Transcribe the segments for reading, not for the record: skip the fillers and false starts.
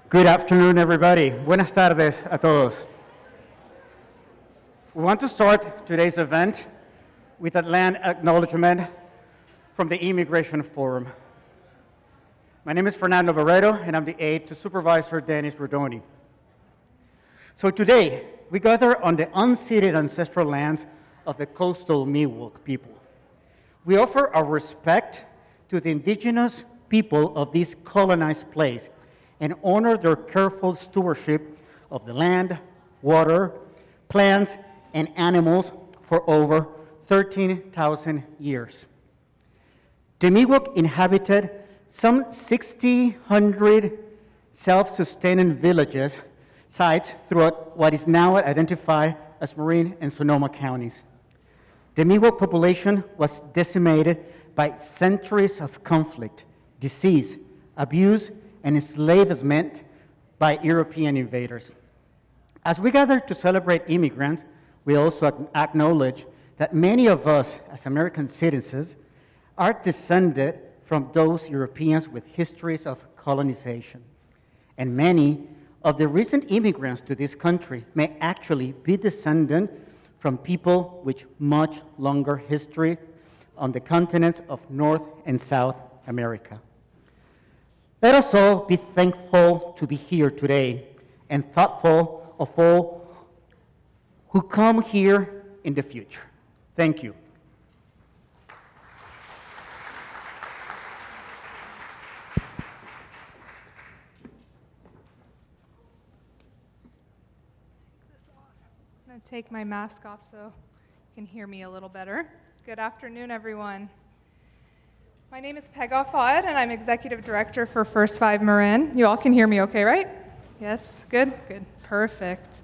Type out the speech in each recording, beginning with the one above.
Good afternoon, everybody. Buenas tardes a todos. We want to start today's event with a land acknowledgement from the Immigration Forum. My name is Fernando Barreto, and I'm the aide to Supervisor Dennis Rodoni. So today, we gather on the unceded ancestral lands of the coastal Miwok people. We offer our respect to the indigenous people of this colonized place and honor their careful stewardship of the land, water, plants, and animals for over 13,000 years. The Miwok inhabited some 1,600 self-sustaining villages, sites throughout what is now identified as Marin and Sonoma counties. The Miwok population was decimated by centuries of conflict, disease, abuse, and enslavement by European invaders. As we gather to celebrate immigrants, we also acknowledge that many of us as American citizens are descended from those Europeans with histories of colonization. And many of the recent immigrants to this country may actually be descended from people with much longer history on the continents of North and South America. Let us all be thankful to be here today and thoughtful of all who come here in the future. Thank you. I'm going to take my mask off so you can hear me a little better. Good afternoon, everyone. My name is Pegah Fawad, and I'm Executive Director for First 5 Marin. You all can hear me okay, right? Yes? Good? Good. Perfect.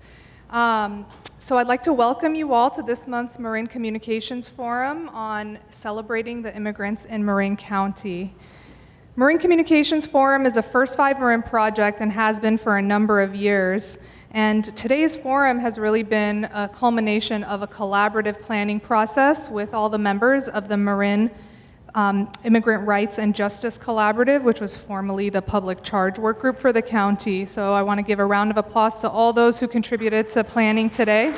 So I'd like to welcome you all to this month's Marin Communications Forum on celebrating the immigrants in Marin County. Marin Communications Forum is a First 5 Marin project and has been for a number of years. And today's forum has really been a culmination of a collaborative planning process with all the members of the Marin Immigrant Rights and Justice Collaborative, which was formerly the Public Charge Work Group for the county. So I want to give a round of applause to all those who contributed to planning today.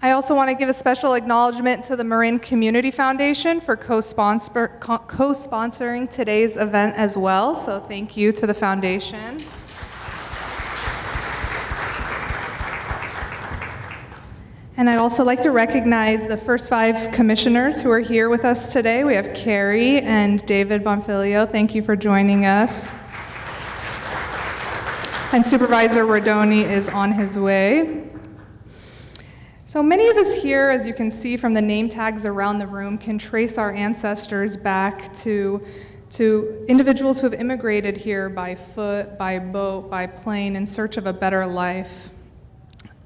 I also want to give a special acknowledgement to the Marin Community Foundation for co-sponsoring today's event as well. So thank you to the foundation. And I'd also like to recognize the first 5 commissioners who are here with us today. We have Carrie and David Bonfilio. Thank you for joining us. And Supervisor Rodoni is on his way. So many of us here, as you can see from the name tags around the room, can trace our ancestors back to individuals who have immigrated here by foot, by boat, by plane in search of a better life.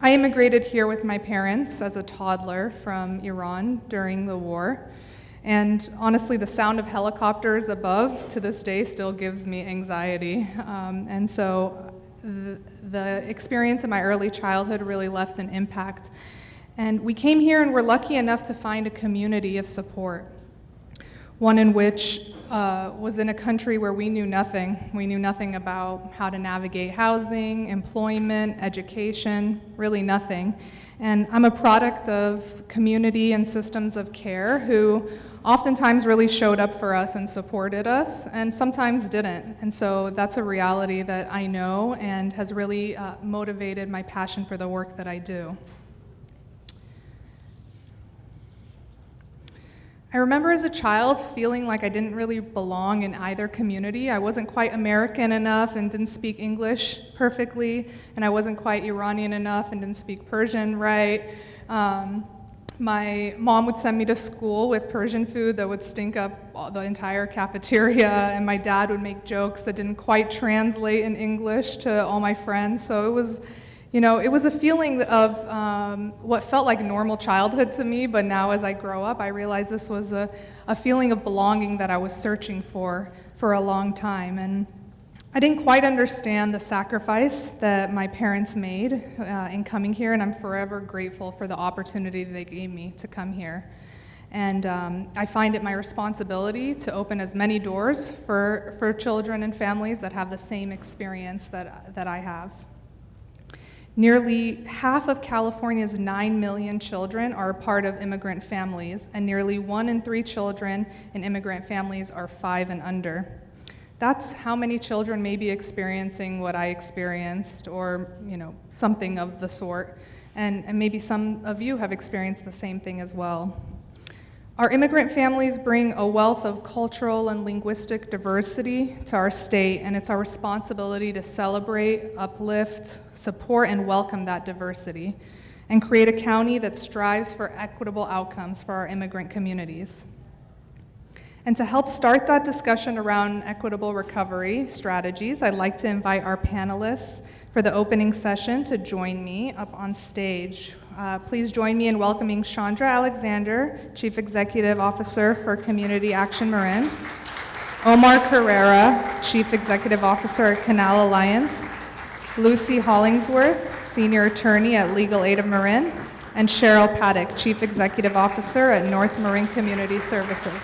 I immigrated here with my parents as a toddler from Iran during the war. And honestly, the sound of helicopters above to this day still gives me anxiety. And so the experience in my early childhood really left an impact. And we came here and were lucky enough to find a community of support, one in which was in a country where we knew nothing. We knew nothing about how to navigate housing, employment, education, really nothing. And I'm a product of community and systems of care who oftentimes really showed up for us and supported us, and sometimes didn't. And so that's a reality that I know and has really motivated my passion for the work that I do. I remember as a child feeling like I didn't really belong in either community. I wasn't quite American enough and didn't speak English perfectly, and I wasn't quite Iranian enough and didn't speak Persian right. My mom would send me to school with Persian food that would stink up the entire cafeteria, and my dad would make jokes that didn't quite translate in English to all my friends. So it was a feeling of what felt like normal childhood to me, but now as I grow up, I realize this was a feeling of belonging that I was searching for a long time. And I didn't quite understand the sacrifice that my parents made in coming here, and I'm forever grateful for the opportunity they gave me to come here. And I find it my responsibility to open as many doors for children and families that have the same experience that I have. Nearly half of California's 9 million children are a part of immigrant families, and nearly 1 in 3 children in immigrant families are 5 and under. That's how many children may be experiencing what I experienced, or something of the sort, and maybe some of you have experienced the same thing as well. Our immigrant families bring a wealth of cultural and linguistic diversity to our state, and it's our responsibility to celebrate, uplift, support, and welcome that diversity, and create a county that strives for equitable outcomes for our immigrant communities. And to help start that discussion around equitable recovery strategies, I'd like to invite our panelists for the opening session to join me up on stage. Please join me in welcoming Chandra Alexander, Chief Executive Officer for Community Action Marin, Omar Carrera, Chief Executive Officer at Canal Alliance, Lucy Hollingsworth, Senior Attorney at Legal Aid of Marin, and Cheryl Paddock, Chief Executive Officer at North Marin Community Services.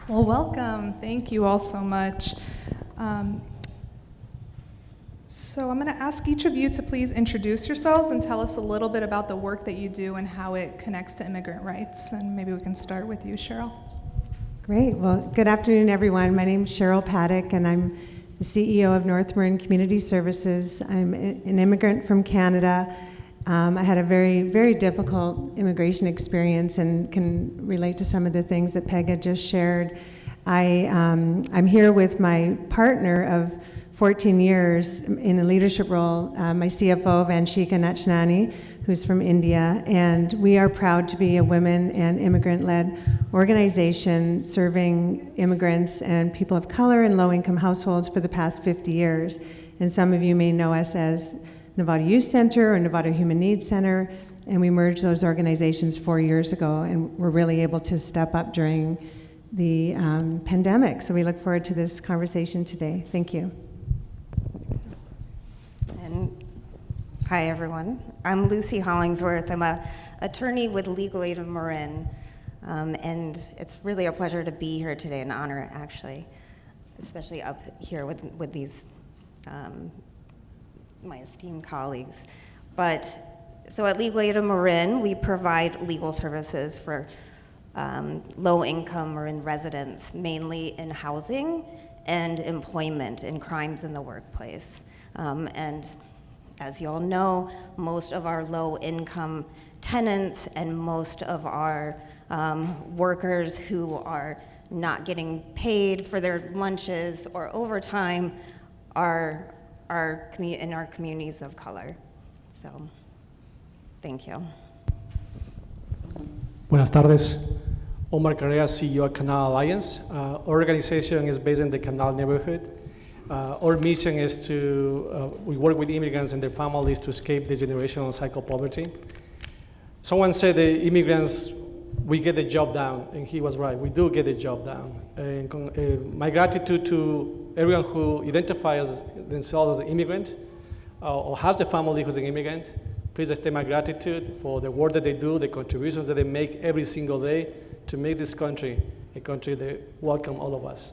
Well, welcome. Thank you all so much. So I'm going to ask each of you to please introduce yourselves and tell us a little bit about the work that you do and how it connects to immigrant rights. And maybe we can start with you, Cheryl. Great. Well, good afternoon, everyone. My name is Cheryl Paddock, and I'm the CEO of North Marin Community Services. I'm an immigrant from Canada. I had a very, very difficult immigration experience and can relate to some of the things that Pega just shared. I'm here with my partner of 14 years in a leadership role, my CFO, Vanshika Nachnani, who's from India, and we are proud to be a women and immigrant-led organization serving immigrants and people of color and low-income households for the past 50 years. And some of you may know us as Nevada Youth Center or Nevada Human Needs Center, and we merged those organizations 4 years ago, and we're really able to step up during the pandemic. So we look forward to this conversation today. Thank you. And hi, everyone. I'm Lucy Hollingsworth. I'm an attorney with Legal Aid of Marin, and it's really a pleasure to be here today, an honor, actually, especially up here with these my esteemed colleagues. So at Legal Aid of Marin, we provide legal services for low-income Marin residents, mainly in housing and employment and crimes in the workplace. And as you all know, most of our low-income tenants and most of our workers who are not getting paid for their lunches or overtime are in our communities of color. So, thank you. Buenas tardes. Omar Carrera, CEO at Canal Alliance. Our organization is based in the Canal neighborhood. Our mission is we work with immigrants and their families to escape the generational cycle of poverty. Someone said the immigrants, we get the job done, and he was right, we do get the job done. And my gratitude to everyone who identifies themselves as an immigrant or has a family who's an immigrant. Please extend my gratitude for the work that they do, the contributions that they make every single day to make this country a country that welcomes all of us.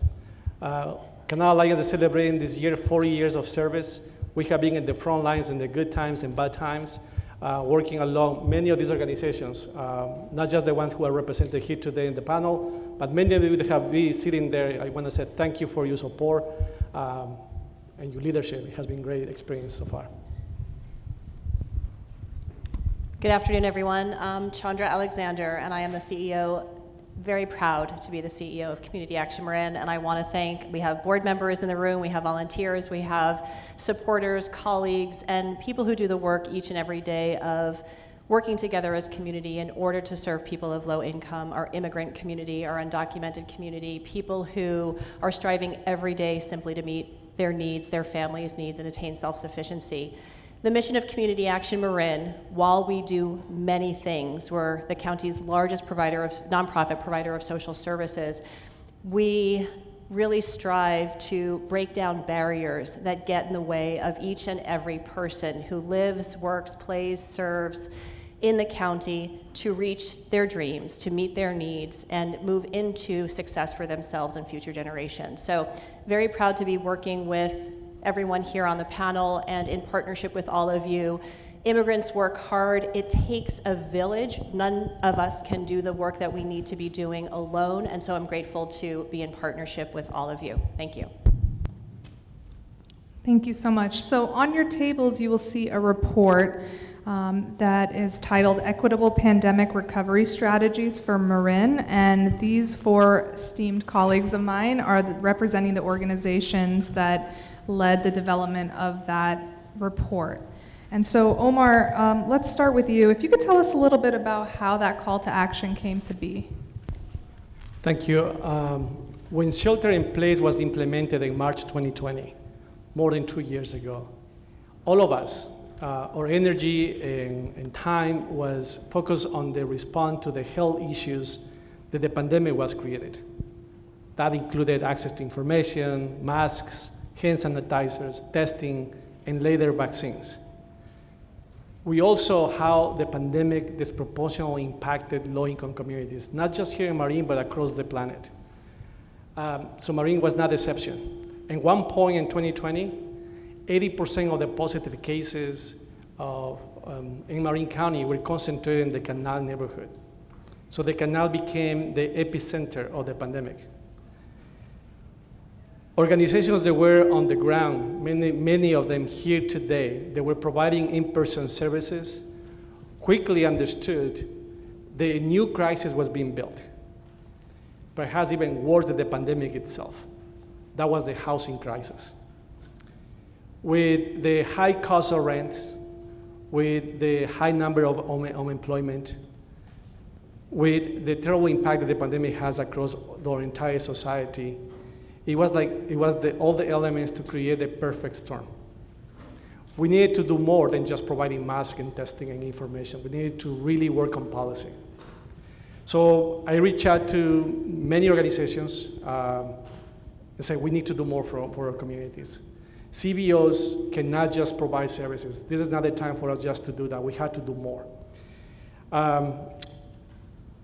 Canal Alliance is celebrating this year 40 years of service. We have been in the front lines in the good times and bad times, working along many of these organizations, not just the ones who are represented here today in the panel, but many of you that have been sitting there. I want to say thank you for your support and your leadership. It has been a great experience so far. Good afternoon, everyone. I'm Chandra Alexander, and I am the CEO, very proud to be the CEO of Community Action Marin, and I want to thank, we have board members in the room, we have volunteers, we have supporters, colleagues, and people who do the work each and every day of working together as community in order to serve people of low income, our immigrant community, our undocumented community, people who are striving every day simply to meet their needs, their families' needs, and attain self-sufficiency. The mission of Community Action Marin, while we do many things, we're the county's largest nonprofit provider of social services, we really strive to break down barriers that get in the way of each and every person who lives, works, plays, serves in the county to reach their dreams, to meet their needs, and move into success for themselves and future generations. So very proud to be working with everyone here on the panel and in partnership with all of you. Immigrants work hard. It takes a village. None of us can do the work that we need to be doing alone, and so I'm grateful to be in partnership with all of you. Thank you. Thank you so much. So on your tables, you will see a report that is titled Equitable Pandemic Recovery Strategies for Marin, and these four esteemed colleagues of mine are representing the organizations that led the development of that report. And so Omar, let's start with you. If you could tell us a little bit about how that call to action came to be. Thank you. When shelter in place was implemented in March 2020, more than 2 years ago, all of us, our energy and time was focused on the response to the health issues that the pandemic was created. That included access to information, masks, hand sanitizers, testing, and later vaccines. We also how the pandemic disproportionately impacted low-income communities, not just here in Marin, but across the planet. So Marin was not the exception. At one point in 2020, 80% of the positive cases in Marin County were concentrated in the Canal neighborhood. So the Canal became the epicenter of the pandemic. Organizations that were on the ground, many of them here today, that were providing in-person services, quickly understood the new crisis was being built. Perhaps even worse than the pandemic itself. That was the housing crisis. With the high cost of rents, with the high number of unemployment, with the terrible impact that the pandemic has across our entire society, it was all the elements to create the perfect storm. We needed to do more than just providing masks and testing and information. We needed to really work on policy. So I reached out to many organizations and said, we need to do more for our communities. CBOs cannot just provide services. This is not the time for us just to do that. We had to do more.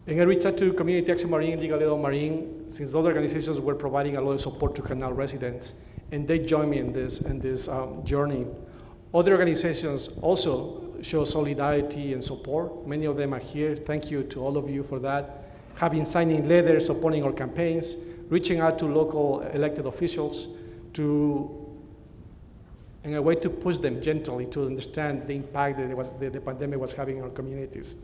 And I reached out to Community Action Marin, Legal Aid Marin, since those organizations were providing a lot of support to Canal residents, and they joined me in this journey. Other organizations also show solidarity and support. Many of them are here. Thank you to all of you for that. Have been signing letters, supporting our campaigns, reaching out to local elected officials in a way to push them gently to understand the impact that the pandemic was having on our communities.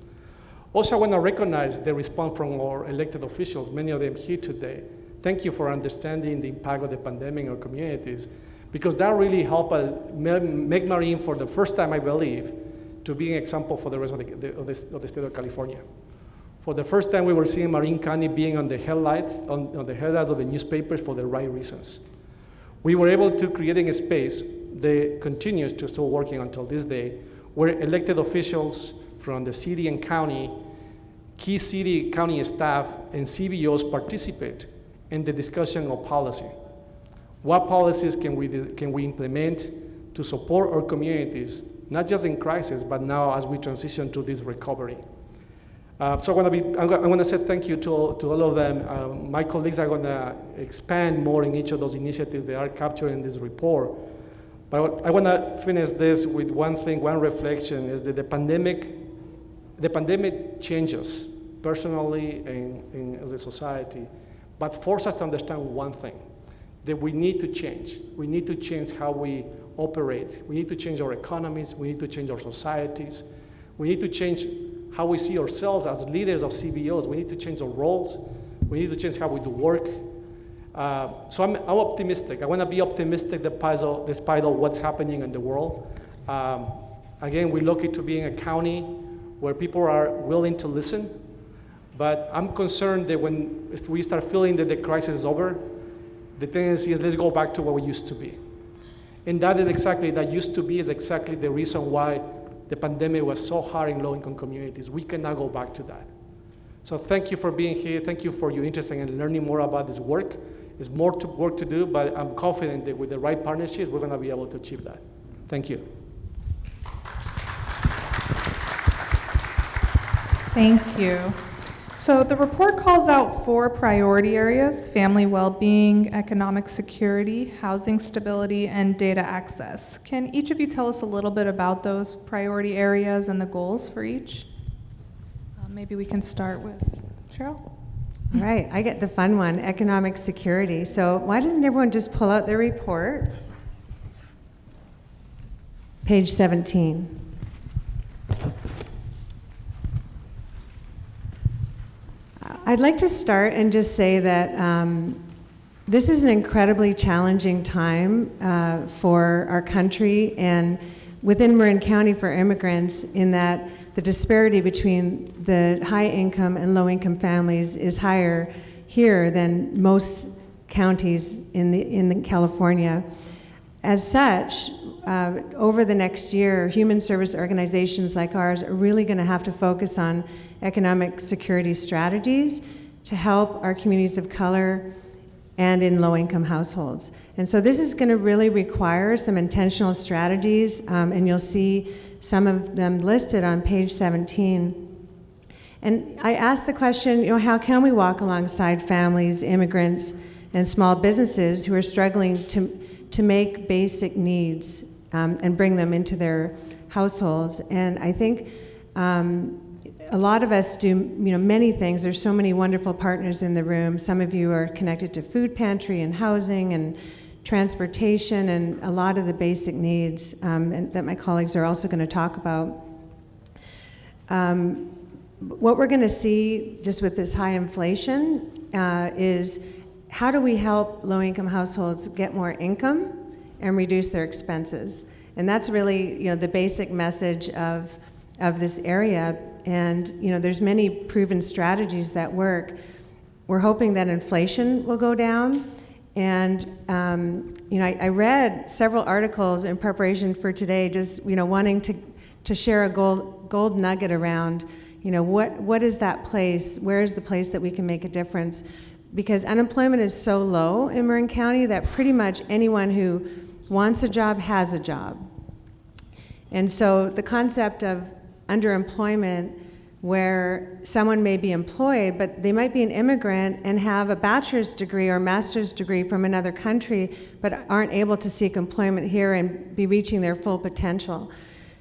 Also, I want to recognize the response from our elected officials, many of them here today. Thank you for understanding the impact of the pandemic on our communities, because that really helped us make Marin, for the first time, I believe, to be an example for the rest of the state of California. For the first time, we were seeing Marin County being on the headlights, on the headlights of the newspapers for the right reasons. We were able to create a space that continues to still working until this day, where elected officials from the city and county, key city county staff, and CBOs participate in the discussion of policy. What policies can we implement to support our communities, not just in crisis, but now as we transition to this recovery? So I want to say thank you to all of them. My colleagues are going to expand more in each of those initiatives that are captured in this report. But I want to finish this with one thing, one reflection, is that the pandemic changes personally and as a society, but force us to understand one thing, that we need to change. We need to change how we operate. We need to change our economies. We need to change our societies. We need to change how we see ourselves as leaders of CBOs. We need to change our roles. We need to change how we do work. So I'm optimistic. I want to be optimistic despite of what's happening in the world. Again, we're lucky to be in a county where people are willing to listen, but I'm concerned that when we start feeling that the crisis is over, the tendency is let's go back to what we used to be. And that used to be is exactly the reason why the pandemic was so hard in low-income communities. We cannot go back to that. So thank you for being here. Thank you for your interest in learning more about this work. There's more work to do, but I'm confident that with the right partnerships, we're going to be able to achieve that. Thank you. Thank you. So the report calls out 4 priority areas: family well-being, economic security, housing stability, and data access. Can each of you tell us a little bit about those priority areas and the goals for each? Maybe we can start with Cheryl. All right, I get the fun one, economic security. So why doesn't everyone just pull out their report? Page 17. I'd like to start and just say that this is an incredibly challenging time for our country and within Marin County for immigrants, in that the disparity between the high income and low income families is higher here than most counties in California. As such, over the next year, human service organizations like ours are really going to have to focus on economic security strategies to help our communities of color and in low-income households. And so this is going to really require some intentional strategies, and you'll see some of them listed on page 17. And I asked the question, how can we walk alongside families, immigrants, and small businesses who are struggling to make basic needs and bring them into their households? And I think a lot of us do many things. There's so many wonderful partners in the room. Some of you are connected to food pantry and housing and transportation and a lot of the basic needs and that my colleagues are also going to talk about. What we're going to see just with this high inflation is how do we help low-income households get more income and reduce their expenses? And that's really the basic message of this area. And there's many proven strategies that work. We're hoping that inflation will go down. And I read several articles in preparation for today, just wanting to share a gold nugget around what is that place? Where is the place that we can make a difference? Because unemployment is so low in Marin County that pretty much anyone who wants a job has a job. And so the concept of underemployment, where someone may be employed, but they might be an immigrant and have a bachelor's degree or master's degree from another country, but aren't able to seek employment here and be reaching their full potential.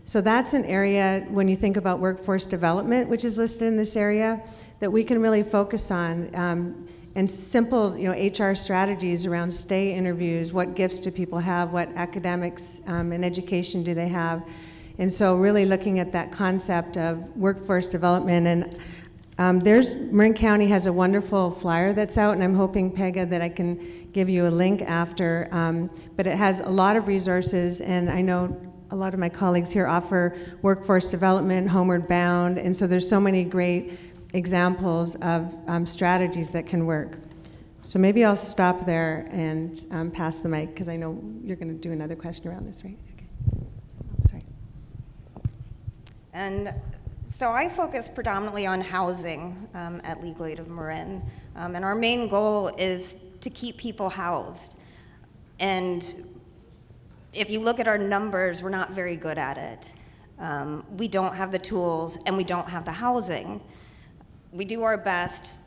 So that's an area, when you think about workforce development, which is listed in this area, that we can really focus on. And simple, HR strategies around stay interviews, what gifts do people have, what academics and education do they have. And so really looking at that concept of workforce development. And Marin County has a wonderful flyer that's out, and I'm hoping, Pega, that I can give you a link after. But it has a lot of resources, and I know a lot of my colleagues here offer workforce development, Homeward Bound, and so there's so many great examples of strategies that can work. So maybe I'll stop there and pass the mic, because I know you're going to do another question around this, right? Okay. Oh, sorry. And so I focus predominantly on housing at Legal Aid of Marin. And our main goal is to keep people housed. And if you look at our numbers, we're not very good at it. We don't have the tools, and we don't have the housing. We do our best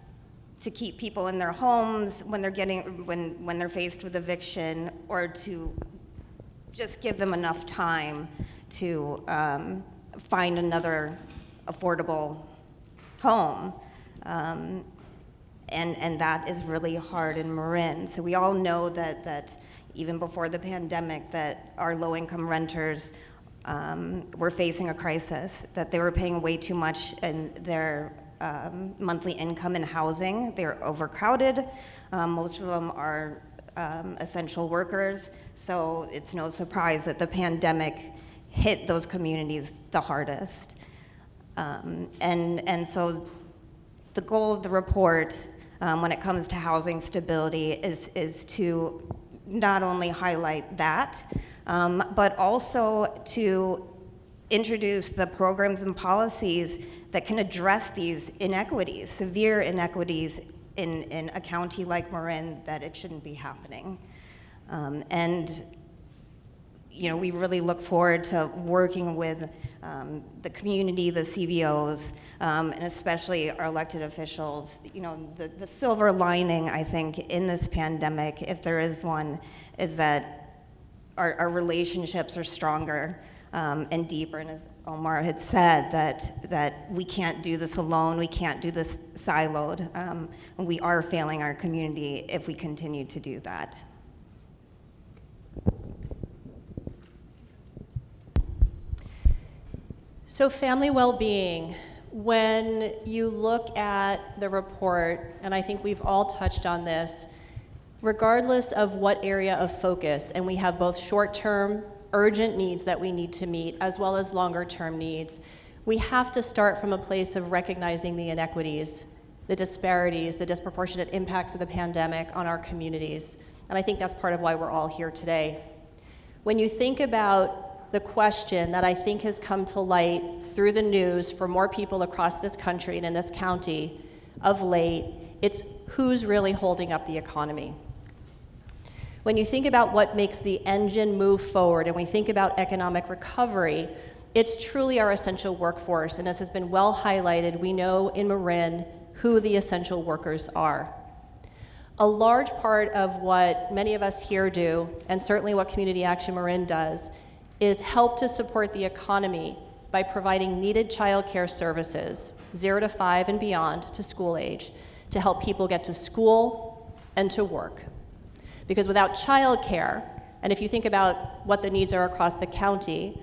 to keep people in their homes when they're faced with eviction, or to just give them enough time to find another affordable home. And that is really hard in Marin. So we all know that even before the pandemic, that our low-income renters were facing a crisis, that they were paying way too much in their monthly income in housing. They're overcrowded. Most of them are essential workers. So it's no surprise that the pandemic hit those communities the hardest. And so the goal of the report when it comes to housing stability is to not only highlight that, but also to introduce the programs and policies that can address these inequities, severe inequities in a county like Marin, that it shouldn't be happening. And we really look forward to working with the community, the CBOs, and especially our elected officials. The silver lining, I think, in this pandemic, if there is one, is that our relationships are stronger and deeper. And as Omar had said, that we can't do this alone, we can't do this siloed. We are failing our community if we continue to do that. So family well-being, when you look at the report, and I think we've all touched on this, regardless of what area of focus, and we have both short-term, urgent needs that we need to meet, as well as longer-term needs, we have to start from a place of recognizing the inequities, the disparities, the disproportionate impacts of the pandemic on our communities. And I think that's part of why we're all here today. When you think about the question that I think has come to light through the news for more people across this country and in this county of late, it's who's really holding up the economy. When you think about what makes the engine move forward and we think about economic recovery, it's truly our essential workforce. And as has been well highlighted, we know in Marin who the essential workers are. A large part of what many of us here do, and certainly what Community Action Marin does, is help to support the economy by providing needed childcare services, 0 to 5 and beyond, to school age, to help people get to school and to work. Because without childcare, and if you think about what the needs are across the county,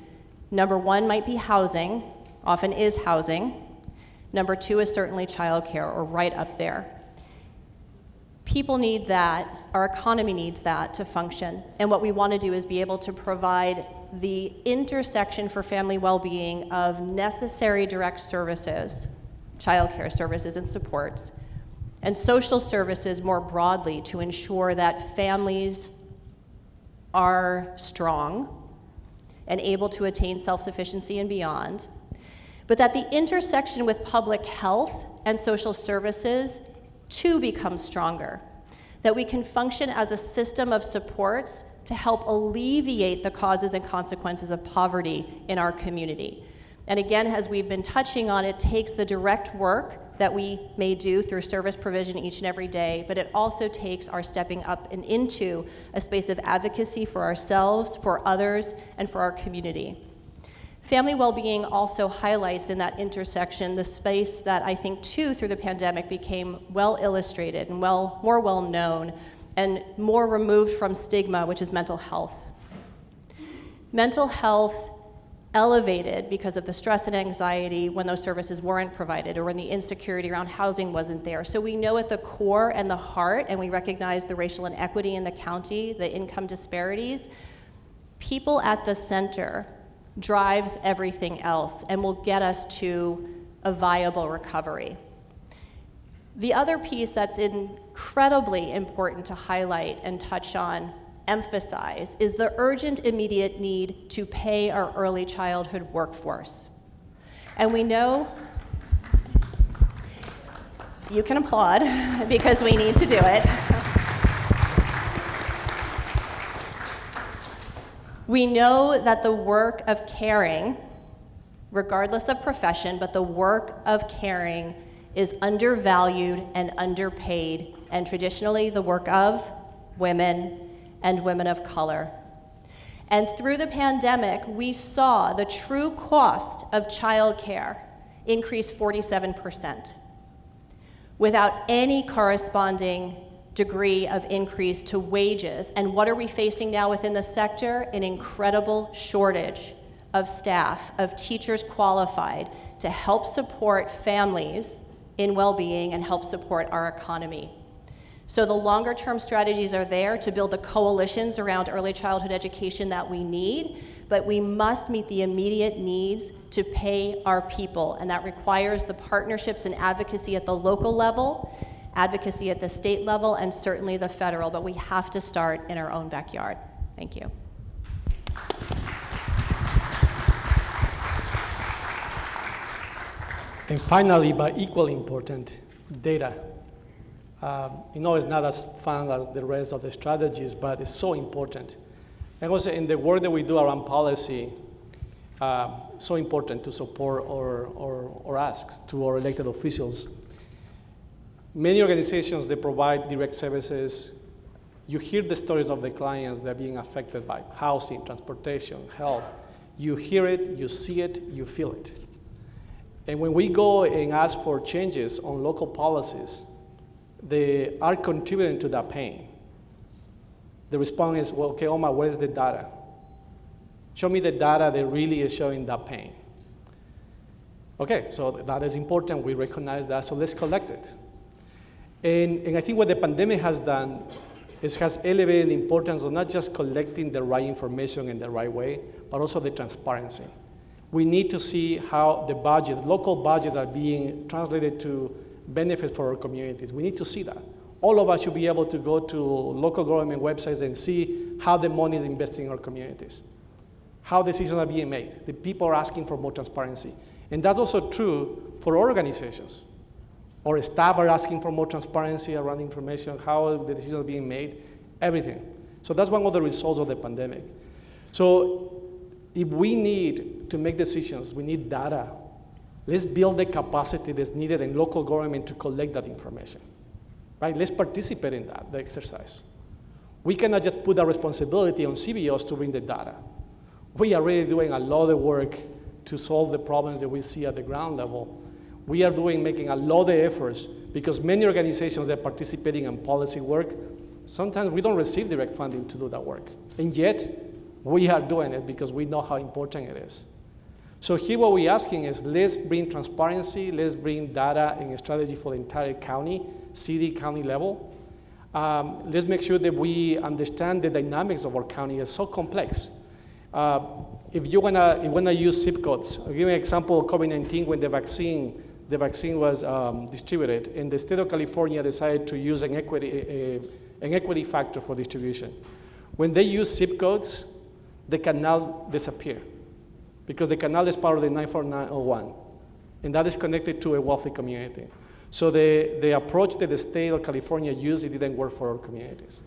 number 1 might be housing, often is housing. Number 2 is certainly childcare, or right up there. People need that, our economy needs that to function. And what we want to do is be able to provide the intersection for family well-being of necessary direct services, childcare services and supports, and social services more broadly to ensure that families are strong and able to attain self-sufficiency and beyond, but that the intersection with public health and social services too becomes stronger, that we can function as a system of supports to help alleviate the causes and consequences of poverty in our community. And again, as we've been touching on, it takes the direct work that we may do through service provision each and every day, but it also takes our stepping up and into a space of advocacy for ourselves, for others, and for our community. Family well-being also highlights in that intersection the space that I think too through the pandemic became well illustrated and more well known and more removed from stigma, which is mental health. Mental health elevated because of the stress and anxiety when those services weren't provided or when the insecurity around housing wasn't there. So we know at the core and the heart, and we recognize the racial inequity in the county, the income disparities, people at the center drives everything else and will get us to a viable recovery. The other piece that's incredibly important to highlight and touch on, emphasize, is the urgent, immediate need to pay our early childhood workforce. And we know, you can applaud because we need to do it. We know that the work of caring, regardless of profession, but the work of caring is undervalued and underpaid, and traditionally the work of women and women of color. And through the pandemic, we saw the true cost of childcare increase 47%, without any corresponding degree of increase to wages. And what are we facing now within the sector? An incredible shortage of staff, of teachers qualified to help support families in well-being and help support our economy. So the longer term strategies are there to build the coalitions around early childhood education that we need, but we must meet the immediate needs to pay our people, and that requires the partnerships and advocacy at the local level, advocacy at the state level, and certainly the federal, but we have to start in our own backyard. Thank you. And finally, but equally important, data. It's not as fun as the rest of the strategies, but it's so important. And also in the work that we do around policy, so important to support our asks to our elected officials. Many organizations that provide direct services, you hear the stories of the clients that are being affected by housing, transportation, health. You hear it, you see it, you feel it. And when we go and ask for changes on local policies, they are contributing to that pain. The response is, well, okay, Omar, where is the data? Show me the data that really is showing that pain. Okay, so that is important, we recognize that, so let's collect it. And I think what the pandemic has done is has elevated the importance of not just collecting the right information in the right way, but also the transparency. We need to see how the budget, local budgets are being translated to benefits for our communities. We need to see that. All of us should be able to go to local government websites and see how the money is invested in our communities, how decisions are being made. The people are asking for more transparency. And that's also true for organizations. Our staff are asking for more transparency around information, how the decisions are being made, everything. So that's one of the results of the pandemic. So if we need to make decisions, we need data. Let's build the capacity that's needed in local government to collect that information, right? Let's participate in that, the exercise. We cannot just put that responsibility on CBOs to bring the data. We are really doing a lot of work to solve the problems that we see at the ground level. We are making a lot of efforts because many organizations that are participating in policy work, sometimes we don't receive direct funding to do that work. And yet, we are doing it because we know how important it is. So here what we're asking is let's bring transparency, let's bring data and a strategy for the entire county, city, county level. Let's make sure that we understand the dynamics of our county is so complex. If you wanna use zip codes, I'll give you an example of COVID-19 when the vaccine was distributed, and the state of California decided to use an equity factor for distribution. When they use zip codes, the canal disappeared because the canal is part of the 94901, and that is connected to a wealthy community. So the approach that the state of California used, it didn't work for our communities.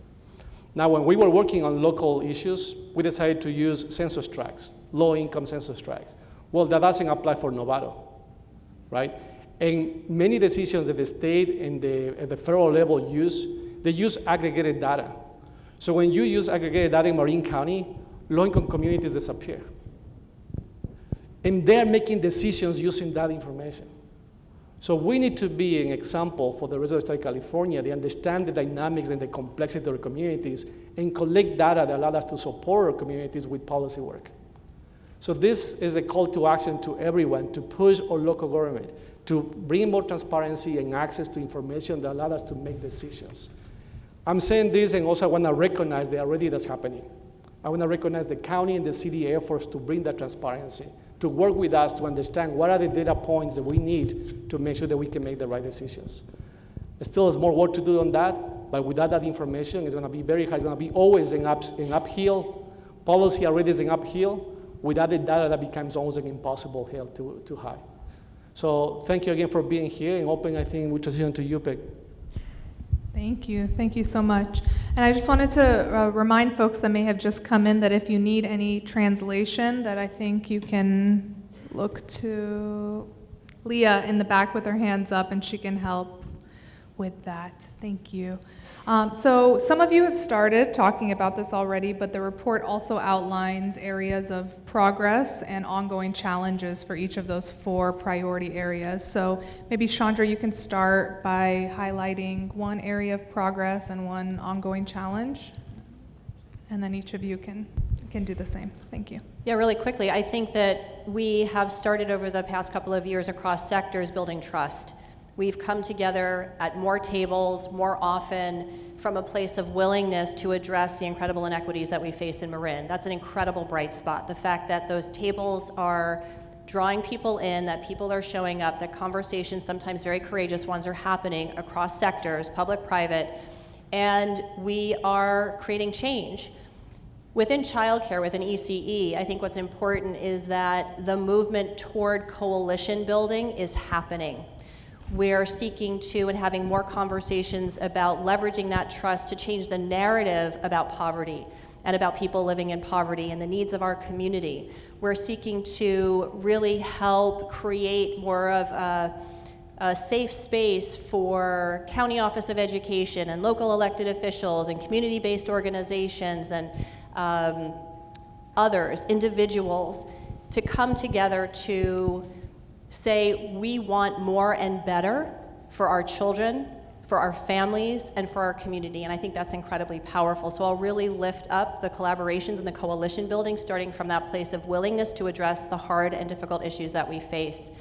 Now, when we were working on local issues, we decided to use census tracts, low-income census tracts. Well, that doesn't apply for Novato, right? And many decisions that the state and at the federal level they use aggregated data. So when you use aggregated data in Marin County, low-income communities disappear. And they're making decisions using that information. So we need to be an example for the rest of the state of California. They understand the dynamics and the complexity of our communities and collect data that allow us to support our communities with policy work. So this is a call to action to everyone to push our local government to bring more transparency and access to information that allow us to make decisions. I'm saying this, and also I want to recognize that already that's happening. I want to recognize the county and the city efforts to bring that transparency, to work with us to understand what are the data points that we need to make sure that we can make the right decisions. There still is more work to do on that, but without that information, it's going to be very hard. It's going to be always in uphill. Policy already is in uphill. Without the data, that becomes almost an impossible hill to high. So thank you again for being here, and hoping, I think, we transition to you, Peg. Thank you so much. And I just wanted to remind folks that may have just come in that if you need any translation, that I think you can look to Leah in the back with her hands up, and she can help with that. Thank you. So some of you have started talking about this already, but the report also outlines areas of progress and ongoing challenges for each of those 4 priority areas. So maybe Chandra, you can start by highlighting one area of progress and one ongoing challenge, and then each of you can do the same. Thank you. Yeah, really quickly, I think that we have started over the past couple of years across sectors building trust. We've come together at more tables, more often, from a place of willingness to address the incredible inequities that we face in Marin. That's an incredible bright spot. The fact that those tables are drawing people in, that people are showing up, that conversations, sometimes very courageous ones, are happening across sectors, public, private, and we are creating change. Within childcare, within ECE, I think what's important is that the movement toward coalition building is happening. We're seeking to and having more conversations about leveraging that trust to change the narrative about poverty and about people living in poverty and the needs of our community. We're seeking to really help create more of a safe space for County Office of Education and local elected officials and community-based organizations and others, individuals, to come together to say we want more and better for our children, for our families, and for our community. And I think that's incredibly powerful. So I'll really lift up the collaborations and the coalition building, starting from that place of willingness to address the hard and difficult issues that we face.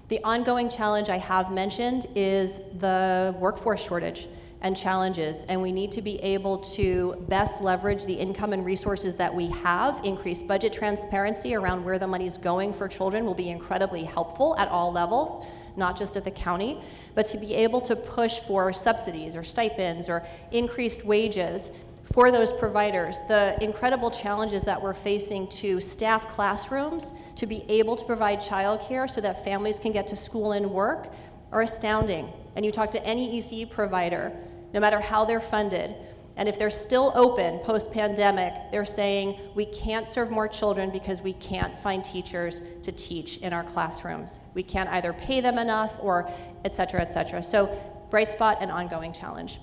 The ongoing challenge I have mentioned is the workforce shortage and challenges, and we need to be able to best leverage the income and resources that we have. Increased budget transparency around where the money's going for children will be incredibly helpful at all levels, not just at the county, but to be able to push for subsidies or stipends or increased wages for those providers. The incredible challenges that we're facing to staff classrooms to be able to provide childcare so that families can get to school and work are astounding. And you talk to any ECE provider, no matter how they're funded, and if they're still open post-pandemic, they're saying we can't serve more children because we can't find teachers to teach in our classrooms. We can't either pay them enough or et cetera, et cetera. So bright spot and ongoing challenge.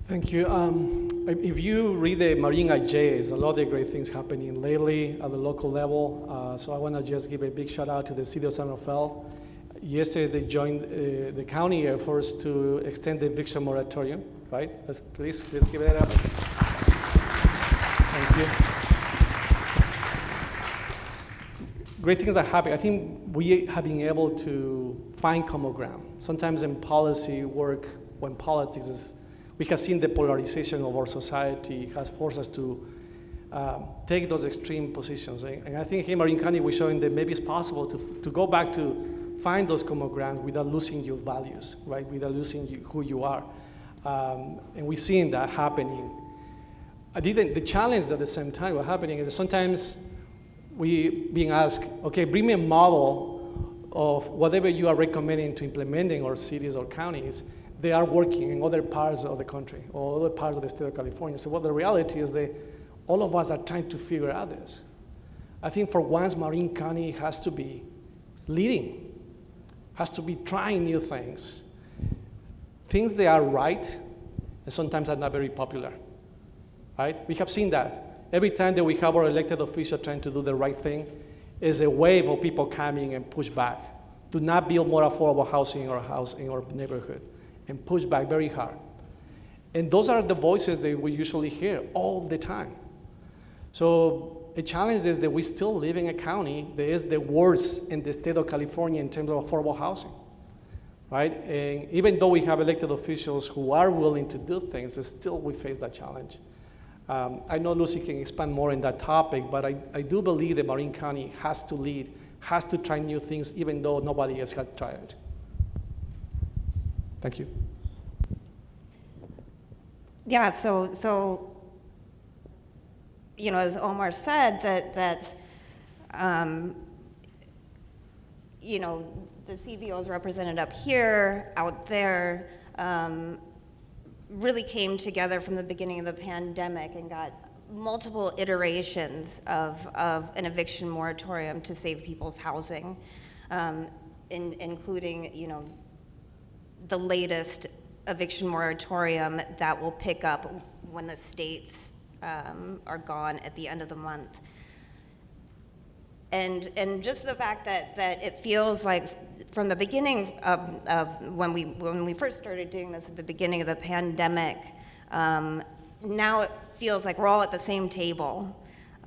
Thank you. If you read the Marin IJ, there's a lot of great things happening lately at the local level. So I want to just give a big shout out to the city of San Rafael. Yesterday, they joined the county efforts to extend the eviction moratorium, right? Please give it up. Thank you. Great things are happening. I think we have been able to find common ground. Sometimes in policy work, when politics is, we have seen the polarization of our society has forced us to take those extreme positions. And I think here in Marin County, we're showing that maybe it's possible to go back to find those common grounds without losing your values, right? Without losing who you are. And we're seeing that happening. I think the challenge at the same time what's happening is that sometimes we being asked, okay, bring me a model of whatever you are recommending to implementing our cities or counties, they are working in other parts of the country or other parts of the state of California. So what the reality is that all of us are trying to figure out this. I think for once, Marin County has to be leading, has to be trying new things that are right and sometimes are not very popular, right? We have seen that. Every time that we have our elected official trying to do the right thing, is a wave of people coming and push back. Do not build more affordable housing in our neighborhood, and push back very hard. And those are the voices that we usually hear all the time. So the challenge is that we still live in a county that is the worst in the state of California in terms of affordable housing, right? And even though we have elected officials who are willing to do things, still we face that challenge. I know Lucy can expand more on that topic, but I do believe that Marin County has to lead, has to try new things, even though nobody else has tried it. Thank you. Yeah, so you know, as Omar said, that you know, the CBOs represented up here, out there, really came together from the beginning of the pandemic and got multiple iterations of an eviction moratorium to save people's housing, including, you know, the latest eviction moratorium that will pick up when the states are gone at the end of the month. And just the fact that it feels like from the beginning of when we first started doing this at the beginning of the pandemic, now it feels like we're all at the same table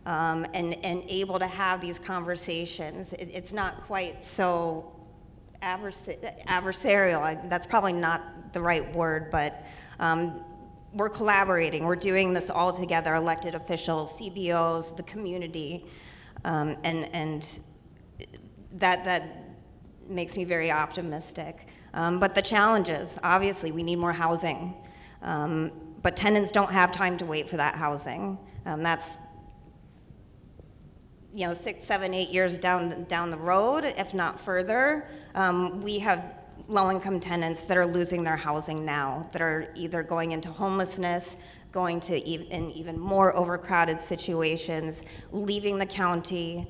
and able to have these conversations. It's not quite so adversarial. That's probably not the right word, but we're collaborating. We're doing this all together, elected officials, CBOs, the community, and that makes me very optimistic. But the challenges, obviously, we need more housing. But tenants don't have time to wait for that housing. That's, you know, 6, 7, 8 years down the road, if not further. We have low-income tenants that are losing their housing now, that are either going into homelessness, going to in even more overcrowded situations, leaving the county,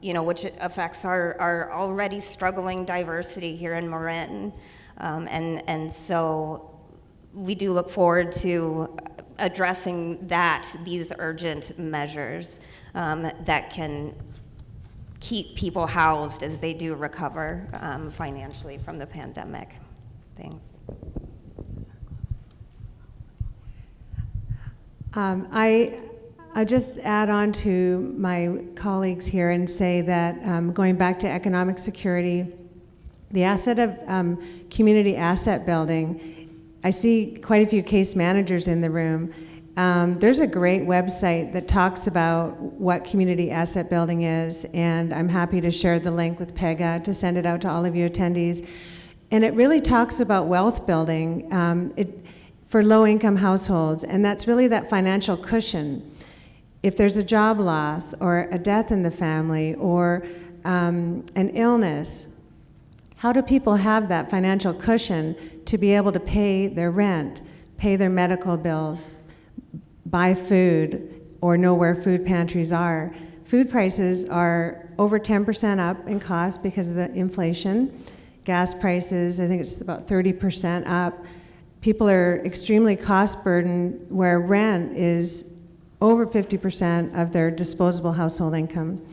which affects our already struggling diversity here in Marin. And so we do look forward to addressing these urgent measures that can keep people housed as they do recover financially from the pandemic. Thanks. I just add on to my colleagues here and say that going back to economic security, the asset of community asset building, I see quite a few case managers in the room. There's a great website that talks about what community asset building is, and I'm happy to share the link with Pega to send it out to all of you attendees. And it really talks about wealth building for low-income households, and that's really that financial cushion. If there's a job loss or a death in the family or an illness, how do people have that financial cushion to be able to pay their rent, pay their medical bills, buy food, or know where food pantries are? Food prices are over 10% up in cost because of the inflation. Gas prices, I think it's about 30% up. People are extremely cost burdened, where rent is over 50% of their disposable household income.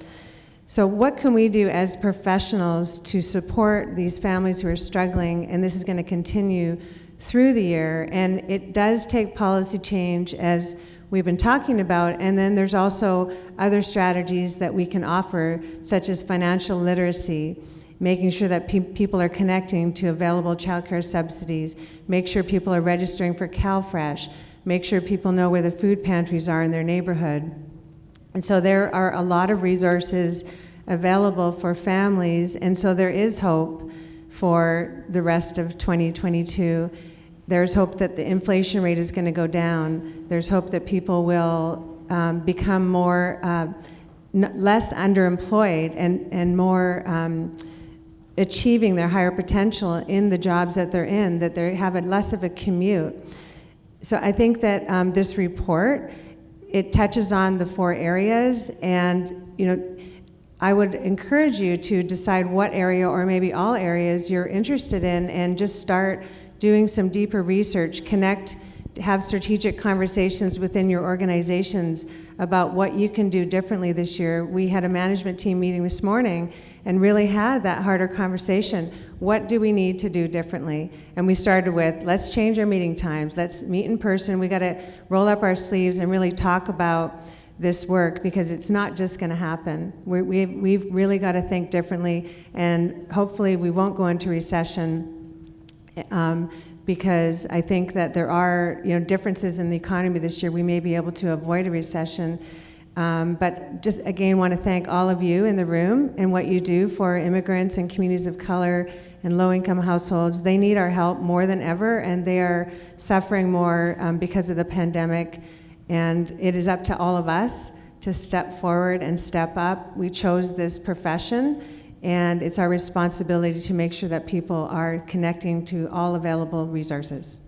So what can we do as professionals to support these families who are struggling? And this is going to continue through the year. And it does take policy change, as we've been talking about. And then there's also other strategies that we can offer, such as financial literacy, making sure that people are connecting to available childcare subsidies, make sure people are registering for CalFresh, make sure people know where the food pantries are in their neighborhood. And so there are a lot of resources available for families, and so there is hope for the rest of 2022. There's hope that the inflation rate is going to go down. There's hope that people will become less underemployed and more achieving their higher potential in the jobs that they're in, that they have less of a commute. So I think that this report, it touches on the 4 areas, and I would encourage you to decide what area, or maybe all areas, you're interested in, and just start doing some deeper research, have strategic conversations within your organizations about what you can do differently this year. We had a management team meeting this morning and really had that harder conversation. What do we need to do differently? And we started with, let's change our meeting times. Let's meet in person. We got to roll up our sleeves and really talk about this work, because it's not just going to happen. We've really got to think differently, and hopefully we won't go into recession. Because I think that there are differences in the economy this year. We may be able to avoid a recession. But just again, want to thank all of you in the room and what you do for immigrants and communities of color and low-income households. They need our help more than ever, and they are suffering more because of the pandemic. And it is up to all of us to step forward and step up. We chose this profession, and it's our responsibility to make sure that people are connecting to all available resources.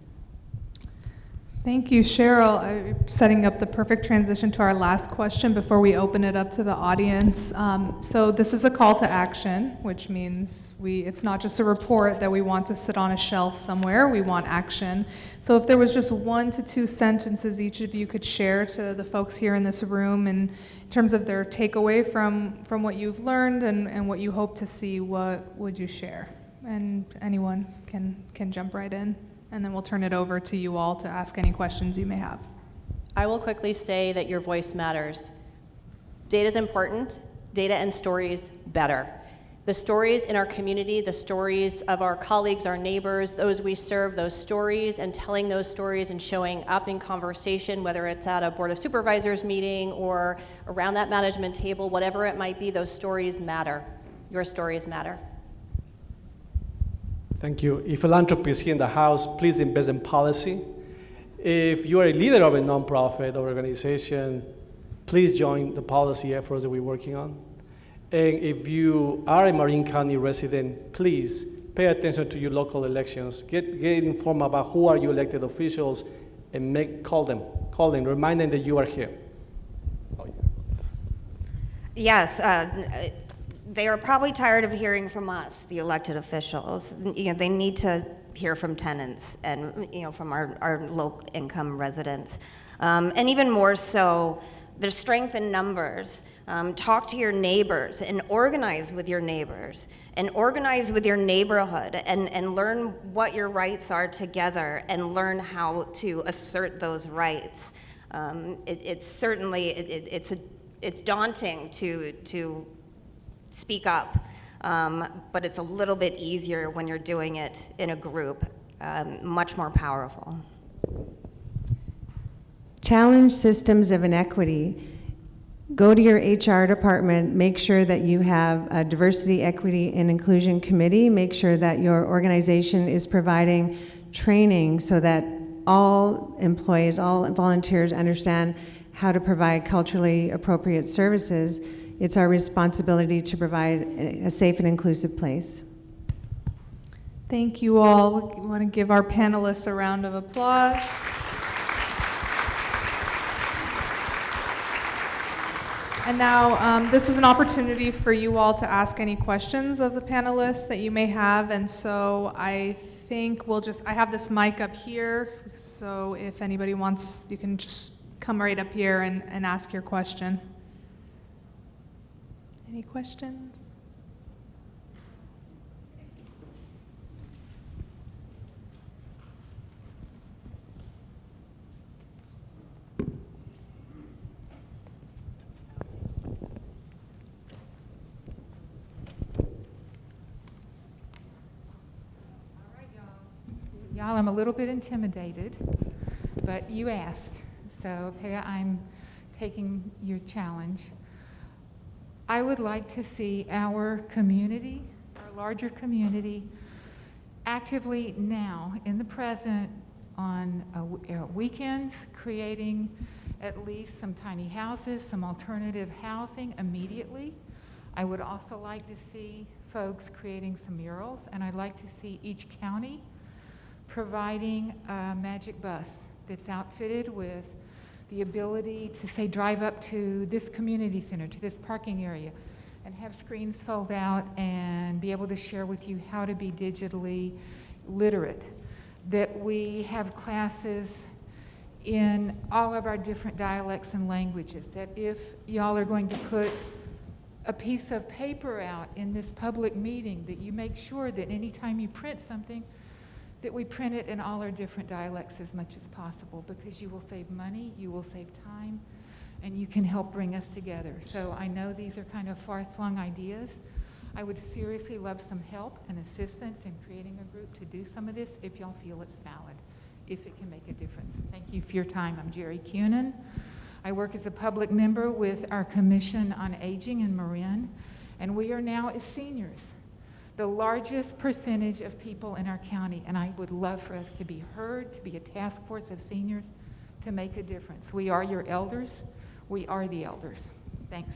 Thank you, Cheryl. Setting up the perfect transition to our last question before we open it up to the audience. So this is a call to action, which means it's not just a report that we want to sit on a shelf somewhere. We want action. So if there was just 1 to 2 sentences each of you could share to the folks here in this room in terms of their takeaway from what you've learned and what you hope to see, what would you share? And anyone can jump right in. And then we'll turn it over to you all to ask any questions you may have. I will quickly say that your voice matters. Data is important. Data and stories better. The stories in our community, the stories of our colleagues, our neighbors, those we serve, those stories, and telling those stories and showing up in conversation, whether it's at a Board of Supervisors meeting or around that management table, whatever it might be, those stories matter. Your stories matter. Thank you. If philanthropy is here in the house, please invest in policy. If you are a leader of a nonprofit or organization, please join the policy efforts that we're working on. And if you are a Marin County resident, please pay attention to your local elections. Get informed about who are your elected officials, and call them, remind them that you are here. Oh, yeah. Yes, they are probably tired of hearing from us, the elected officials. They need to hear from tenants and from our low-income residents, and even more so, there's strength in numbers. Talk to your neighbors and organize with your neighbors and organize with your neighborhood and learn what your rights are together and learn how to assert those rights. It's certainly it's daunting to speak up, but it's a little bit easier when you're doing it in a group, much more powerful. Challenge systems of inequity. Go to your HR department, make sure that you have a diversity, equity, and inclusion committee. Make sure that your organization is providing training so that all employees, all volunteers understand how to provide culturally appropriate services. It's our responsibility to provide a safe and inclusive place. Thank you all. We want to give our panelists a round of applause. And now, this is an opportunity for you all to ask any questions of the panelists that you may have. And so I think I have this mic up here. So if anybody wants, you can just come right up here and ask your question. Any questions? Y'all, I'm a little bit intimidated, but you asked, so okay, I'm taking your challenge. I would like to see our community, our larger community, actively now, in the present, on weekends, creating at least some tiny houses, some alternative housing immediately. I would also like to see folks creating some murals, and I'd like to see each county providing a magic bus that's outfitted with the ability to, say, drive up to this community center, to this parking area, and have screens fold out and be able to share with you how to be digitally literate. That we have classes in all of our different dialects and languages. That if y'all are going to put a piece of paper out in this public meeting, that you make sure that anytime you print something, that we print it in all our different dialects as much as possible, because you will save money, you will save time, and you can help bring us together. So I know these are kind of far-flung ideas. I would seriously love some help and assistance in creating a group to do some of this if y'all feel it's valid, if it can make a difference. Thank you for your time. I'm Jerry Cunin. I work as a public member with our Commission on Aging in Marin, and we are now, as seniors, the largest percentage of people in our county, and I would love for us to be heard, to be a task force of seniors, to make a difference. We are your elders. We are the elders. Thanks.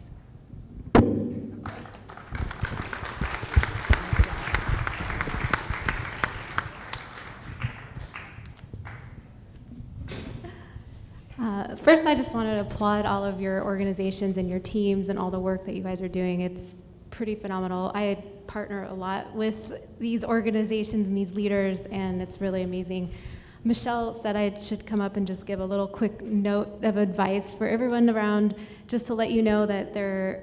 First, I just wanted to applaud all of your organizations and your teams and all the work that you guys are doing. It's pretty phenomenal. I partner a lot with these organizations and these leaders, and it's really amazing. Michelle said I should come up and just give a little quick note of advice for everyone around, just to let you know that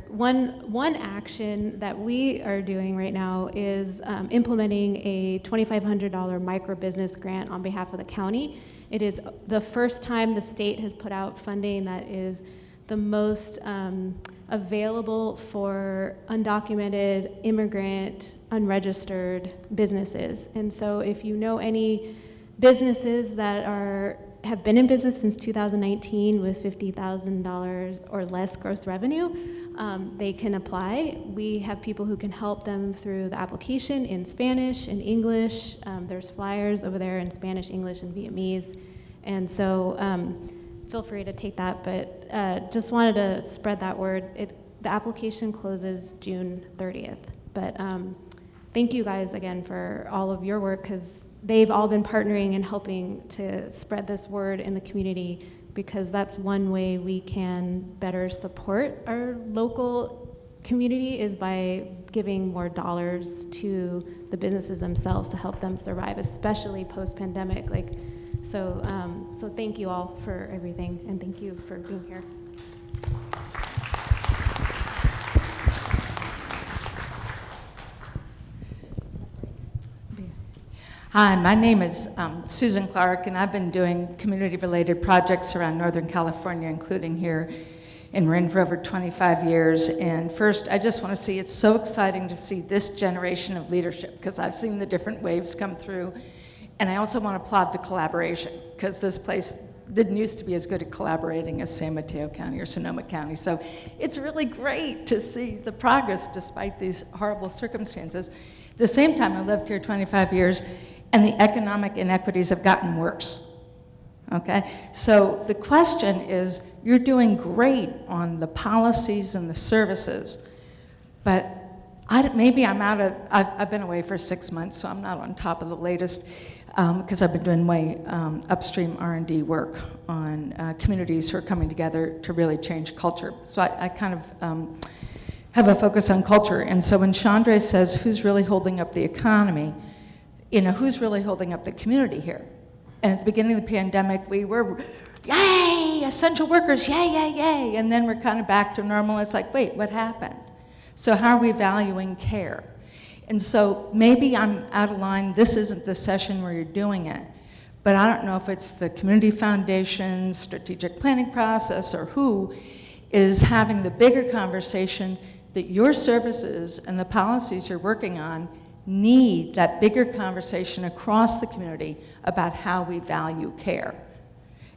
one action that we are doing right now is implementing a $2,500 micro business grant on behalf of the county. It is the first time the state has put out funding that is the most available for undocumented, immigrant, unregistered businesses. And so if you know any businesses that have been in business since 2019 with $50,000 or less gross revenue, they can apply. We have people who can help them through the application in Spanish and English. There's flyers over there in Spanish, English, and Vietnamese. And so feel free to take that, but just wanted to spread that word. The application closes June 30th. But thank you guys again for all of your work, because they've all been partnering and helping to spread this word in the community, because that's one way we can better support our local community, is by giving more dollars to the businesses themselves to help them survive, especially post-pandemic. So thank you all for everything, and thank you for being here. Hi, my name is Susan Clark, and I've been doing community-related projects around Northern California, including here in Marin, for over 25 years. And first, I just want to say it's so exciting to see this generation of leadership, because I've seen the different waves come through. And I also want to applaud the collaboration, because this place didn't used to be as good at collaborating as San Mateo County or Sonoma County. So it's really great to see the progress despite these horrible circumstances. At the same time, I lived here 25 years, and the economic inequities have gotten worse, okay? So the question is, you're doing great on the policies and the services, but maybe I've been away for 6 months, so I'm not on top of the latest, because I've been doing way upstream R&D work on communities who are coming together to really change culture. So I kind of have a focus on culture. And so when Chandra says, who's really holding up the economy, who's really holding up the community here? And at the beginning of the pandemic, we were, yay, essential workers, yay, yay, yay. And then we're kind of back to normal. It's like, wait, what happened? So how are we valuing care? And so maybe I'm out of line. This isn't the session where you're doing it. But I don't know if it's the community foundation, strategic planning process, or who is having the bigger conversation that your services and the policies you're working on need that bigger conversation across the community about how we value care.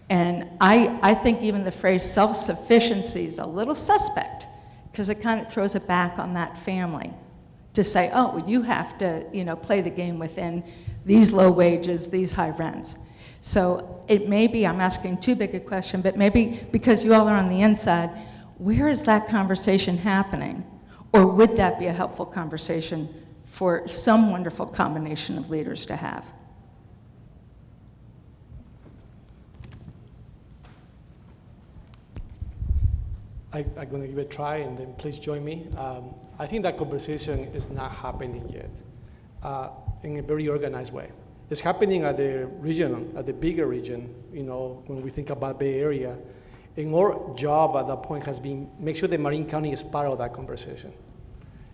And I think even the phrase self-sufficiency is a little suspect, because it kind of throws it back on that family to say, oh, well, you have to play the game within these low wages, these high rents. So it may be I'm asking too big a question, but maybe because you all are on the inside, where is that conversation happening? Or would that be a helpful conversation for some wonderful combination of leaders to have? I'm going to give it a try, and then please join me. I think that conversation is not happening yet in a very organized way. It's happening at the region, at the bigger region, when we think about Bay Area. And our job at that point has been make sure that Marin County is part of that conversation.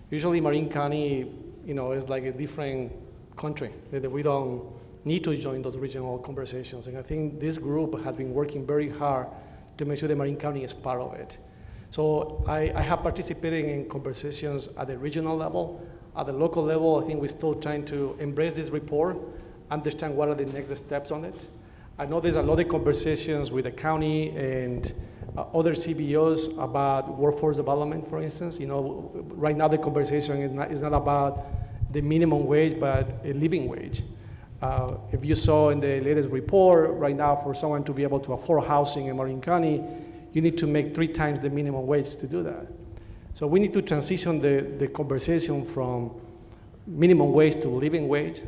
Usually Marin County, is like a different country, that we don't need to join those regional conversations. And I think this group has been working very hard to make sure that Marin County is part of it. So I have participated in conversations at the regional level. At the local level, I think we're still trying to embrace this report, understand what are the next steps on it. I know there's a lot of conversations with the county and other CBOs about workforce development, for instance. Right now the conversation is not about the minimum wage, but a living wage. If you saw in the latest report, right now for someone to be able to afford housing in Marin County, you need to make 3 times the minimum wage to do that. So we need to transition the conversation from minimum wage to living wage,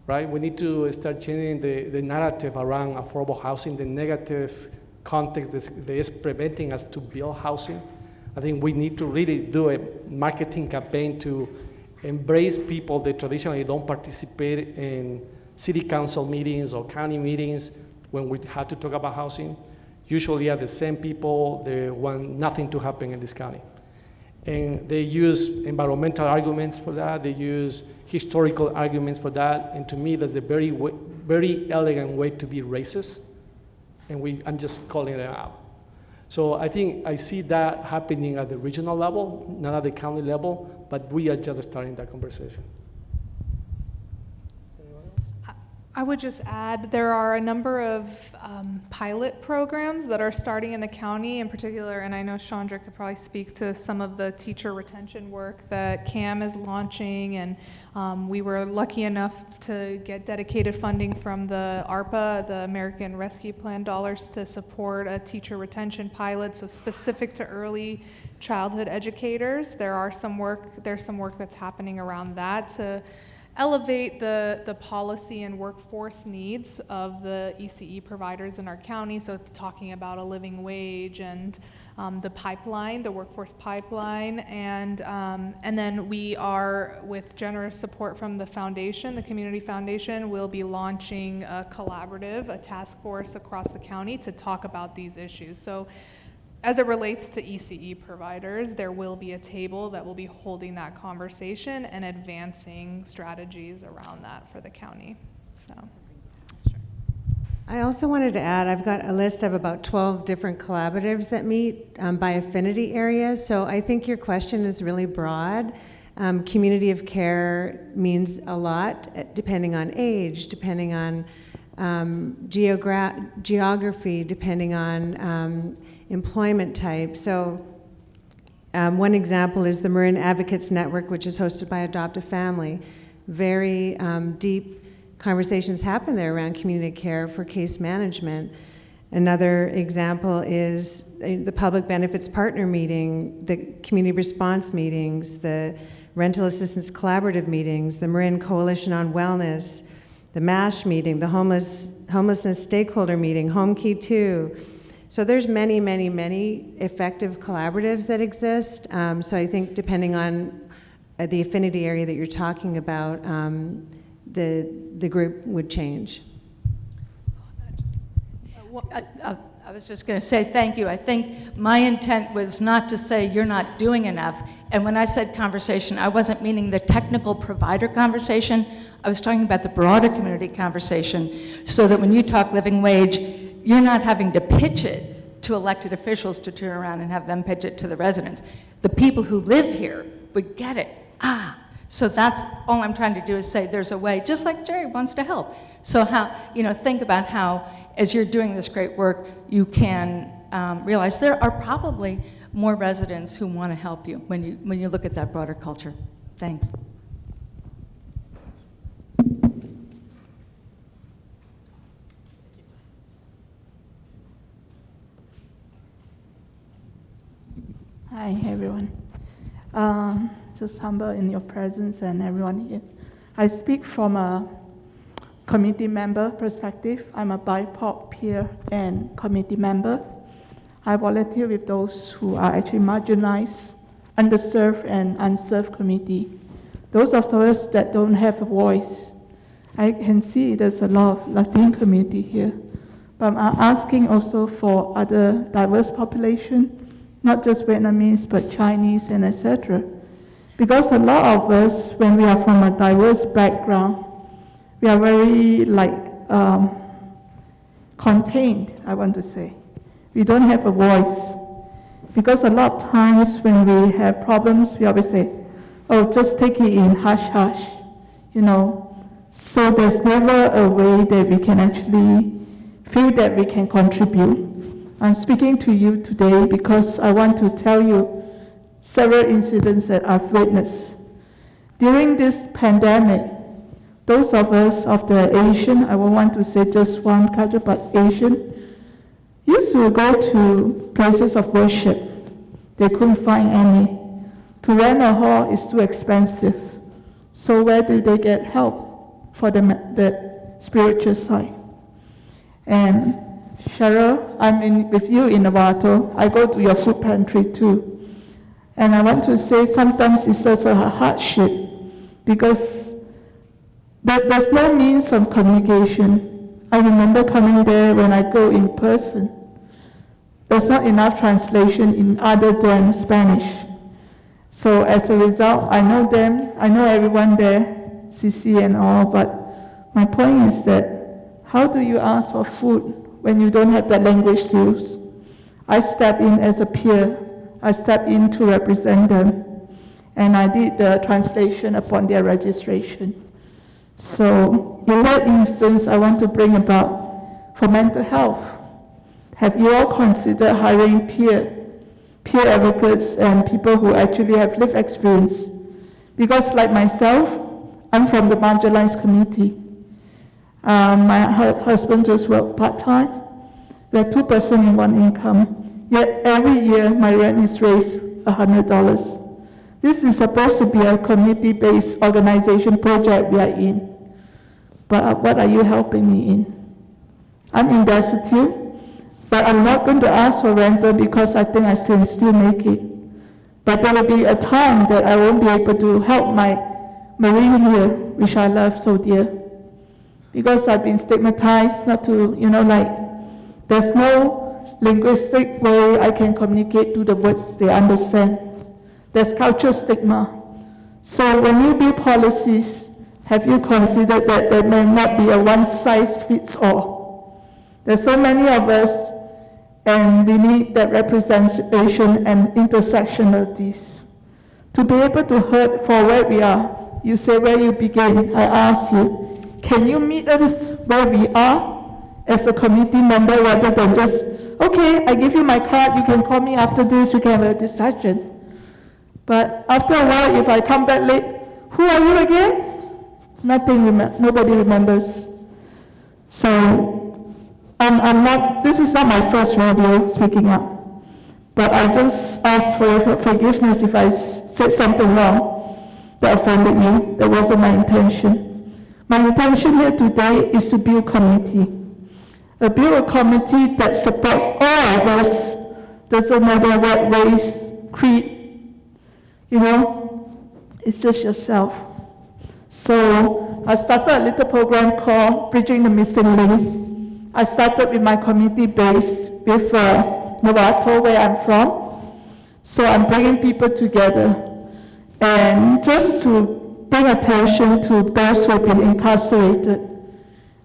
right? We need to start changing the narrative around affordable housing, the negative context that is preventing us to build housing. I think we need to really do a marketing campaign to embrace people that traditionally don't participate in city council meetings or county meetings when we have to talk about housing. Usually are the same people that want nothing to happen in this county. And they use environmental arguments for that, they use historical arguments for that, and to me that's a very, very elegant way to be racist, and I'm just calling it out. So I think I see that happening at the regional level, not at the county level, but we are just starting that conversation. I would just add there are a number of pilot programs that are starting in the county in particular, and I know Chandra could probably speak to some of the teacher retention work that CAM is launching, and we were lucky enough to get dedicated funding from the ARPA, the American Rescue Plan dollars, to support a teacher retention pilot, so specific to early childhood educators. There's some work that's happening around that to elevate the policy and workforce needs of the ECE providers in our county. So talking about a living wage and the pipeline, the workforce pipeline, and then we are, with generous support from the foundation, the community foundation, will be launching a collaborative, a task force across the county to talk about these issues. So as it relates to ECE providers, there will be a table that will be holding that conversation and advancing strategies around that for the county. So, sure. I also wanted to add, I've got a list of about 12 different collaboratives that meet by affinity areas. So I think your question is really broad. Community of care means a lot depending on age, depending on geography, depending on employment type. So one example is the Marin Advocates Network, which is hosted by Adopt a Family. Very deep conversations happen there around community care for case management. Another example is the Public Benefits Partner Meeting, the Community Response Meetings, the Rental Assistance Collaborative Meetings, the Marin Coalition on Wellness, the MASH meeting, the Homelessness Stakeholder Meeting, Home Key 2. So there's many, many, many effective collaboratives that exist. So I think depending on the affinity area that you're talking about, the group would change. I was just going to say thank you. I think my intent was not to say you're not doing enough. And when I said conversation, I wasn't meaning the technical provider conversation. I was talking about the broader community conversation, so that when you talk living wage, you're not having to pitch it to elected officials to turn around and have them pitch it to the residents. The people who live here would get it. So that's all I'm trying to do, is say there's a way, just like Jerry wants to help. So how, think about how, as you're doing this great work, you can realize there are probably more residents who want to help you when you look at that broader culture. Thanks. Hi, everyone. Just humble in your presence and everyone here. I speak from a community member perspective. I'm a BIPOC peer and community member. I volunteer with those who are actually marginalized, underserved, and unserved community. Those of us that don't have a voice. I can see there's a lot of Latin community here, but I'm asking also for other diverse population, not just Vietnamese, but Chinese and etc. Because a lot of us, when we are from a diverse background, we are very contained, I want to say. We don't have a voice. Because a lot of times when we have problems, we always say, oh, just take it in hush hush, So there's never a way that we can actually feel that we can contribute. I'm speaking to you today because I want to tell you several incidents that I've witnessed. During this pandemic, those of us of the Asian, I won't want to say just one culture, but Asian, used to go to places of worship. They couldn't find any. To rent a hall is too expensive. So where do they get help for the spiritual side? And Cheryl, I'm with you in Novato. I go to your food pantry too. And I want to say sometimes it's just a hardship because there's no means of communication. I remember coming there when I go in person. There's not enough translation in other than Spanish. So as a result, I know them, I know everyone there, CC and all, but my point is that how do you ask for food when you don't have that language skills? I step in as a peer. I stepped in to represent them, and I did the translation upon their registration. So in that instance, I want to bring about for mental health. Have you all considered hiring peer advocates and people who actually have lived experience? Because like myself, I'm from the marginalized community. My husband just worked part-time. We're 2 persons in one income. Yet every year my rent is raised $100. This is supposed to be a community-based organization project we are in. But what are you helping me in? I'm in destitute, but I'm not going to ask for rental because I think I can still make it. But there will be a time that I won't be able to help my Marin here, which I love so dear. Because I've been stigmatized not to, there's no linguistic way I can communicate to the words they understand. There's cultural stigma. So when you build policies, have you considered that there may not be a one-size-fits-all? There's so many of us, and we need that representation and intersectionalities. To be able to hurt for where we are, you say where you begin, I ask you, can you meet us where we are as a community member rather than just, okay, I give you my card, you can call me after this, we can have a discussion. But after a while, if I come back late, who are you again? Nobody remembers. So, this is not my first rodeo speaking up, but I just ask for your forgiveness if I said something wrong that offended you. That wasn't my intention. My intention here today is to build community. Build a community that supports all of us, doesn't matter what race, creed, it's just yourself. So I've started a little program called Bridging the Missing Link. I started with my community base with Novato, where I'm from. So I'm bringing people together. And just to bring attention to those who have been incarcerated.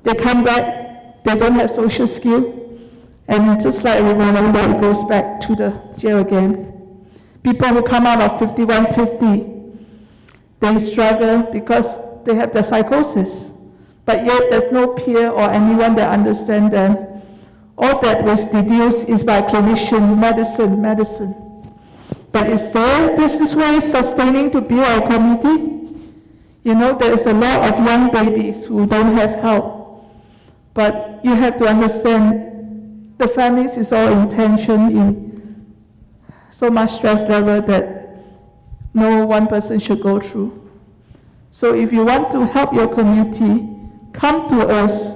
They come back, they don't have social skill, and it's just like everyone that goes back to the jail again. People who come out of 5150, they struggle because they have the psychosis, but yet there's no peer or anyone that understands them. All that was deduced is by clinician, medicine. But is there, this is why it's sustaining to build our community. There is a lot of young babies who don't have help, but you have to understand the families is all intention in so much stress level that no one person should go through. So if you want to help your community, come to us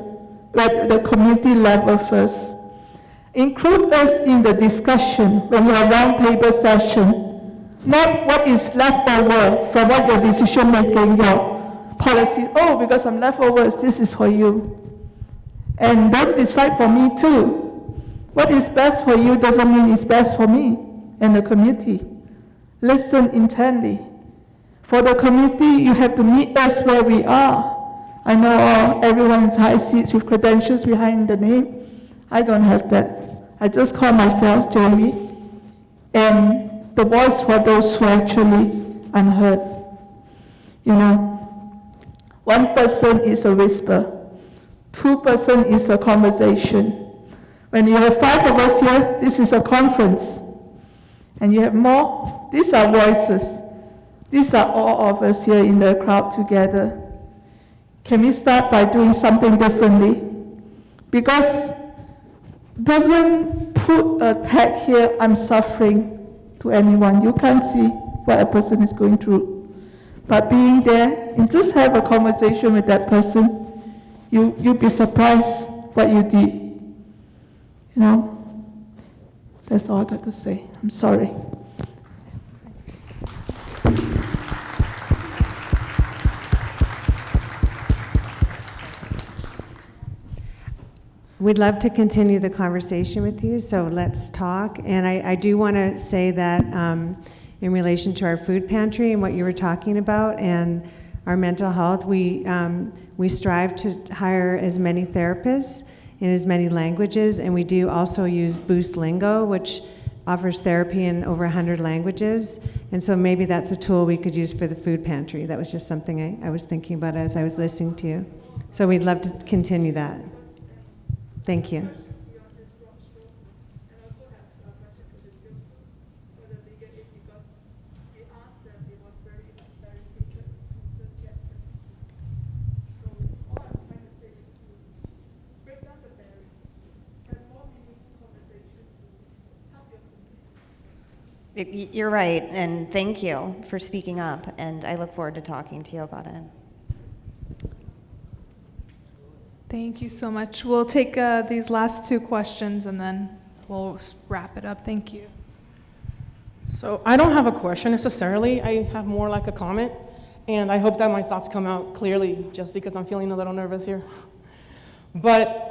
at the community level first. Include us in the discussion when you have round table session, not what is left over from what your decision making, your policy. Oh, because I'm leftovers, this is for you. And don't decide for me too. What is best for you doesn't mean it's best for me and the community. Listen intently. For the community, you have to meet us where we are. I know everyone is high seats with credentials behind the name. I don't have that. I just call myself Jamie, and the voice for those who are actually unheard. One person is a whisper. 2 person is a conversation. When you have 5 of us here, this is a conference. And you have more, these are voices. These are all of us here in the crowd together. Can we start by doing something differently? Because doesn't put a tag here, I'm suffering, to anyone. You can't see what a person is going through. But being there and just have a conversation with that person, you'll be surprised what you did. That's all I got to say. I'm sorry. We'd love to continue the conversation with you, so let's talk. And I do want to say that in relation to our food pantry and what you were talking about and our mental health, we strive to hire as many therapists in as many languages, and we do also use Boost Lingo, which offers therapy in over 100 languages. And so maybe that's a tool we could use for the food pantry. That was just something I was thinking about as I was listening to you. So we'd love to continue that. Thank you. You're right, and thank you for speaking up, and I look forward to talking to you about it. Thank you so much. We'll take these last two questions and then we'll wrap it up. Thank you. So I don't have a question necessarily. I have more like a comment, and I hope that my thoughts come out clearly just because I'm feeling a little nervous here. But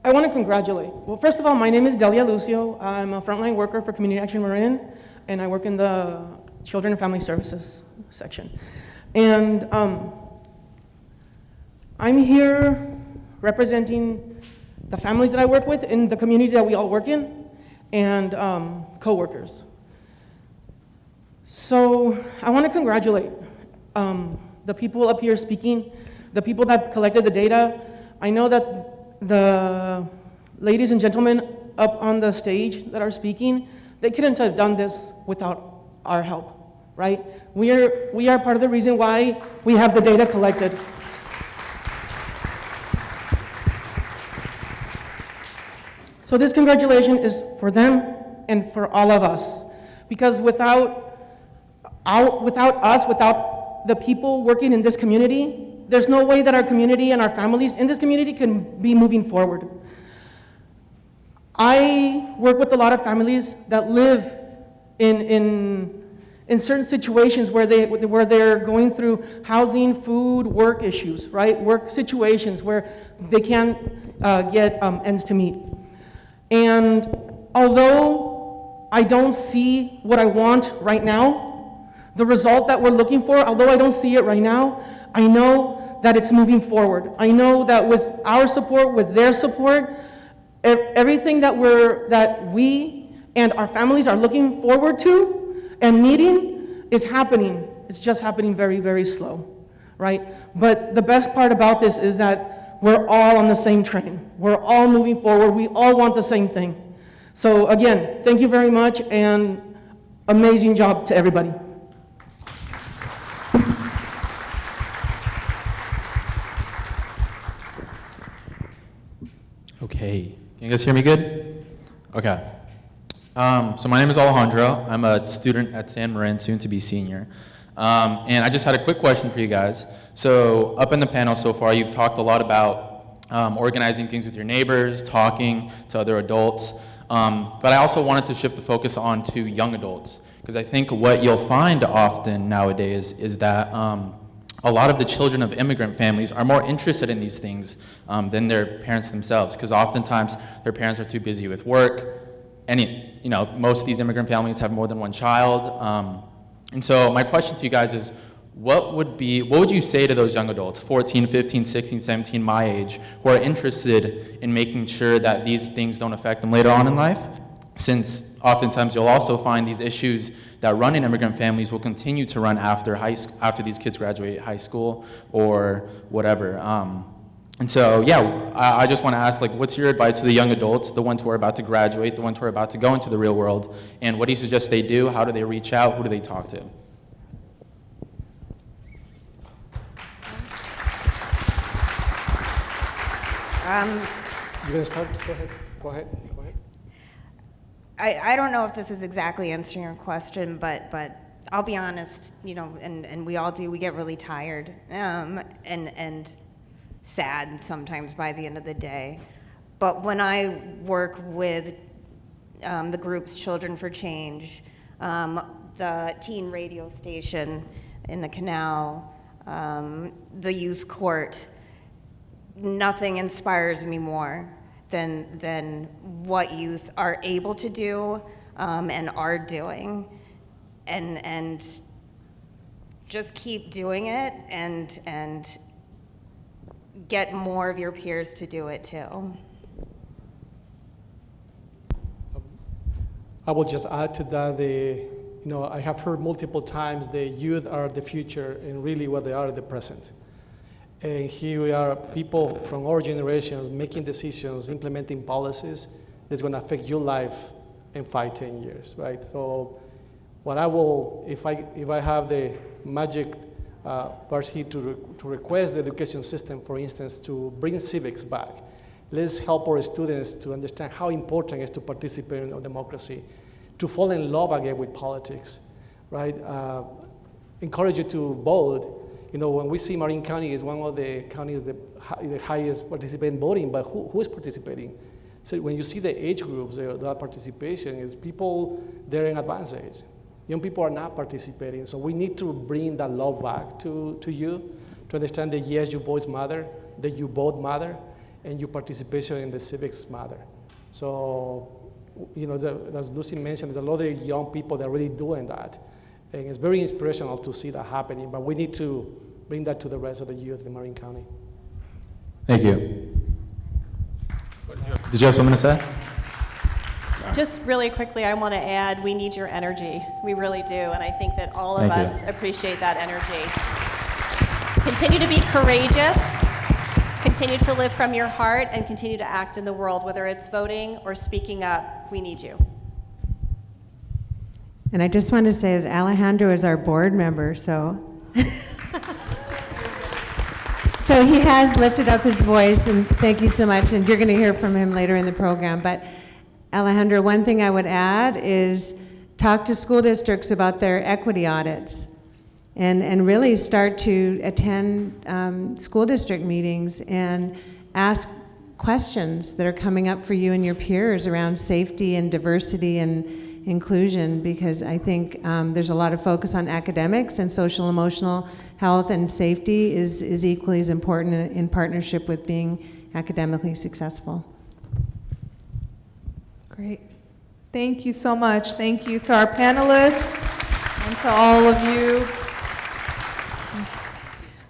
I want to congratulate. Well, first of all, my name is Delia Lucio. I'm a frontline worker for Community Action Marin, and I work in the Children and Family Services section. And I'm here representing the families that I work with in the community that we all work in, and coworkers. So I want to congratulate the people up here speaking, the people that collected the data. I know that the ladies and gentlemen up on the stage that are speaking, they couldn't have done this without our help, right? We are part of the reason why we have the data collected. So this congratulation is for them and for all of us, because without us, without the people working in this community, there's no way that our community and our families in this community can be moving forward. I work with a lot of families that live in certain situations where they're going through housing, food, work issues, right? Work situations where they can't get ends to meet. And although I don't see what I want right now, the result that we're looking for, although I don't see it right now, I know that it's moving forward. I know that with our support, with their support, everything that we and our families are looking forward to and needing is happening. It's just happening very, very slow, right? But the best part about this is that we're all on the same train. We're all moving forward. We all want the same thing. So again, thank you very much, and amazing job to everybody. Okay, can you guys hear me good? Okay. So my name is Alejandro. I'm a student at San Marin, soon to be senior. And I just had a quick question for you guys. So up in the panel so far, you've talked a lot about organizing things with your neighbors, talking to other adults. But I also wanted to shift the focus on to young adults, because I think what you'll find often nowadays is that a lot of the children of immigrant families are more interested in these things than their parents themselves, because oftentimes their parents are too busy with work. And most of these immigrant families have more than one child. And so my question to you guys is, what would you say to those young adults, 14, 15, 16, 17, my age, who are interested in making sure that these things don't affect them later on in life? Since oftentimes you'll also find these issues that run in immigrant families will continue to run after these kids graduate high school or whatever. And so, yeah, I just want to ask, what's your advice to the young adults, the ones who are about to graduate, the ones who are about to go into the real world, and what do you suggest they do? How do they reach out? Who do they talk to? You gonna start? Go ahead. I don't know if this is exactly answering your question, but I'll be honest, and we all do, we get really tired and sad sometimes by the end of the day. But when I work with the groups Children for Change, the teen radio station in the canal, the youth court, nothing inspires me more than what youth are able to do and are doing, and just keep doing it and get more of your peers to do it too. I will just add to that, I have heard multiple times the youth are the future, and really what they are the present. And here we are, people from our generation making decisions, implementing policies that's going to affect your life in 5-10 years, right? So what I will, if I have the magic parts here to request the education system, for instance, to bring civics back, let's help our students to understand how important it is to participate in democracy. to fall in love again with politics, right? Encourage you to vote. You know, when we see Marin County is one of the counties the highest participating voting, but who is participating? So when you see the age groups, that participation is people there in advanced age. Young people are not participating, so we need to bring that love back to you, to understand that yes, your voice matter, that you vote matter, and your participation in the civics matter. So, you know, as Lucy mentioned, there's a lot of young people that are really doing that. And it's very inspirational to see that happening, but we need to bring that to the rest of the youth in Marin County. Thank you. Did you have something to say? Just really quickly, I want to add, we need your energy. We really do, and I think that all of us appreciate that energy. Continue to be courageous, continue to live from your heart, and continue to act in the world, whether it's voting or speaking up. We need you. And I just want to say that Alejandro is our board member, so so he has lifted up his voice, and thank you so much, and you're going to hear from him later in the program. But Alejandro, one thing I would add is talk to school districts about their equity audits, and really start to attend school district meetings and ask questions that are coming up for you and your peers around safety and diversity and inclusion, because I think there's a lot of focus on academics, and social emotional health and safety is equally as important in partnership with being academically successful. Great. Thank you so much. Thank you to our panelists and to all of you.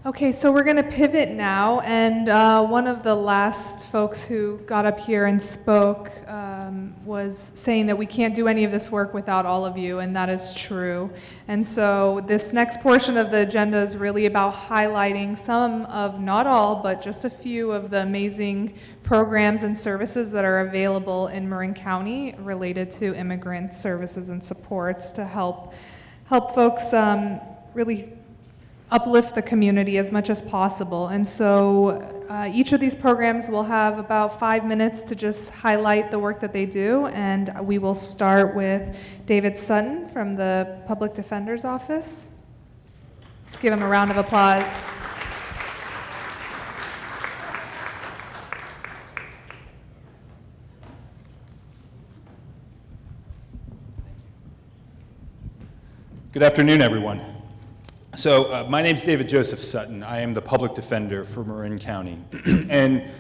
Okay, so we're going to pivot now, and one of the last folks who got up here and spoke was saying that we can't do any of this work without all of you, and that is true. And so this next portion of the agenda is really about highlighting some of, not all, but just a few of the amazing programs and services that are available in Marin County related to immigrant services and supports to help folks really uplift the community as much as possible. And so each of these programs will have about 5 minutes to just highlight the work that they do, and we will start with David Sutton from the Public Defender's Office. Let's give him a round of applause. Good afternoon, everyone. So my name is David Joseph Sutton. I am the public defender for Marin County. And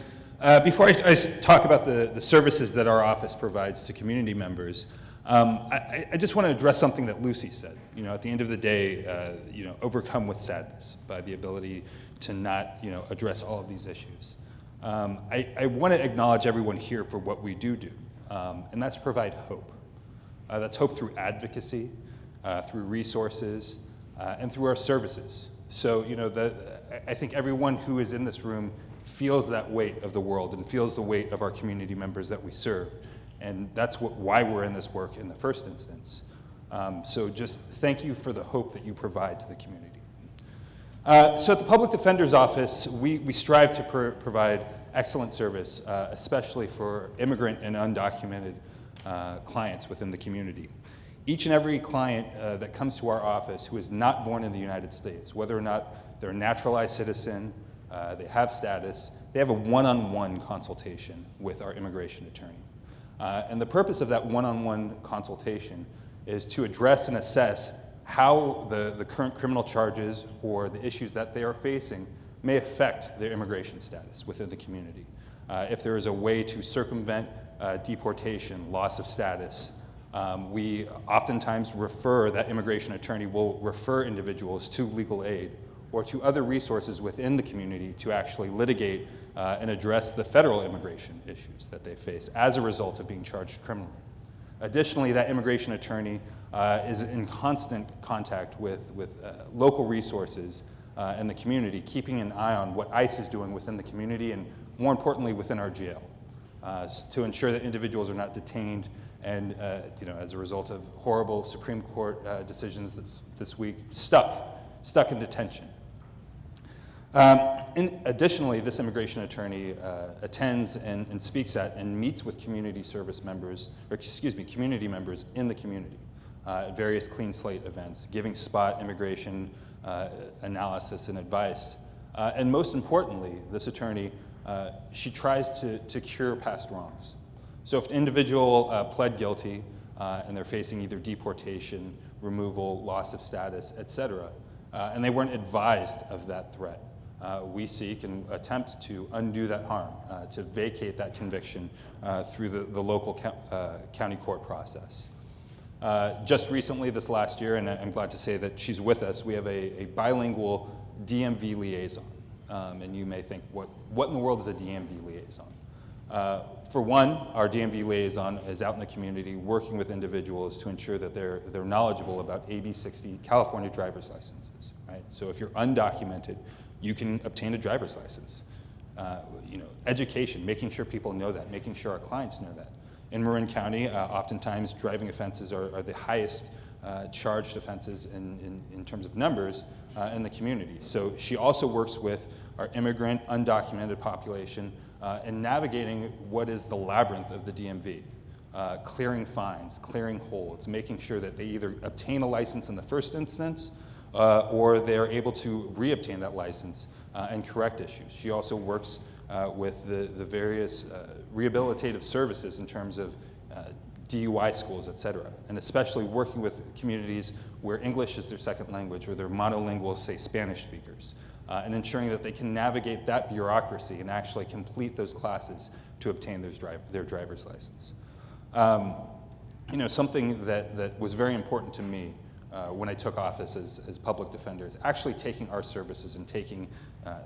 before I talk about the services that our office provides to community members, I just want to address something that Lucy said. You know, at the end of the day, overcome with sadness by the ability to not, address all of these issues. I want to acknowledge everyone here for what we do, and that's provide hope. That's hope through advocacy, through resources, and through our services. So, I think everyone who is in this room feels that weight of the world and feels the weight of our community members that we serve. And that's why we're in this work in the first instance. So just thank you for the hope that you provide to the community. So at the Public Defender's Office, we strive to provide excellent service, especially for immigrant and undocumented clients within the community. Each and every client that comes to our office who is not born in the United States, whether or not they're a naturalized citizen, they have status, they have a one-on-one consultation with our immigration attorney. And the purpose of that one-on-one consultation is to address and assess how the current criminal charges or the issues that they are facing may affect their immigration status within the community. If there is a way to circumvent deportation, loss of status, we oftentimes that immigration attorney will refer individuals to legal aid or to other resources within the community to actually litigate and address the federal immigration issues that they face as a result of being charged criminally. Additionally, that immigration attorney is in constant contact with local resources in the community, keeping an eye on what ICE is doing within the community and, more importantly, within our jail, to ensure that individuals are not detained and, as a result of horrible Supreme Court decisions this week, stuck in detention. Additionally, this immigration attorney attends and speaks at and meets with community service members, or excuse me, community members in the community at various clean slate events, giving spot immigration analysis and advice. And most importantly, this attorney, she tries to cure past wrongs. So if an individual pled guilty and they're facing either deportation, removal, loss of status, et cetera, and they weren't advised of that threat, we seek and attempt to undo that harm, to vacate that conviction through the local county court process. Just recently, this last year, and I'm glad to say that she's with us, we have a bilingual DMV liaison. And you may think, what in the world is a DMV liaison? For one, our DMV liaison is out in the community working with individuals to ensure that they're knowledgeable about AB 60 California driver's licenses, right? So if you're undocumented, you can obtain a driver's license. Education, making sure people know that, making sure our clients know that. In Marin County, oftentimes driving offenses are the highest charged offenses in terms of numbers in the community. So she also works with our immigrant, undocumented population in navigating what is the labyrinth of the DMV, clearing fines, clearing holds, making sure that they either obtain a license in the first instance or they're able to reobtain that license and correct issues. She also works with the various rehabilitative services in terms of DUI schools, et cetera, and especially working with communities where English is their second language or they're monolingual, say Spanish speakers, and ensuring that they can navigate that bureaucracy and actually complete those classes to obtain their driver's license. Something that was very important to me when I took office as public defender is actually taking our services and taking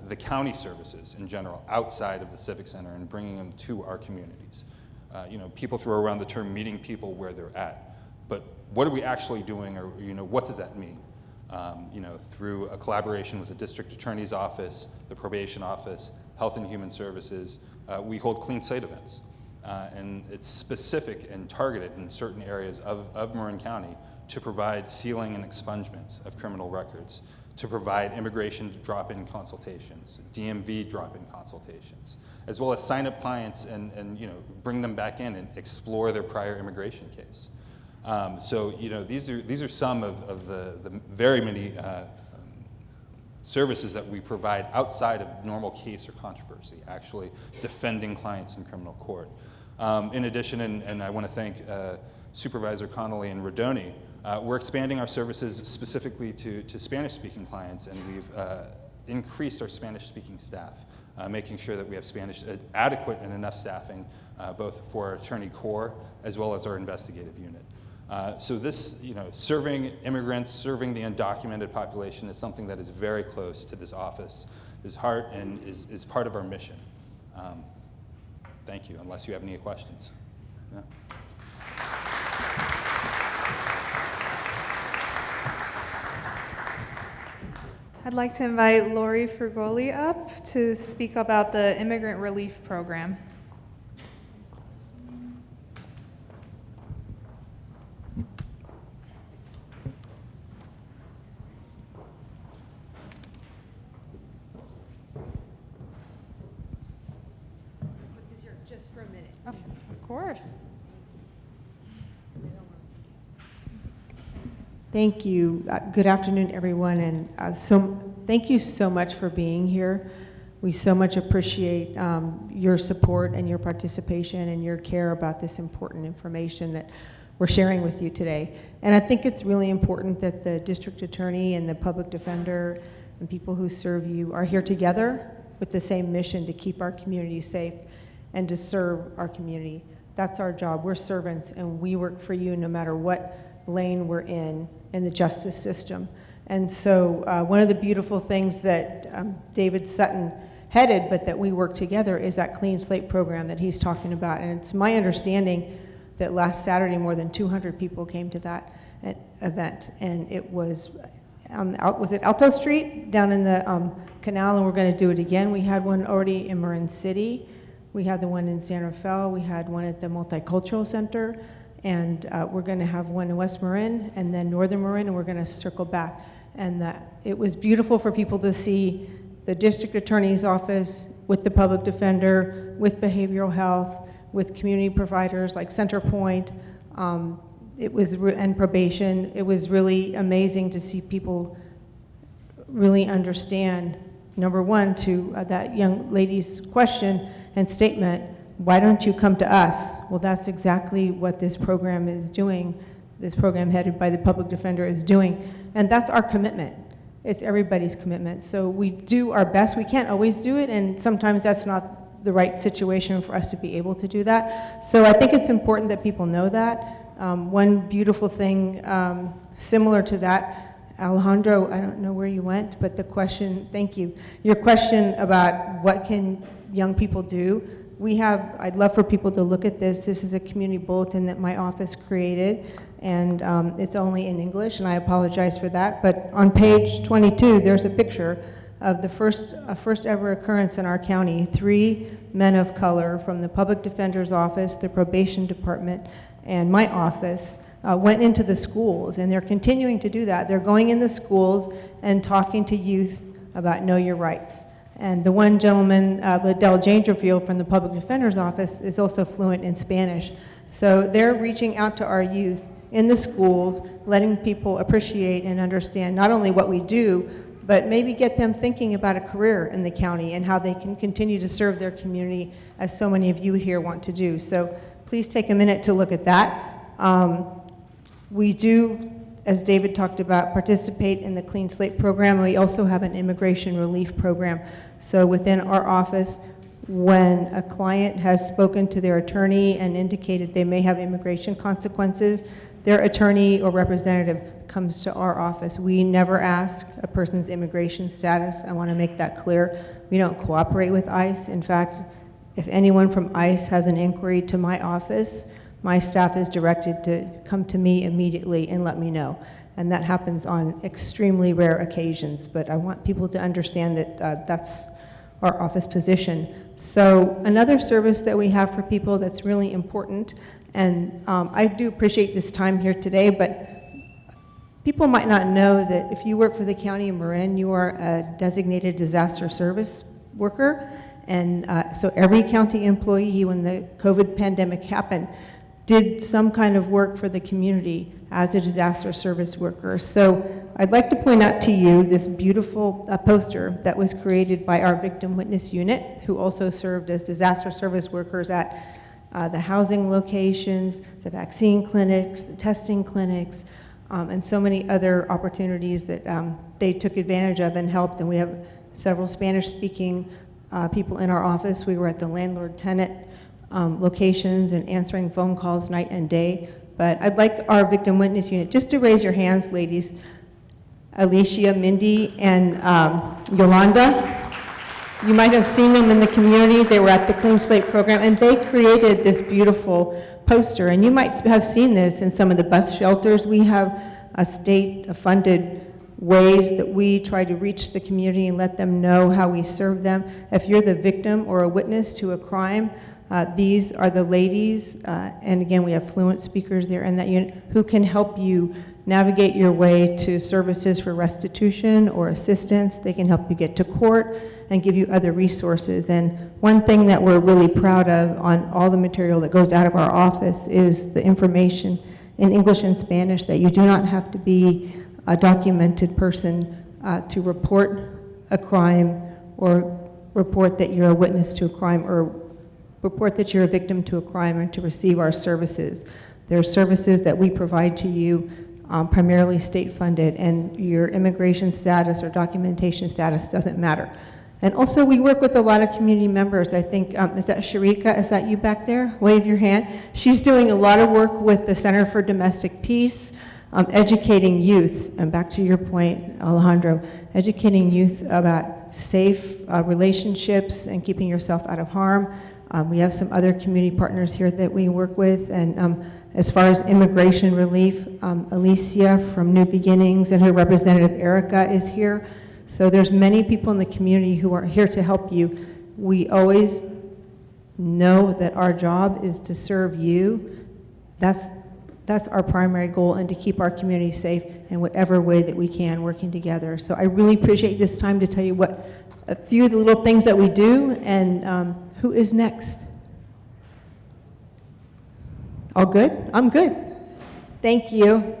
the county services in general outside of the Civic Center and bringing them to our communities. People throw around the term meeting people where they're at, but what are we actually doing, or what does that mean? Through a collaboration with the district attorney's office, the probation office, health and human services, we hold clean slate events. And it's specific and targeted in certain areas of Marin County to provide sealing and expungement of criminal records, to provide immigration drop-in consultations, DMV drop-in consultations, as well as sign up clients and bring them back in and explore their prior immigration case. These are some of the very many services that we provide outside of normal case or controversy, actually defending clients in criminal court. In addition, and I want to thank Supervisor Connolly and Rodoni, we're expanding our services specifically to Spanish-speaking clients, and we've increased our Spanish-speaking staff, making sure that we have adequate and enough staffing, both for our attorney corps as well as our investigative unit. So this, serving immigrants, serving the undocumented population is something that is very close to this office's heart and is part of our mission. Thank you, unless you have any questions. Yeah. I'd like to invite Lori Frugoli up to speak about the Immigrant Relief Program. Just for a minute. Of course. Thank you. Good afternoon, everyone, and thank you so much for being here. We so much appreciate your support and your participation and your care about this important information that we're sharing with you today. And I think it's really important that the district attorney and the public defender and people who serve you are here together with the same mission to keep our community safe and to serve our community. That's our job. We're servants, and we work for you no matter what lane we're in the justice system. And so one of the beautiful things that David Sutton headed, but that we work together, is that Clean Slate program that he's talking about. And it's my understanding that last Saturday more than 200 people came to that event. And it was it Alto Street down in the canal, and we're going to do it again. We had one already in Marin City. We had the one in San Rafael. We had one at the Multicultural Center. And we're going to have one in West Marin and then Northern Marin, and we're going to circle back. And it was beautiful for people to see the district attorney's office, with the public defender, with behavioral health, with community providers like Centerpoint, and probation. It was really amazing to see people really understand, number one, to that young lady's question and statement, why don't you come to us? Well, that's exactly what this program is doing. This program headed by the public defender is doing. And that's our commitment. It's everybody's commitment. So we do our best. We can't always do it, and sometimes that's not the right situation for us to be able to do that. So I think it's important that people know that. One beautiful thing similar to that, Alejandro, I don't know where you went, but the question, thank you. Your question about what can young people do, I'd love for people to look at this. This is a community bulletin that my office created, and it's only in English, and I apologize for that. But on page 22, there's a picture of the first ever occurrence in our county. 3 men of color from the public defender's office, the probation department, and my office went into the schools, and they're continuing to do that. They're going in the schools and talking to youth about know your rights. And the one gentleman, Liddell Dangerfield from the public defender's office, is also fluent in Spanish. So they're reaching out to our youth in the schools, letting people appreciate and understand not only what we do, but maybe get them thinking about a career in the county and how they can continue to serve their community, as so many of you here want to do. So please take a minute to look at that. We do, as David talked about, participate in the Clean Slate program. We also have an immigration relief program. So within our office, when a client has spoken to their attorney and indicated they may have immigration consequences, their attorney or representative comes to our office. We never ask a person's immigration status. I want to make that clear. We don't cooperate with ICE. In fact, if anyone from ICE has an inquiry to my office, my staff is directed to come to me immediately and let me know. And that happens on extremely rare occasions, but I want people to understand that that's our office position. So another service that we have for people that's really important, and I do appreciate this time here today, but people might not know that if you work for the County of Marin, you are a designated disaster service worker. And so every county employee, when the COVID pandemic happened, did some kind of work for the community as a disaster service worker. So I'd like to point out to you this beautiful poster that was created by our victim witness unit, who also served as disaster service workers at the housing locations, the vaccine clinics, the testing clinics, and so many other opportunities that they took advantage of and helped. And we have several Spanish-speaking people in our office. We were at the landlord-tenant locations and answering phone calls night and day. But I'd like our victim witness unit just to raise your hands, ladies. Alicia, Mindy, and Yolanda. You might have seen them in the community. They were at the Clean Slate program, and they created this beautiful poster. And you might have seen this in some of the bus shelters. We have a state-funded ways that we try to reach the community and let them know how we serve them. If you're the victim or a witness to a crime, these are the ladies, and again, we have fluent speakers there in that unit who can help you navigate your way to services for restitution or assistance. They can help you get to court and give you other resources. And one thing that we're really proud of on all the material that goes out of our office is the information in English and Spanish that you do not have to be a documented person to report a crime or report that you're a witness to a crime or report that you're a victim to a crime and to receive our services. There are services that we provide to you, primarily state-funded, and your immigration status or documentation status doesn't matter. And also, we work with a lot of community members. I think, is that Sharika? Is that you back there? Wave your hand. She's doing a lot of work with the Center for Domestic Peace, educating youth, and back to your point, Alejandro, educating youth about safe relationships and keeping yourself out of harm. We have some other community partners here that we work with, and as far as immigration relief, Alicia from New Beginnings and her representative Erica is here. So there's many people in the community who are here to help you. We always know that our job is to serve you. That's That's our primary goal, and to keep our community safe in whatever way that we can, working together. So I really appreciate this time to tell you what a few of the little things that we do, and who is next? All good? I'm good. Thank you.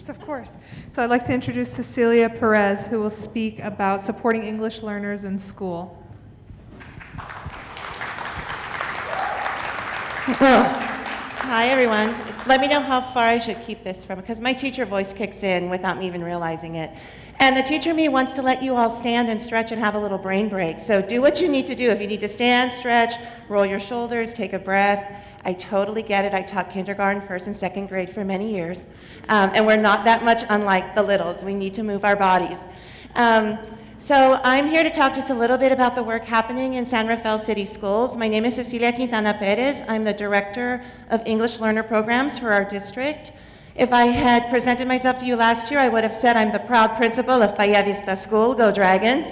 Of course. So I'd like to introduce Cecilia Perez, who will speak about supporting English learners in school. Hi, everyone. Let me know how far I should keep this from, because my teacher voice kicks in without me even realizing it. And the teacher me wants to let you all stand and stretch and have a little brain break. So do what you need to do. If you need to stand, stretch, roll your shoulders, take a breath. I totally get it. I taught kindergarten, first and second grade for many years. And we're not that much unlike the littles. We need to move our bodies. So I'm here to talk just a little bit about the work happening in San Rafael City Schools. My name is Cecilia Quintana Perez. I'm the Director of English Learner Programs for our district. If I had presented myself to you last year, I would have said I'm the proud principal of Bahia Vista School, go Dragons.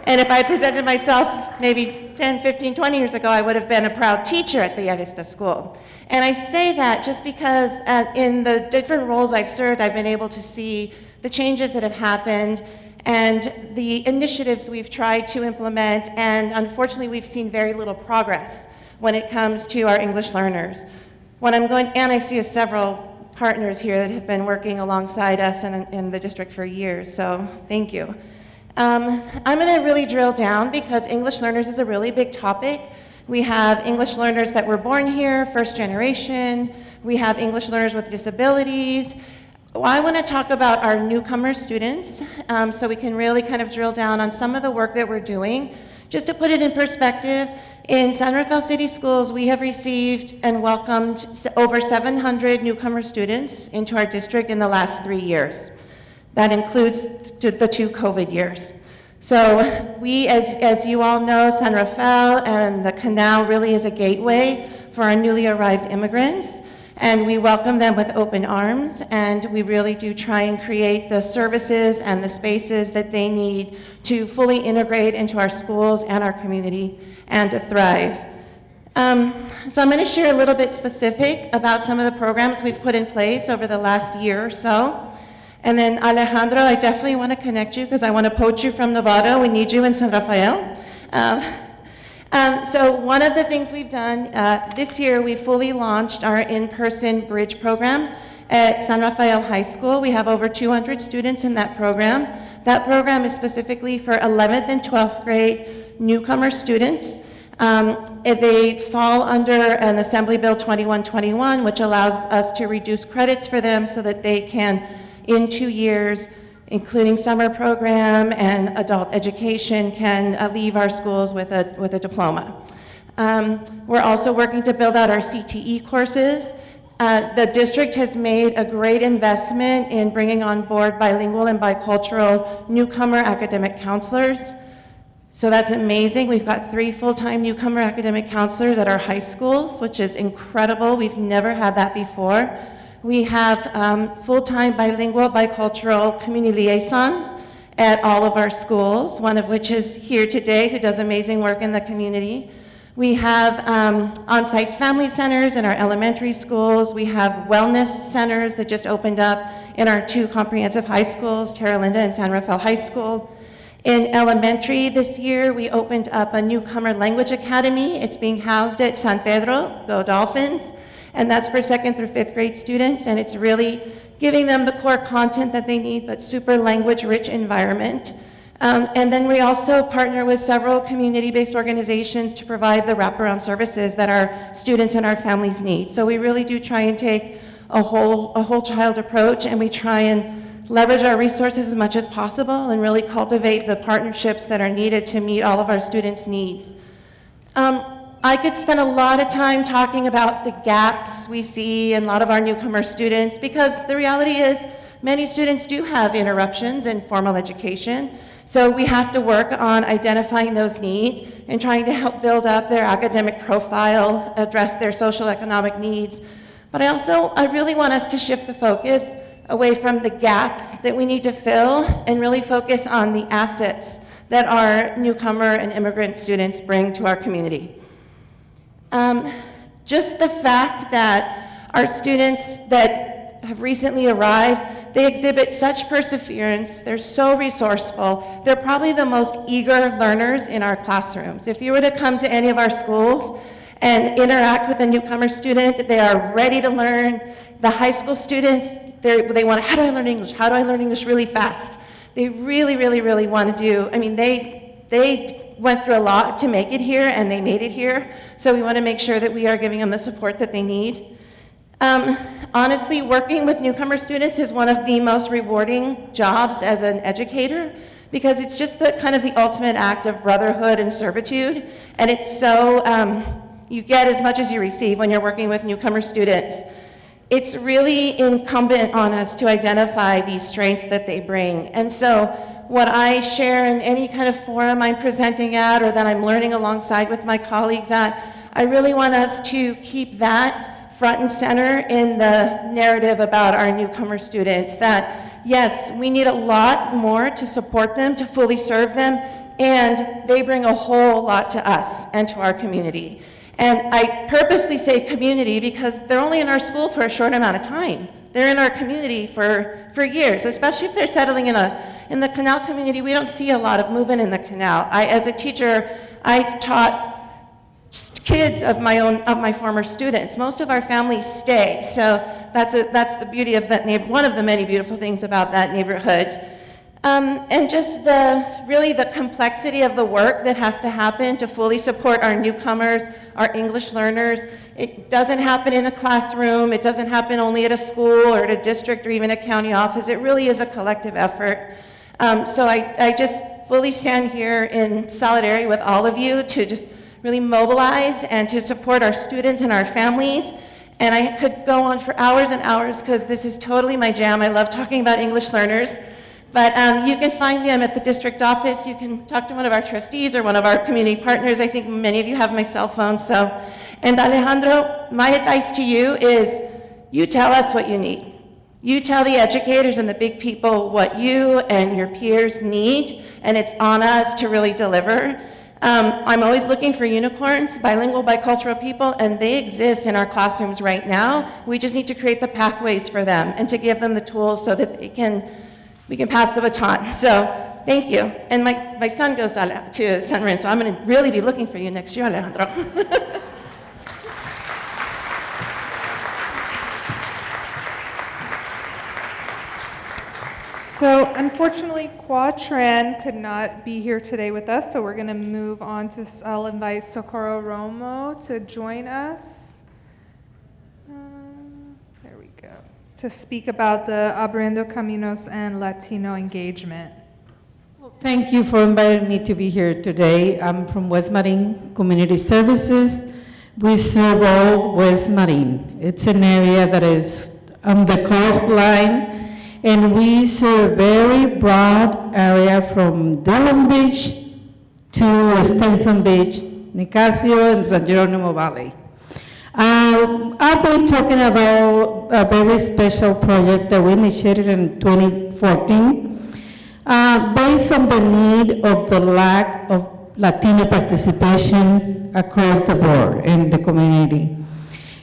And if I had presented myself maybe 10, 15, 20 years ago, I would have been a proud teacher at Bahia Vista School. And I say that just because in the different roles I've served, I've been able to see the changes that have happened and the initiatives we've tried to implement, and unfortunately we've seen very little progress when it comes to our English learners. And I see several partners here that have been working alongside us in the district for years, so thank you. I'm going to really drill down because English learners is a really big topic. We have English learners that were born here, first generation. We have English learners with disabilities. Well, I want to talk about our newcomer students so we can really kind of drill down on some of the work that we're doing. Just to put it in perspective, in San Rafael City Schools, we have received and welcomed over 700 newcomer students into our district in the last 3 years. That includes the 2 COVID years. So we, as you all know, San Rafael and the canal really is a gateway for our newly arrived immigrants. And we welcome them with open arms, and we really do try and create the services and the spaces that they need to fully integrate into our schools and our community and to thrive. So I'm going to share a little bit specific about some of the programs we've put in place over the last year or so. And then Alejandro, I definitely want to connect you because I want to poach you from Novato. We need you in San Rafael. So one of the things we've done, this year we fully launched our in-person bridge program at San Rafael High School. We have over 200 students in that program. That program is specifically for 11th and 12th grade newcomer students. They fall under an Assembly Bill 2121, which allows us to reduce credits for them so that they can, in 2 years, including summer program and adult education, can leave our schools with a diploma. We're also working to build out our CTE courses. The district has made a great investment in bringing on board bilingual and bicultural newcomer academic counselors. So that's amazing. We've got 3 full-time newcomer academic counselors at our high schools, which is incredible. We've never had that before. We have full-time bilingual, bicultural community liaisons at all of our schools, one of which is here today, who does amazing work in the community. We have on-site family centers in our elementary schools. We have wellness centers that just opened up in our 2 comprehensive high schools, Terra Linda and San Rafael High School. In elementary this year, we opened up a newcomer language academy. It's being housed at San Pedro, go Dolphins. And that's for 2nd through 5th grade students, and it's really giving them the core content that they need, but super language-rich environment. And then we also partner with several community-based organizations to provide the wraparound services that our students and our families need. So we really do try and take a whole child approach, and we try and leverage our resources as much as possible and really cultivate the partnerships that are needed to meet all of our students' needs. I could spend a lot of time talking about the gaps we see in a lot of our newcomer students, because the reality is many students do have interruptions in formal education. So we have to work on identifying those needs and trying to help build up their academic profile, address their social economic needs. But I really want us to shift the focus away from the gaps that we need to fill and really focus on the assets that our newcomer and immigrant students bring to our community. Just the fact that our students that have recently arrived, they exhibit such perseverance, they're so resourceful, they're probably the most eager learners in our classrooms. If you were to come to any of our schools and interact with a newcomer student, they are ready to learn. The high school students, they want, how do I learn English? How do I learn English really fast? They really, really, really want to do, I mean, they went through a lot to make it here, and they made it here, so we want to make sure that we are giving them the support that they need. Honestly, working with newcomer students is one of the most rewarding jobs as an educator, because it's just the kind of the ultimate act of brotherhood and servitude, and it's so, you get as much as you receive when you're working with newcomer students. It's really incumbent on us to identify these strengths that they bring. And so what I share in any kind of forum I'm presenting at or that I'm learning alongside with my colleagues at, I really want us to keep that front and center in the narrative about our newcomer students, that yes, we need a lot more to support them, to fully serve them, and they bring a whole lot to us and to our community. And I purposely say community because they're only in our school for a short amount of time. They're in our community for years, especially if they're settling in the Canal community. We don't see a lot of movement in the Canal. As a teacher, I taught kids of my former students. Most of our families stay, so that's the beauty of that neighborhood, one of the many beautiful things about that neighborhood. And just really the complexity of the work that has to happen to fully support our newcomers, our English learners. It doesn't happen in a classroom, it doesn't happen only at a school or at a district or even a county office. It really is a collective effort. So I just fully stand here in solidarity with all of you to just really mobilize and to support our students and our families. And I could go on for hours and hours because this is totally my jam. I love talking about English learners. But you can find me, I'm at the district office. You can talk to one of our trustees or one of our community partners. I think many of you have my cell phone, so. And Alejandro, my advice to you is you tell us what you need. You tell the educators and the big people what you and your peers need, and it's on us to really deliver. I'm always looking for unicorns, bilingual, bicultural people, and they exist in our classrooms right now. We just need to create the pathways for them and to give them the tools so that we can pass the baton. So thank you. And my son goes to San Marin, so I'm going to really be looking for you next year, Alejandro. So unfortunately, Quatran could not be here today with us, so we're going to move on to, I'll invite Socorro Romo to join us. There we go. To speak about the Abriendo Caminos and Latino engagement. Thank you for inviting me to be here today. I'm from West Marin Community Services. We serve all West Marin. It's an area that is on the coastline, and we serve a very broad area from Dillon Beach to Stinson Beach, Nicasio, and San Jeronimo Valley. I've been talking about a very special project that we initiated in 2014 based on the need of the lack of Latino participation across the board in the community.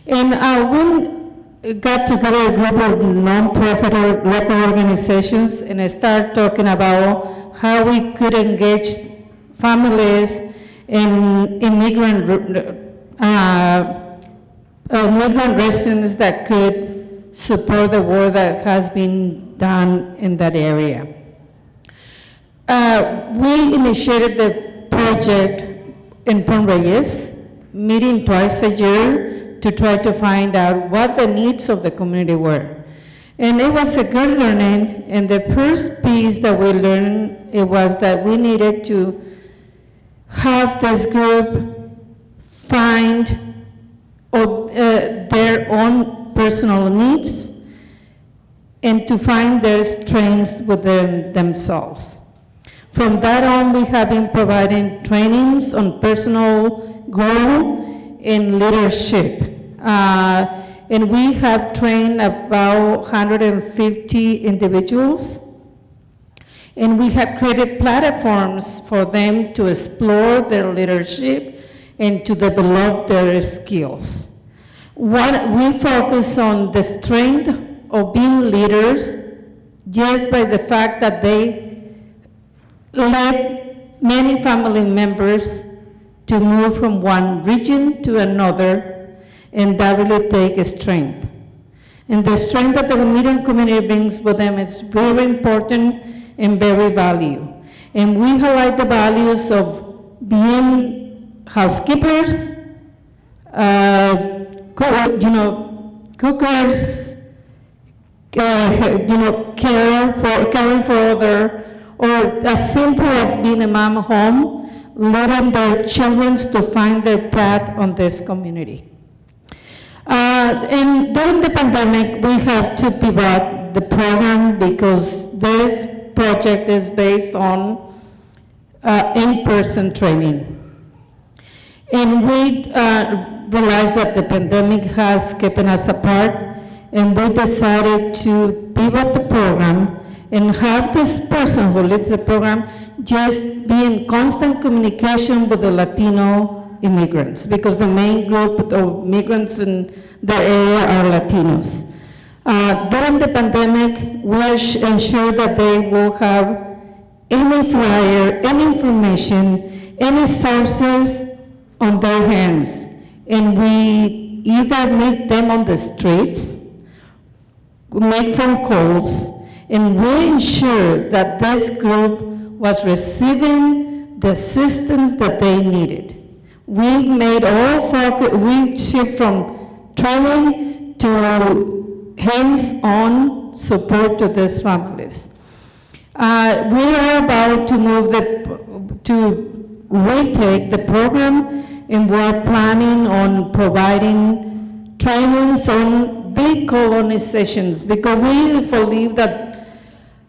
And we got together a group of non-profit or local organizations and I started talking about how we could engage families and immigrant residents that could support the work that has been done in that area. We initiated the project in Pont Reyes, meeting twice a year to try to find out what the needs of the community were. And it was a good learning, and the first piece that we learned, it was that we needed to have this group find their own personal needs and to find their strengths within themselves. From that on, we have been providing trainings on personal growth and leadership. and we have trained about 150 individuals. And we have created platforms for them to explore their leadership and to develop their skills. We focus on the strength of being leaders just by the fact that they led many family members to move from one region to another, and that really takes strength. And the strength that the Indian community brings with them is very important and very valuable. And we highlight the values of being housekeepers, cookers, caring for other, or as simple as being a mom home, leading their children to find their path on this community. And during the pandemic, we have to pivot the program because this project is based on in-person training. And we realized that the pandemic has kept us apart, and we decided to pivot the program and have this person who leads the program just be in constant communication with the Latino immigrants, because the main group of migrants in the area are Latinos. During the pandemic, we ensured that they will have any flyer, any information, any sources on their hands. And we either meet them on the streets, make phone calls, and we ensure that this group was receiving the assistance that they needed. We made all focus, we shift from training to hands-on support to these families. We are about to move to retake the program, and we're planning on providing trainings on decolonizations, because we believe that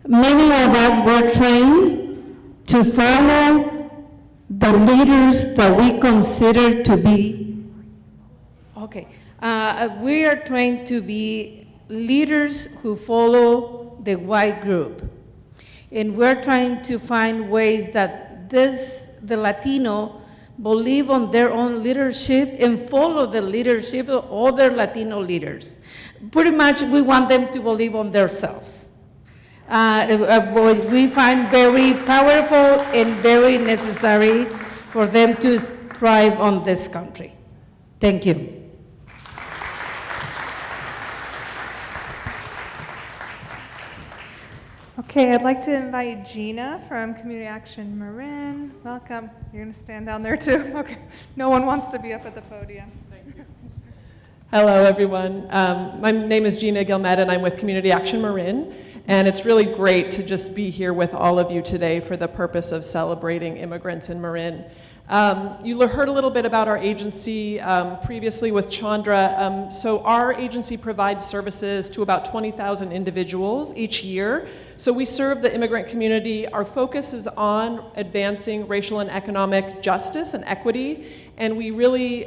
many of us were trained to follow the leaders that we consider to be, we are trained to be leaders who follow the white group. And we're trying to find ways that the Latino believe on their own leadership and follow the leadership of other Latino leaders. Pretty much we want them to believe on themselves. We find very powerful and very necessary for them to thrive on this country. Thank you. Okay, I'd like to invite Gina from Community Action Marin. Welcome. You're going to stand down there too? Okay. No one wants to be up at the podium. Thank you. Hello, everyone. My name is Gina Gilmet, and I'm with Community Action Marin. And it's really great to just be here with all of you today for the purpose of celebrating immigrants in Marin. You heard a little bit about our agency previously with Chandra. So our agency provides services to about 20,000 individuals each year. So we serve the immigrant community. Our focus is on advancing racial and economic justice and equity, and we really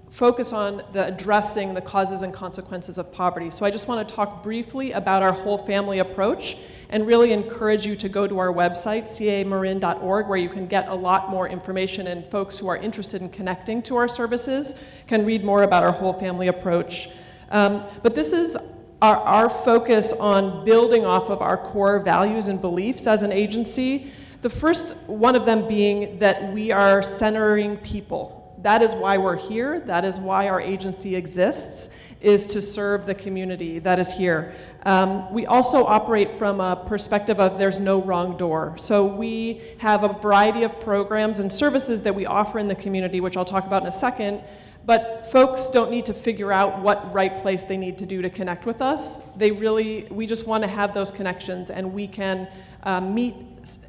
focus on addressing the causes and consequences of poverty. So I just want to talk briefly about our whole family approach and really encourage you to go to our website, camarin.org, where you can get a lot more information, and folks who are interested in connecting to our services can read more about our whole family approach. But this is our focus on building off of our core values and beliefs as an agency. The first one of them being that we are centering people. That is why we're here. That is why our agency exists, is to serve the community that is here. We also operate from a perspective of there's no wrong door. So we have a variety of programs and services that we offer in the community, which I'll talk about in a second, but folks don't need to figure out what right place they need to do to connect with us. We just want to have those connections, and we can meet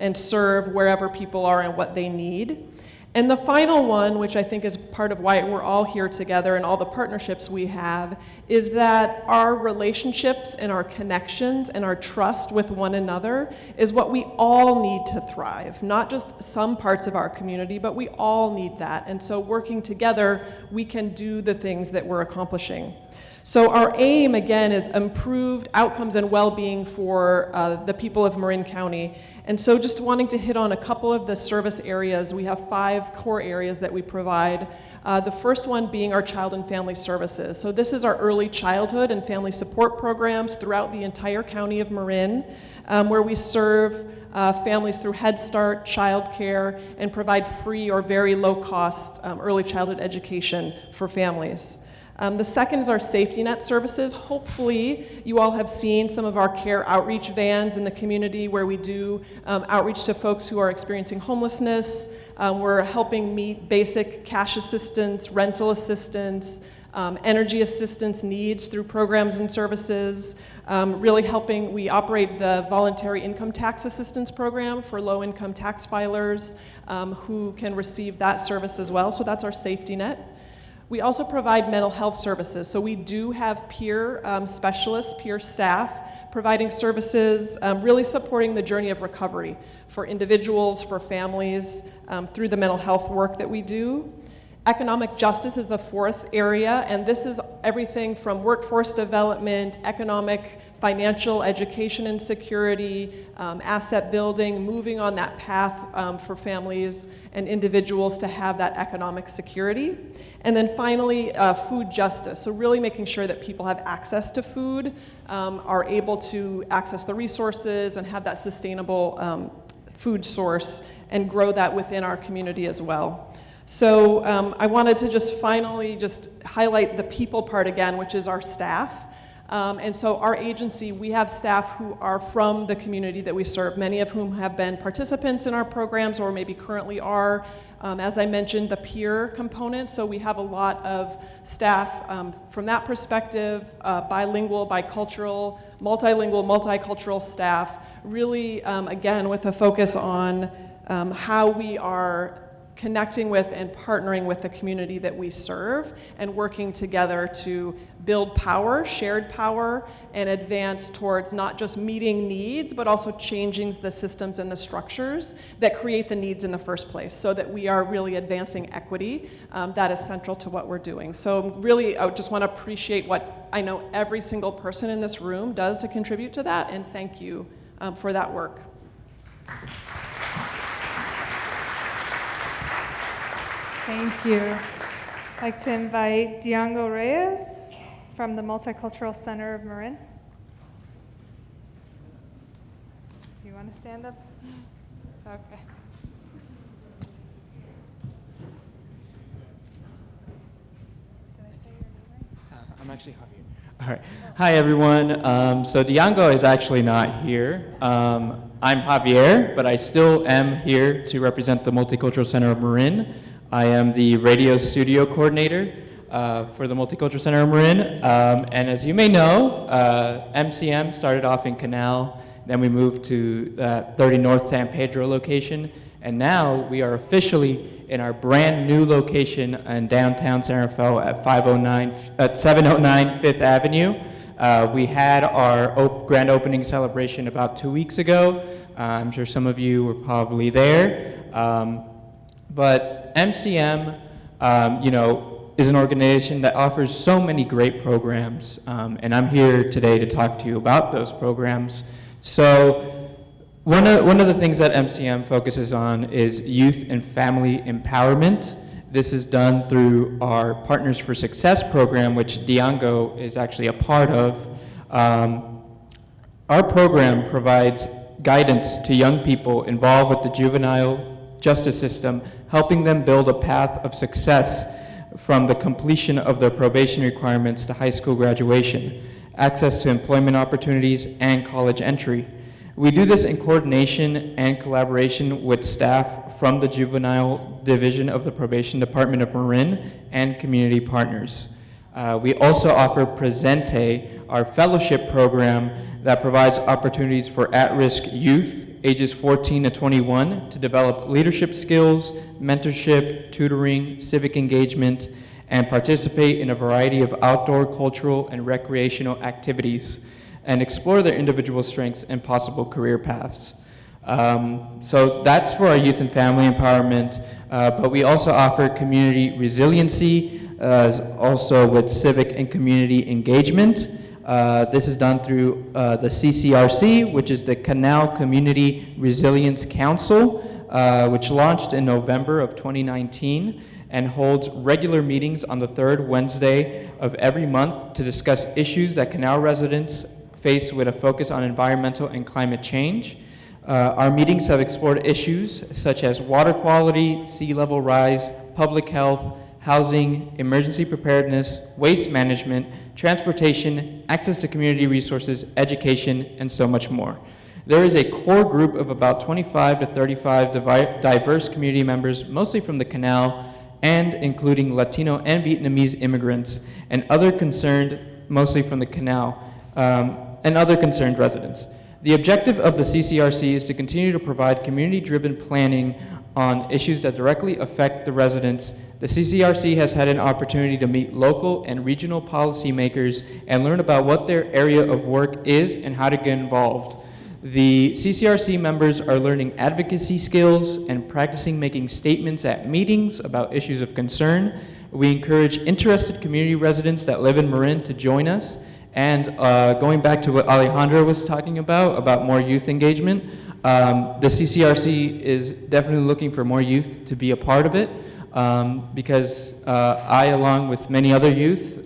and serve wherever people are and what they need. And the final one, which I think is part of why we're all here together and all the partnerships we have, is that our relationships and our connections and our trust with one another is what we all need to thrive. Not just some parts of our community, but we all need that. And so working together, we can do the things that we're accomplishing. So our aim, again, is improved outcomes and well-being for the people of Marin County. And so just wanting to hit on a couple of the service areas, we have 5 core areas that we provide. The first one being our child and family services. So this is our early childhood and family support programs throughout the entire county of Marin, where we serve families through Head Start, childcare, and provide free or very low-cost early childhood education for families. The second is our safety net services. Hopefully, you all have seen some of our care outreach vans in the community where we do outreach to folks who are experiencing homelessness. We're helping meet basic cash assistance, rental assistance, energy assistance needs through programs and services. Really helping, we operate the voluntary income tax assistance program for low-income tax filers who can receive that service as well. So that's our safety net. We also provide mental health services. So we do have peer specialists, peer staff, providing services, really supporting the journey of recovery for individuals, for families, through the mental health work that we do. Economic justice is the 4th area, and this is everything from workforce development, economic, financial, education and security, asset building, moving on that path for families and individuals to have that economic security. And then finally, food justice. So really making sure that people have access to food, are able to access the resources and have that sustainable food source and grow that within our community as well. So I wanted to just finally just highlight the people part again, which is our staff. And so our agency, we have staff who are from the community that we serve, many of whom have been participants in our programs or maybe currently are. As I mentioned, the peer component, so we have a lot of staff from that perspective, bilingual, bicultural, multilingual, multicultural staff, really, again, with a focus on how we are connecting with and partnering with the community that we serve and working together to build power, shared power, and advance towards not just meeting needs, but also changing the systems and the structures that create the needs in the first place so that we are really advancing equity that is central to what we're doing. So really, I just want to appreciate what I know every single person in this room does to contribute to that, and thank you for that work. Thank you. I'd like to invite Diango Reyes from the Multicultural Center of Marin. Do you want to stand up? Okay. Did I say your name right? I'm actually Javier. All right. Hi, everyone. So Diango is actually not here. I'm Javier, but I still am here to represent the Multicultural Center of Marin. I am the radio studio coordinator for the Multicultural Center of Marin. And as you may know, MCM started off in Canal, then we moved to 30 North San Pedro location, and now we are officially in our brand new location in downtown San Rafael at 709 Fifth Avenue. We had our grand opening celebration about 2 weeks ago. I'm sure some of you were probably there. But MCM, is an organization that offers so many great programs, and I'm here today to talk to you about those programs. So one of the things that MCM focuses on is youth and family empowerment. This is done through our Partners for Success program, which Diango is actually a part of. Our program provides guidance to young people involved with the juvenile justice system, helping them build a path of success from the completion of their probation requirements to high school graduation, access to employment opportunities, and college entry. We do this in coordination and collaboration with staff from the Juvenile Division of the Probation Department of Marin and community partners. We also offer Presente, our fellowship program that provides opportunities for at-risk youth ages 14 to 21 to develop leadership skills, mentorship, tutoring, civic engagement, and participate in a variety of outdoor, cultural, and recreational activities, and explore their individual strengths and possible career paths. So that's for our youth and family empowerment, but we also offer community resiliency, also with civic and community engagement. This is done through the CCRC, which is the Canal Community Resilience Council, which launched in November of 2019 and holds regular meetings on the third Wednesday of every month to discuss issues that Canal residents face with a focus on environmental and climate change. Our meetings have explored issues such as water quality, sea level rise, public health, housing, emergency preparedness, waste management, transportation, access to community resources, education, and so much more. There is a core group of about 25 to 35 diverse community members, mostly from the Canal, and including Latino and Vietnamese immigrants, and other concerned, mostly from the Canal, and other concerned residents. The objective of the CCRC is to continue to provide community-driven planning on issues that directly affect the residents. The CCRC has had an opportunity to meet local and regional policymakers and learn about what their area of work is and how to get involved. The CCRC members are learning advocacy skills and practicing making statements at meetings about issues of concern. We encourage interested community residents that live in Marin to join us. And going back to what Alejandra was talking about more youth engagement, the CCRC is definitely looking for more youth to be a part of it, because I, along with many other youth,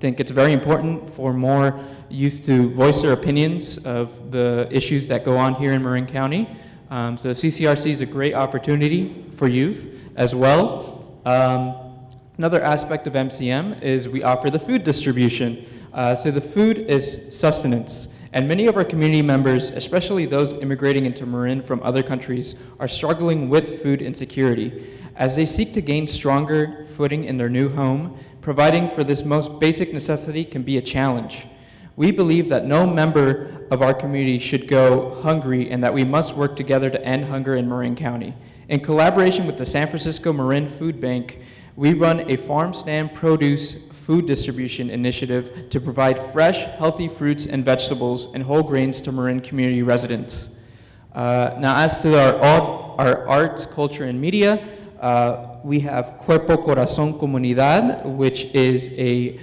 think it's very important for more youth to voice their opinions of the issues that go on here in Marin County. So CCRC is a great opportunity for youth as well. Another aspect of MCM is we offer the food distribution. So the food is sustenance. And many of our community members, especially those immigrating into Marin from other countries, are struggling with food insecurity. As they seek to gain stronger footing in their new home, providing for this most basic necessity can be a challenge. We believe that no member of our community should go hungry and that we must work together to end hunger in Marin County. In collaboration with the San Francisco Marin Food Bank, we run a farm stand produce food distribution initiative to provide fresh, healthy fruits and vegetables and whole grains to Marin community residents. Now, as to our arts, culture, and media, we have Cuerpo Corazón Comunidad, which is a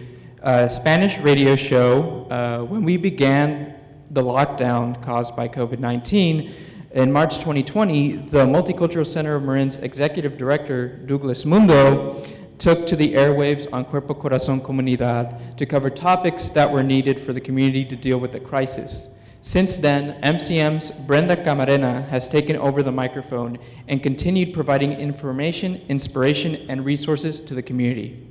Spanish radio show. When we began the lockdown caused by COVID-19, in March 2020, the Multicultural Center of Marin's executive director, Douglas Mundo, took to the airwaves on Cuerpo Corazón Comunidad to cover topics that were needed for the community to deal with the crisis. Since then, MCM's Brenda Camarena has taken over the microphone and continued providing information, inspiration, and resources to the community.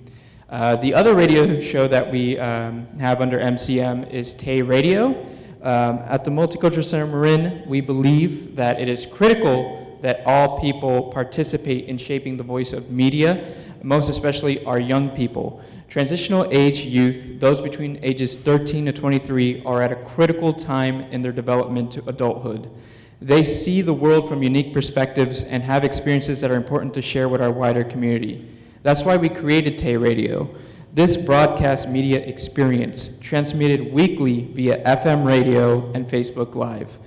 The other radio show that we have under MCM is Tay Radio. At the Multicultural Center Marin, we believe that it is critical that all people participate in shaping the voice of media, most especially our young people. Transitional age youth, those between ages 13 to 23, are at a critical time in their development to adulthood. They see the world from unique perspectives and have experiences that are important to share with our wider community. That's why we created Tay Radio. This broadcast media experience, transmitted weekly via FM radio and Facebook Live,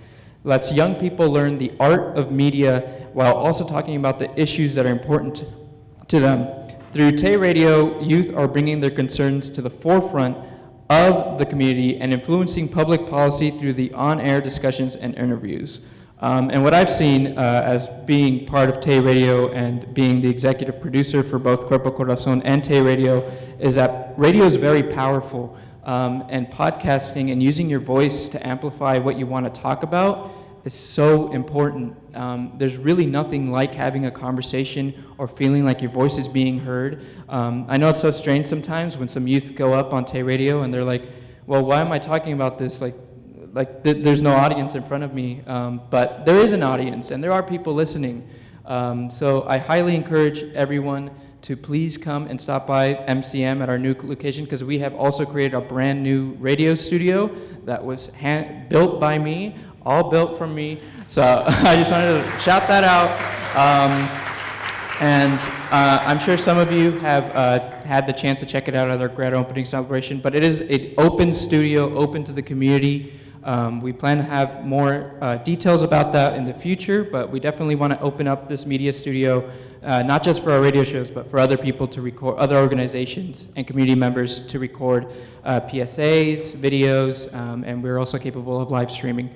lets young people learn the art of media while also talking about the issues that are important to them. Through Tay Radio, youth are bringing their concerns to the forefront of the community and influencing public policy through the on-air discussions and interviews. And what I've seen as being part of Tay Radio and being the executive producer for both Cuerpo Corazón and Tay Radio is that radio is very powerful, and podcasting and using your voice to amplify what you want to talk about is so important. There's really nothing like having a conversation or feeling like your voice is being heard. I know it's so strange sometimes when some youth go up on Tay Radio and they're like, well, why am I talking about this? There's no audience in front of me. But there is an audience and there are people listening. So I highly encourage everyone to please come and stop by MCM at our new location, because we have also created a brand new radio studio that was built by me all built from me. So I just wanted to shout that out. I'm sure some of you have had the chance to check it out at our grand opening celebration, but it is an open studio, open to the community. We plan to have more details about that in the future, but we definitely want to open up this media studio, not just for our radio shows, but for other people to record, other organizations and community members to record PSAs, videos, and we're also capable of live streaming.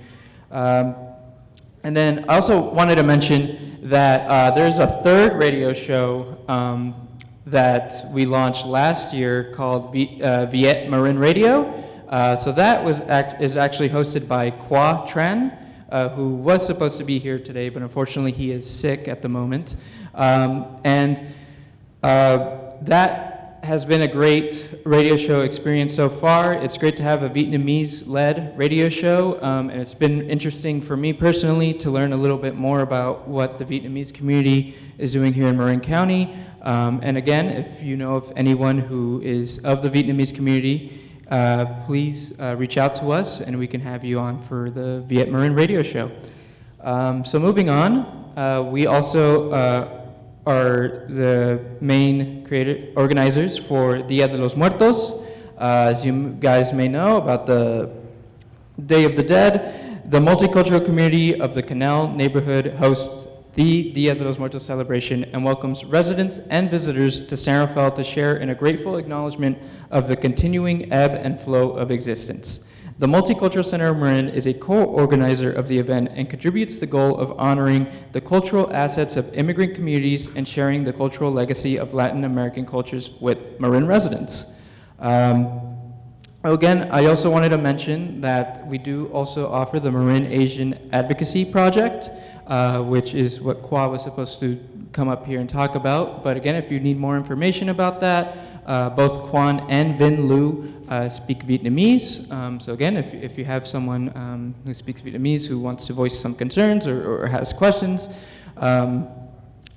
And then I also wanted to mention that there's a third radio show that we launched last year called Viet Marin Radio. So that is actually hosted by Qua Tran, who was supposed to be here today, but unfortunately he is sick at the moment. That has been a great radio show experience so far. It's great to have a Vietnamese-led radio show, and it's been interesting for me personally to learn a little bit more about what the Vietnamese community is doing here in Marin County. And again, if you know of anyone who is of the Vietnamese community, please reach out to us and we can have you on for the Viet Marin radio show. So moving on, we also are the main organizers for Dia de los Muertos. As you guys may know about the Day of the Dead, the multicultural community of the Canal neighborhood hosts the Dia de los Muertos celebration and welcomes residents and visitors to San Rafael to share in a grateful acknowledgement of the continuing ebb and flow of existence. The Multicultural Center of Marin is a co-organizer of the event and contributes to the goal of honoring the cultural assets of immigrant communities and sharing the cultural legacy of Latin American cultures with Marin residents. Again, I also wanted to mention that we do also offer the Marin Asian Advocacy Project, which is what Qua was supposed to come up here and talk about. But again, if you need more information about that, both Quan and Vinh Lu speak Vietnamese. So again, if you have someone who speaks Vietnamese who wants to voice some concerns or has questions,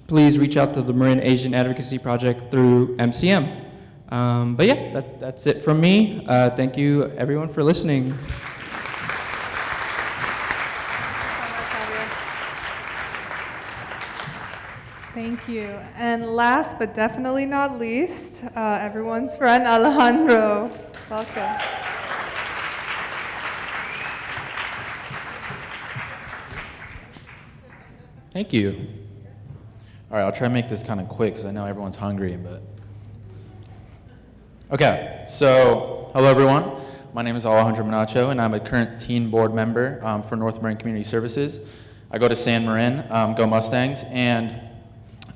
please reach out to the Marin Asian Advocacy Project through MCM. But yeah, that's it from me. Thank you everyone for listening. Thank you. And last but definitely not least, everyone's friend Alejandro. Welcome. Thank you. All right, I'll try to make this kind of quick because I know everyone's hungry, but. Okay, so hello everyone. My name is Alejandro Manacho, and I'm a current teen board member for North Marin Community Services. I go to San Marin, go Mustangs, and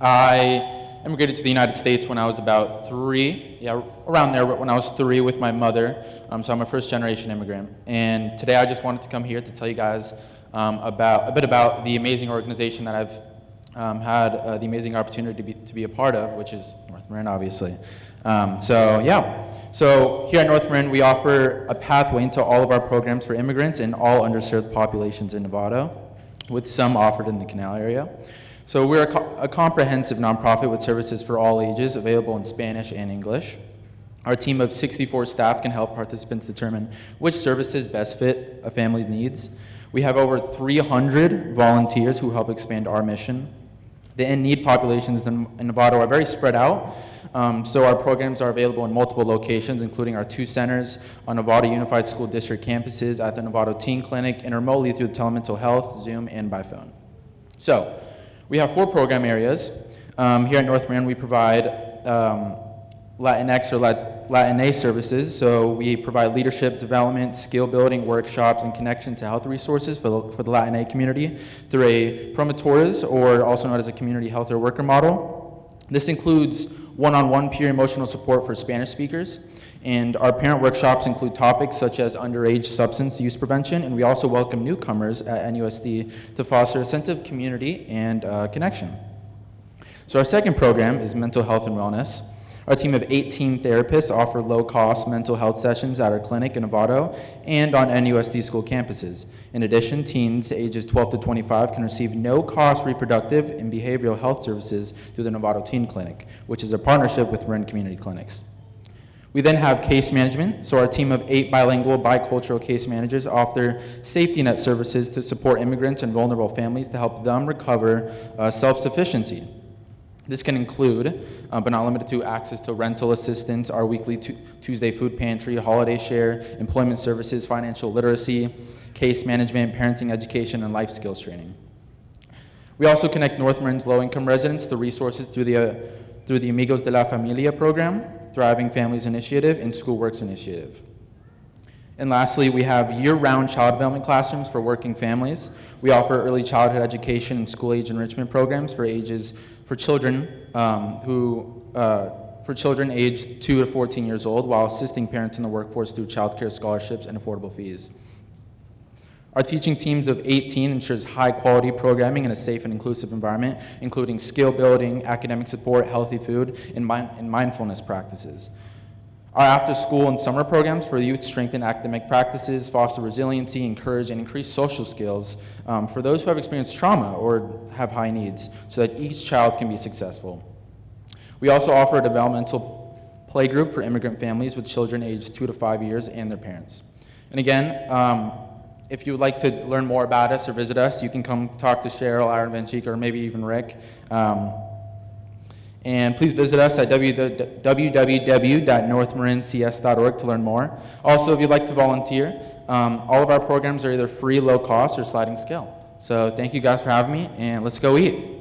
I immigrated to the United States when I was about 3, around there, when I was 3 with my mother. So I'm a first-generation immigrant. And today I just wanted to come here to tell you guys a bit about the amazing organization that I've had the amazing opportunity to be a part of, which is North Marin, obviously. So here at North Marin, we offer a pathway into all of our programs for immigrants and all underserved populations in Nevada, with some offered in the Canal area. So we're a comprehensive nonprofit with services for all ages, available in Spanish and English. Our team of 64 staff can help participants determine which services best fit a family's needs. We have over 300 volunteers who help expand our mission. The in-need populations in Nevada are very spread out, so our programs are available in multiple locations, including our 2 centers on Nevada Unified School District campuses, at the Nevada Teen Clinic, and remotely through Telemental Health, Zoom, and by phone. So, we have 4 program areas. Here at North Marin, we provide Latinx or Latina services. So we provide leadership development, skill building workshops, and connection to health resources for the Latina community through a promotores, or also known as a community health or worker model. This includes one-on-one peer emotional support for Spanish speakers. And our parent workshops include topics such as underage substance use prevention, and we also welcome newcomers at NUSD to foster a sense of community and connection. So our second program is mental health and wellness. Our team of 18 therapists offer low-cost mental health sessions at our clinic in Novato and on NUSD school campuses. In addition, teens ages 12 to 25 can receive no-cost reproductive and behavioral health services through the Novato Teen Clinic, which is a partnership with Marin Community Clinics. We then have case management. So our team of 8 bilingual, bicultural case managers offer safety net services to support immigrants and vulnerable families to help them recover self-sufficiency. This can include, but not limited to, access to rental assistance, our weekly Tuesday food pantry, holiday share, employment services, financial literacy, case management, parenting education, and life skills training. We also connect North Marin's low-income residents to resources through the Amigos de la Familia program, Thriving Families Initiative, and School Works Initiative. And lastly, we have year-round child development classrooms for working families. We offer early childhood education and school-age enrichment programs for children aged 2 to 14 years old, while assisting parents in the workforce through child care scholarships and affordable fees. Our teaching teams of 18 ensures high-quality programming in a safe and inclusive environment, including skill building, academic support, healthy food, and mindfulness practices. Our after-school and summer programs for youth strengthen academic practices, foster resiliency, encourage, and increase social skills for those who have experienced trauma or have high needs, so that each child can be successful. We also offer a developmental playgroup for immigrant families with children aged 2 to 5 years and their parents. And again, if you would like to learn more about us or visit us, you can come talk to Cheryl, Aaron Van Cheek, or maybe even Rick. And please visit us at www.northmarincs.org to learn more. Also, if you'd like to volunteer, all of our programs are either free, low cost, or sliding scale. So thank you guys for having me, and let's go eat.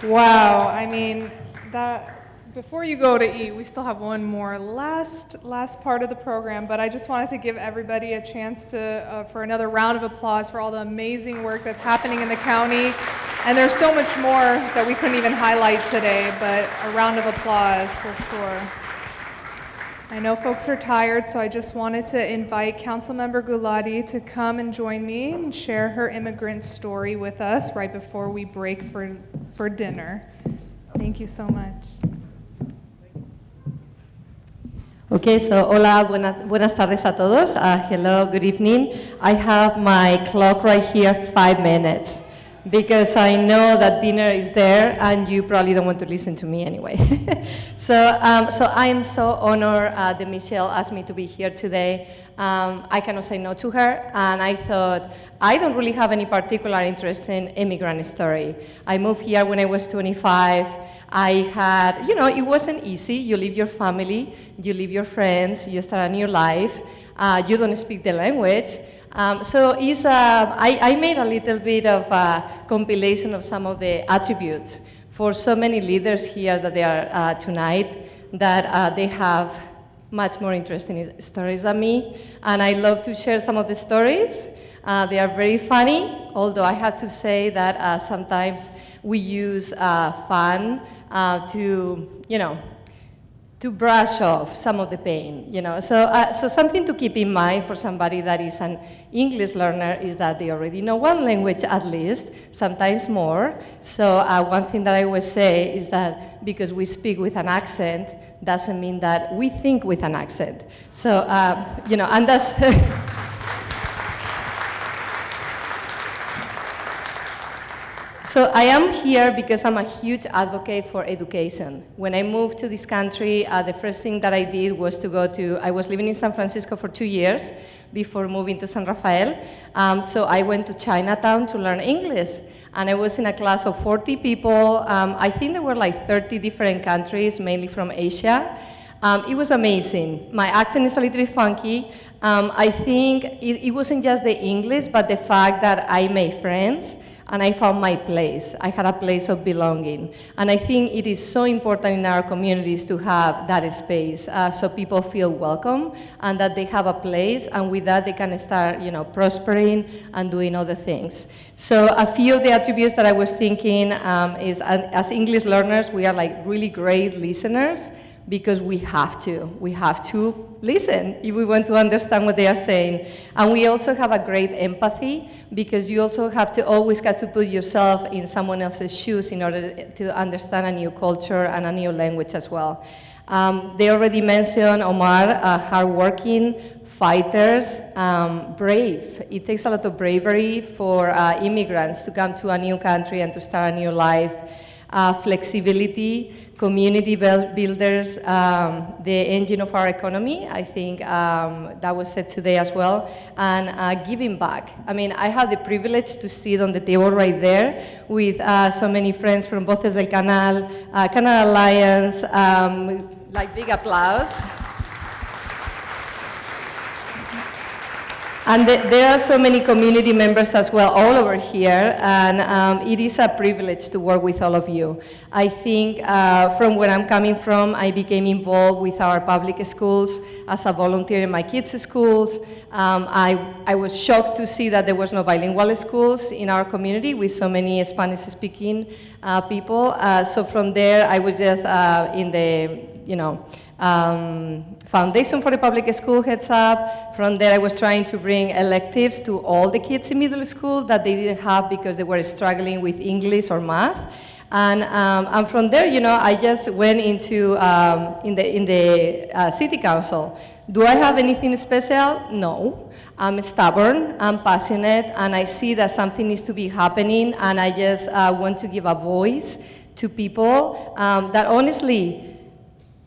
Wow, I mean, before you go to eat, we still have one more last part of the program, but I just wanted to give everybody a chance for another round of applause for all the amazing work that's happening in the county. And there's so much more that we couldn't even highlight today, but a round of applause for sure. I know folks are tired, so I just wanted to invite Councilmember Gulati to come and join me and share her immigrant story with us right before we break for dinner. Thank you so much. Okay, so hola, buenas tardes a todos. Hello, good evening. I have my clock right here, 5 minutes, because I know that dinner is there and you probably don't want to listen to me anyway. So I'm so honored that Michelle asked me to be here today. I cannot say no to her, and I thought, I don't really have any particular interest in immigrant story. I moved here when I was 25. I had, it wasn't easy. You leave your family, you leave your friends, you start a new life, you don't speak the language. So I made a little bit of a compilation of some of the attributes for so many leaders here that they are tonight, that they have much more interesting stories than me. And I love to share some of the stories. They are very funny, although I have to say that sometimes we use fun to brush off some of the pain, So something to keep in mind for somebody that is an English learner is that they already know one language at least, sometimes more. So one thing that I always say is that because we speak with an accent doesn't mean that we think with an accent. So, and that's... So I am here because I'm a huge advocate for education. When I moved to this country, the first thing that I did was I was living in San Francisco for 2 years before moving to San Rafael. So I went to Chinatown to learn English. And I was in a class of 40 people. I think there were like 30 different countries, mainly from Asia. It was amazing. My accent is a little bit funky. I think it wasn't just the English, but the fact that I made friends. And I found my place. I had a place of belonging. And I think it is so important in our communities to have that space so people feel welcome and that they have a place, and with that they can start prospering and doing other things. So a few of the attributes that I was thinking is as English learners, we are like really great listeners because we have to listen if we want to understand what they are saying. And we also have a great empathy because you also always have to put yourself in someone else's shoes in order to understand a new culture and a new language as well. They already mentioned Omar, hardworking, fighters, brave. It takes a lot of bravery for immigrants to come to a new country and to start a new life. Flexibility, community builders, the engine of our economy, I think that was said today as well, and giving back. I mean, I have the privilege to sit on the table right there with so many friends from Voces del Canal, Canal Alliance, like big applause. And there are so many community members as well all over here, and it is a privilege to work with all of you. I think from where I'm coming from, I became involved with our public schools as a volunteer in my kids' schools. I was shocked to see that there was no bilingual schools in our community with so many Spanish-speaking people. So from there, I was just in the, Foundation for the Public School Heads Up. From there, I was trying to bring electives to all the kids in middle school that they didn't have because they were struggling with English or math. And from there, I just went into in the city council. Do I have anything special? No. I'm stubborn, I'm passionate, and I see that something needs to be happening, and I just want to give a voice to people that honestly,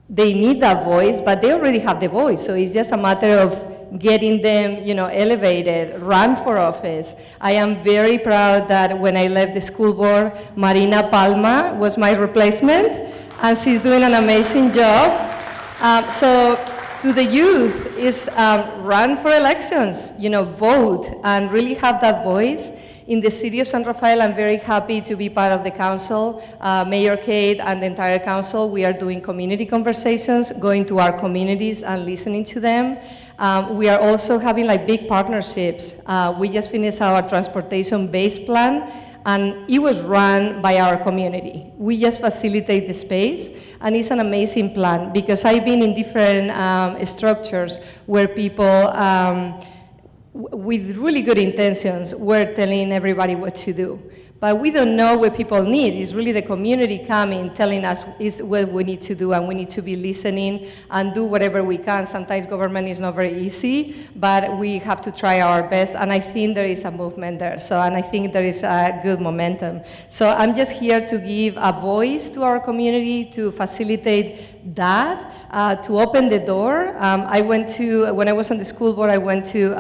they need that voice, but they already have the voice. So it's just a matter of getting them, elevated, run for office. I am very proud that when I left the school board, Marina Palma was my replacement, and she's doing an amazing job. So to the youth is run for elections, vote, and really have that voice. In the city of San Rafael, I'm very happy to be part of the council. Mayor Kate and the entire council, we are doing community conversations, going to our communities and listening to them. We are also having big partnerships. We just finished our transportation-based plan, and it was run by our community. We just facilitate the space, and it's an amazing plan because I've been in different structures where people with really good intentions, we're telling everybody what to do. But we don't know what people need. It's really the community coming, telling us is what we need to do, and we need to be listening and do whatever we can. Sometimes government is not very easy, but we have to try our best, and I think there is a movement there. And I think there is a good momentum. So I'm just here to give a voice to our community, to facilitate that, to open the door. When I was on the school board, I went to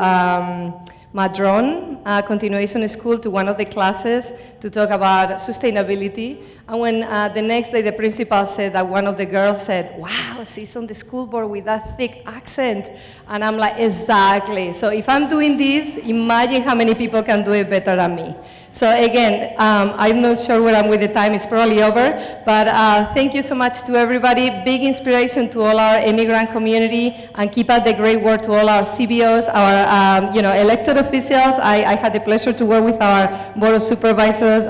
Madron continuation school to one of the classes to talk about sustainability. And when the next day the principal said that one of the girls said, wow, she's on the school board with that thick accent. And I'm like, exactly. So if I'm doing this, imagine how many people can do it better than me. So again, I'm not sure where I'm with the time, it's probably over, but thank you so much to everybody. Big inspiration to all our immigrant community, and keep up the great work to all our CBOs, our elected officials. I had the pleasure to work with our Board of Supervisors,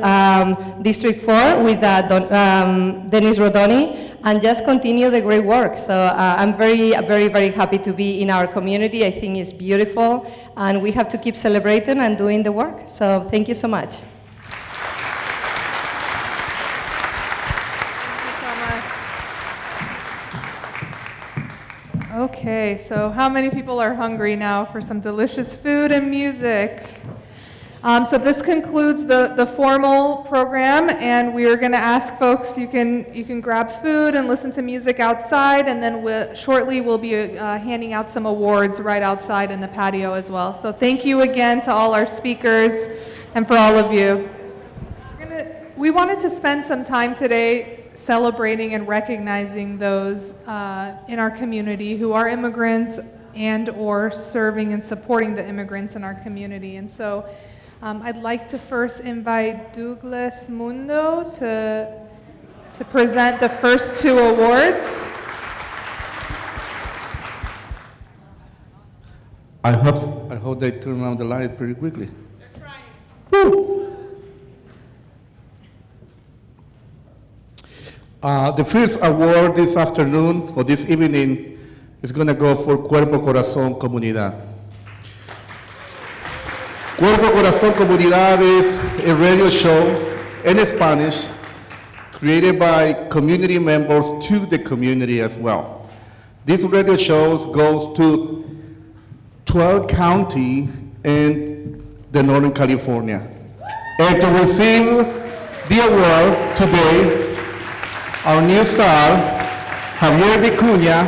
District 4, with Dennis Rodoni, and just continue the great work. So I'm very, very, very happy to be in our community. I think it's beautiful, and we have to keep celebrating and doing the work. So thank you so much. Okay, so how many people are hungry now for some delicious food and music? So this concludes the formal program, and we are going to ask folks, you can grab food and listen to music outside, and then shortly we'll be handing out some awards right outside in the patio as well. So thank you again to all our speakers and for all of you. We wanted to spend some time today celebrating and recognizing those in our community who are immigrants and or serving and supporting the immigrants in our community. And so I'd like to first invite Douglas Mundo to present the first two awards. I hope they turn on the light pretty quickly. They're trying. Woo! The first award this afternoon, or this evening, is going to go for Cuerpo Corazón Comunidad. Cuerpo Corazón Comunidad is a radio show in Spanish created by community members to the community as well. This radio show goes to 12 counties in the Northern California. And to receive the award today, our new star, Javier Vicuña,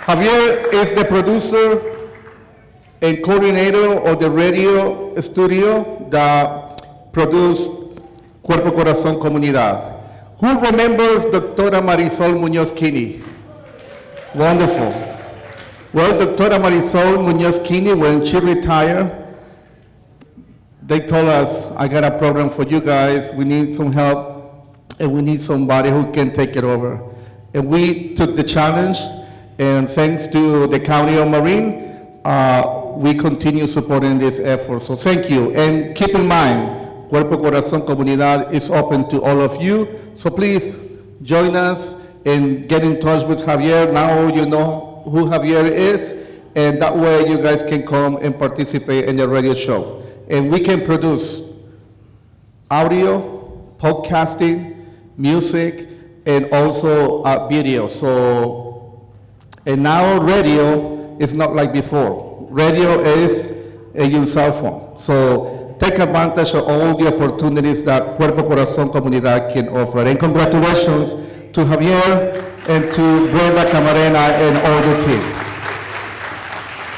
Javier is the producer and coordinator of the radio studio that produced Cuerpo Corazón Comunidad. Who remembers Doctora Marisol Muñoz-Kini? Wonderful. Well, Doctora Marisol Muñoz-Kini, when she retired, they told us, I got a program for you guys, we need some help, and we need somebody who can take it over. And we took the challenge, and thanks to the County of Marin, we continue supporting this effort. So thank you, and keep in mind, Cuerpo Corazón Comunidad is open to all of you, so please join us and get in touch with Javier. Now you know who Javier is, and that way you guys can come and participate in the radio show. And we can produce audio, podcasting, music, and also video. So, and now radio is not like before. Radio is in your cell phone. So take advantage of all the opportunities that Cuerpo Corazón Comunidad can offer. And congratulations to Javier and to Brenda Camarena and all the team.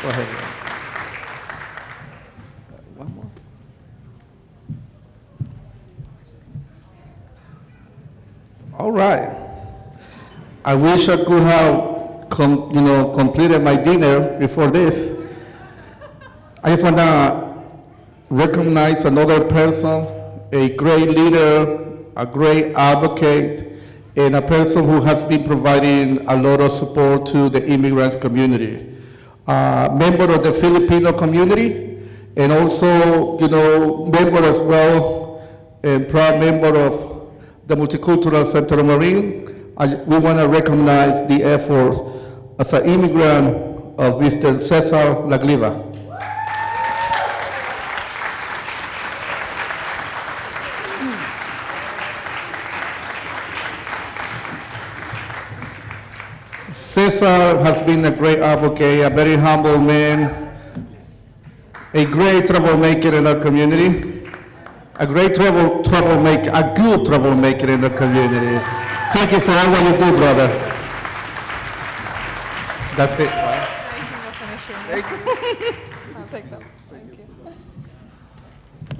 Go ahead. One more. All right. I wish I could have completed my dinner before this. I just want to recognize another person, a great leader, a great advocate, and a person who has been providing a lot of support to the immigrants community. Member of the Filipino community, and also, member as well, and proud member of the Multicultural Center of Marin. We want to recognize the effort as an immigrant of Mr. Cesar Lagliva. Cesar has been a great advocate, a very humble man, a great troublemaker in our community, a great troublemaker, a good troublemaker in the community. Thank you for all what you do, brother. That's it. Thank you. I'll take that. Thank you.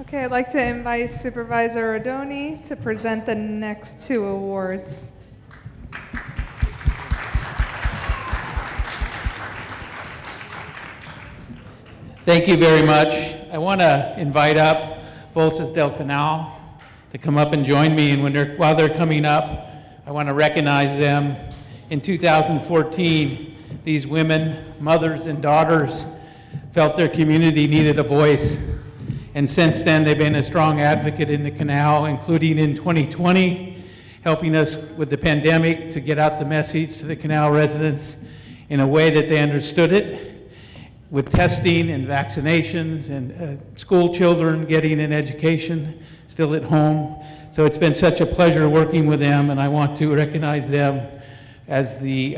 Okay, I'd like to invite Supervisor Rodoni to present the next two awards. Thank you very much. I want to invite up Voces del Canal to come up and join me, and while they're coming up, I want to recognize them. In 2014, these women, mothers and daughters, felt their community needed a voice, and since then they've been a strong advocate in the canal, including in 2020, helping us with the pandemic to get out the message to the canal residents in a way that they understood it, with testing and vaccinations and school children getting an education still at home. So it's been such a pleasure working with them, and I want to recognize them as the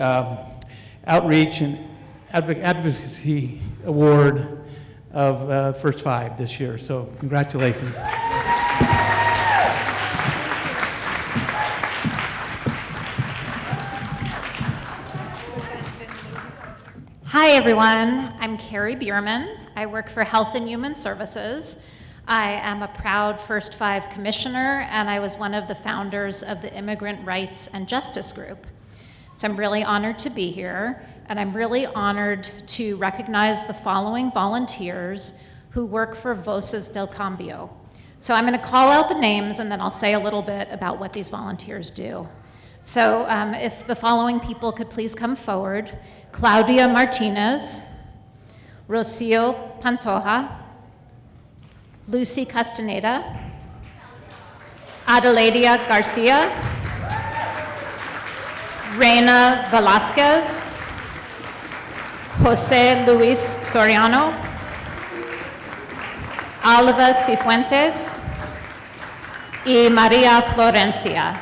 Outreach and Advocacy Award of First Five this year. So congratulations. Hi everyone, I'm Carrie Bierman. I work for Health and Human Services. I am a proud First Five Commissioner, and I was one of the founders of the Immigrant Rights and Justice Group. So I'm really honored to be here, and I'm really honored to recognize the following volunteers who work for Voces del Cambio. So I'm going to call out the names, and then I'll say a little bit about what these volunteers do. So if the following people could please come forward. Claudia Martinez, Rocio Pantoja, Lucy Castaneda, Adelaida Garcia, Reina Velasquez, Jose Luis Soriano, Alva Cifuentes, y Maria Florencia.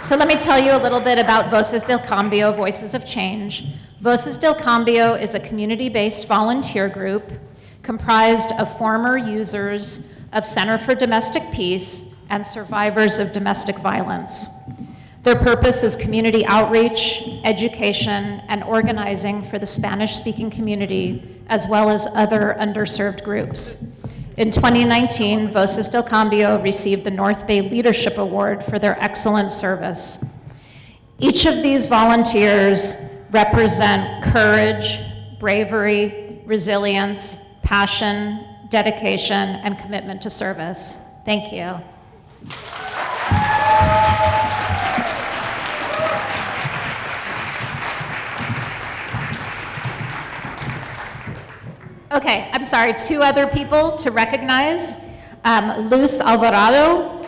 So let me tell you a little bit about Voces del Cambio, Voices of Change. Voces del Cambio is a community-based volunteer group comprised of former users of Center for Domestic Peace and survivors of domestic violence. Their purpose is community outreach, education, and organizing for the Spanish-speaking community, as well as other underserved groups. In 2019, Voces del Cambio received the North Bay Leadership Award for their excellent service. Each of these volunteers represent courage, bravery, resilience, passion, dedication, and commitment to service. Thank you. Okay, I'm sorry, 2 other people to recognize, Luz Alvarado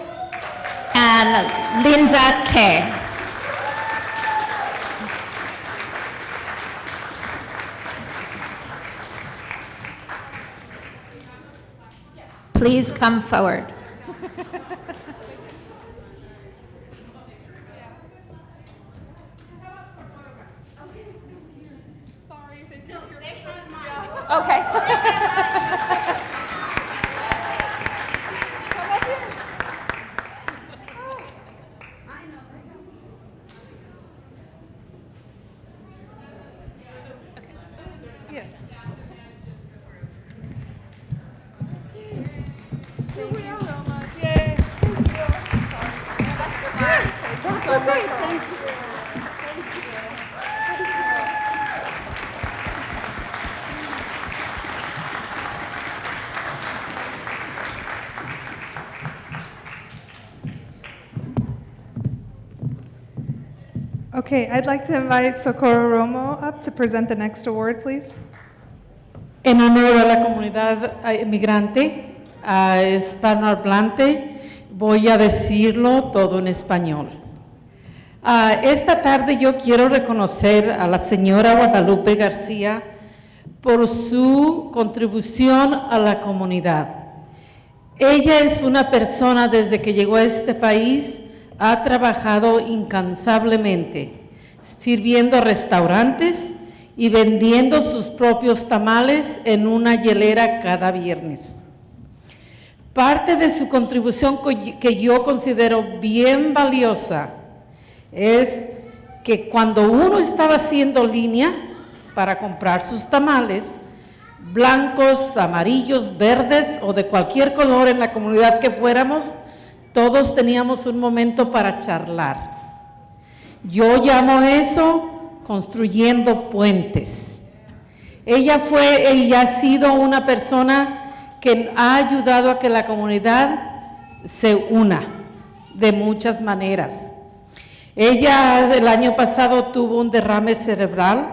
and Linda Kay. Please come forward. Okay. Yes. Thank you so much. Yay. Thank you. Sorry. Thank you so much. Thank you. Okay, I'd like to invite Socorro Romo up to present the next award, please. En honor a la comunidad inmigrante hispanohablante, voy a decirlo todo en español. Esta tarde yo quiero reconocer a la señora Guadalupe García por su contribución a la comunidad. Ella es una persona desde que llegó a este país, ha trabajado incansablemente, sirviendo restaurantes y vendiendo sus propios tamales en una hielera cada viernes. Parte de su contribución que yo considero bien valiosa es que cuando uno estaba haciendo línea para comprar sus tamales, blancos, amarillos, verdes o de cualquier color en la comunidad que fuéramos, todos teníamos un momento para charlar. Yo llamo eso construyendo puentes. Ella fue y ha sido una persona que ha ayudado a que la comunidad se una de muchas maneras. Ella el año pasado tuvo un derrame cerebral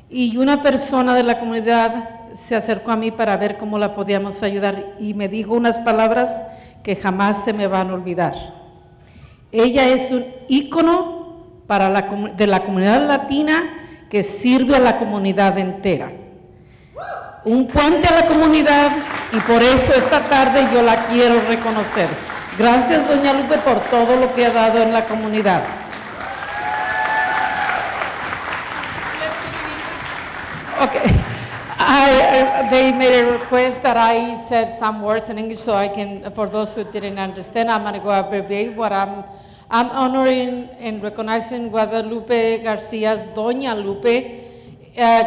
y una persona de la comunidad se acercó a mí para ver cómo la podíamos ayudar y me dijo unas palabras que jamás se me van a olvidar. Ella es un ícono de la comunidad latina que sirve a la comunidad entera. Un puente a la comunidad y por eso esta tarde yo la quiero reconocer. Gracias, doña Lupe, por todo lo que ha dado en la comunidad. Okay. They made a request that I said some words in English so I can, for those who didn't understand, I'm going to go abbreviate what I'm honoring and recognizing Guadalupe Garcia's, Doña Lupe,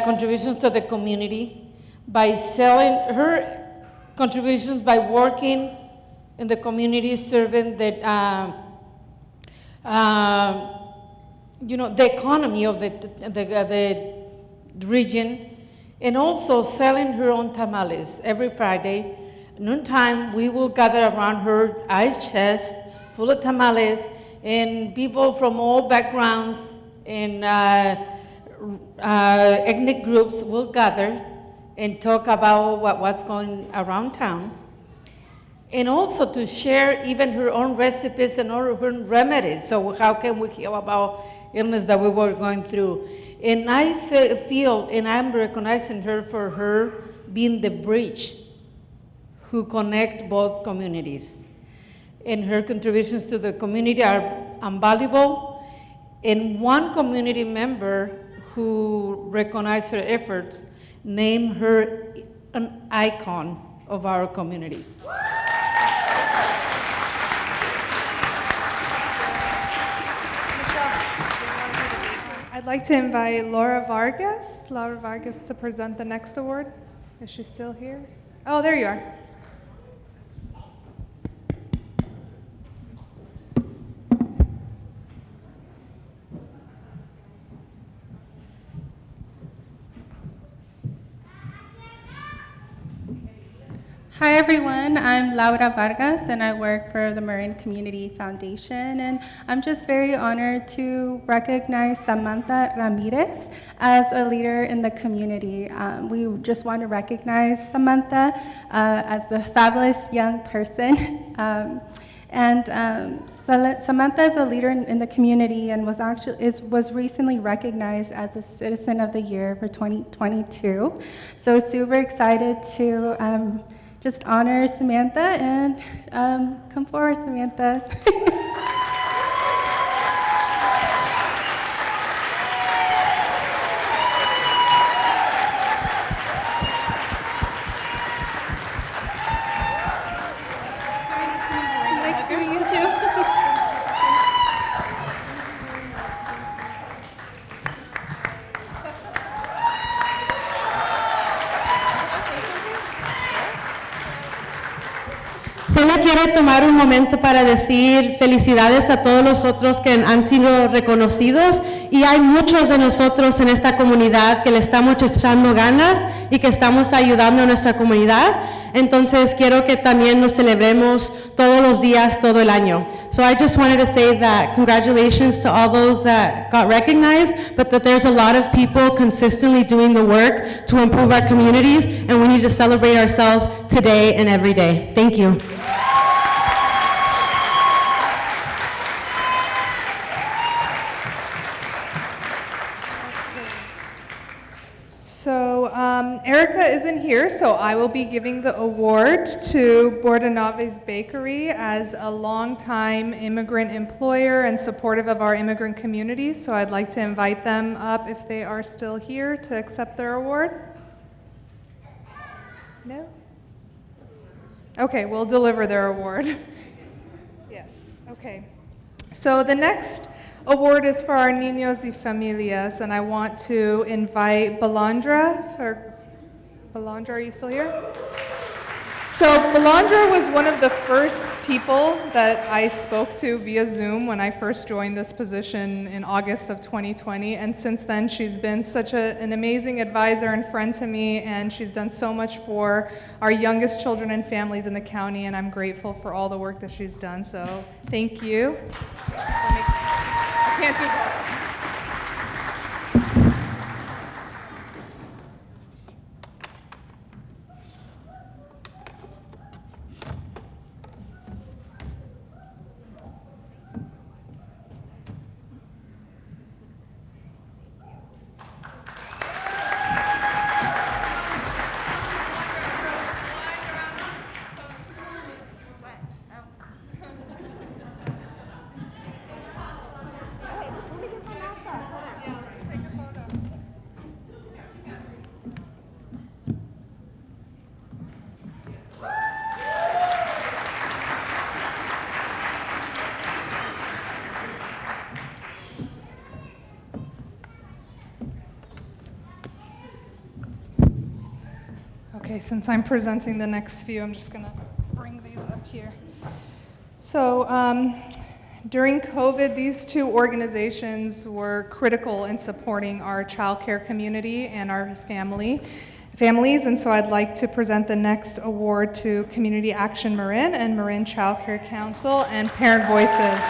contributions to the community by selling her contributions by working in the community, serving the, the economy of the region, and also selling her own tamales. Every Friday, noontime, we will gather around her ice chest full of tamales, and people from all backgrounds and ethnic groups will gather and talk about what's going around town, and also to share even her own recipes and her own remedies. So how can we heal about illness that we were going through? And I feel, and I'm recognizing her for her being the bridge who connect both communities. And her contributions to the community are and valuable. And one community member who recognized her efforts named her an icon of our community. I'd like to invite Laura Vargas to present the next award. Is she still here? Oh, there you are. Hi everyone, I'm Laura Vargas and I work for the Marin Community Foundation, and I'm just very honored to recognize Samantha Ramirez as a leader in the community. We just want to recognize Samantha as a fabulous young person. Samantha is a leader in the community and was recently recognized as a Citizen of the Year for 2022. So super excited to just honor Samantha and come forward, Samantha. Nice to meet you too. Solo quiero tomar un momento para decir felicidades a todos los otros que han sido reconocidos, y hay muchos de nosotros en esta comunidad que le estamos echando ganas y que estamos ayudando a nuestra comunidad. Entonces quiero que también nos celebremos todos los días, todo el año. So I just wanted to say that congratulations to all those that got recognized, but that there's a lot of people consistently doing the work to improve our communities, and we need to celebrate ourselves today and every day. Thank you. So Erica isn't here, so I will be giving the award to Bordenaves Bakery as a longtime immigrant employer and supportive of our immigrant community. So I'd like to invite them up if they are still here to accept their award. No? Okay, we'll deliver their award. Yes, okay. So the next award is for our Niños y Familias, and I want to invite Belandra. Belandra, are you still here? So Belandra was one of the first people that I spoke to via Zoom when I first joined this position in August of 2020, and since then she's been such an amazing advisor and friend to me, and she's done so much for our youngest children and families in the county, and I'm grateful for all the work that she's done, so thank you. I can't do that. Okay, since I'm presenting the next few, I'm just going to bring these up here. So during COVID, these two organizations were critical in supporting our childcare community and our families, and so I'd like to present the next award to Community Action Marin and Marin Child Care Council and Parent Voices.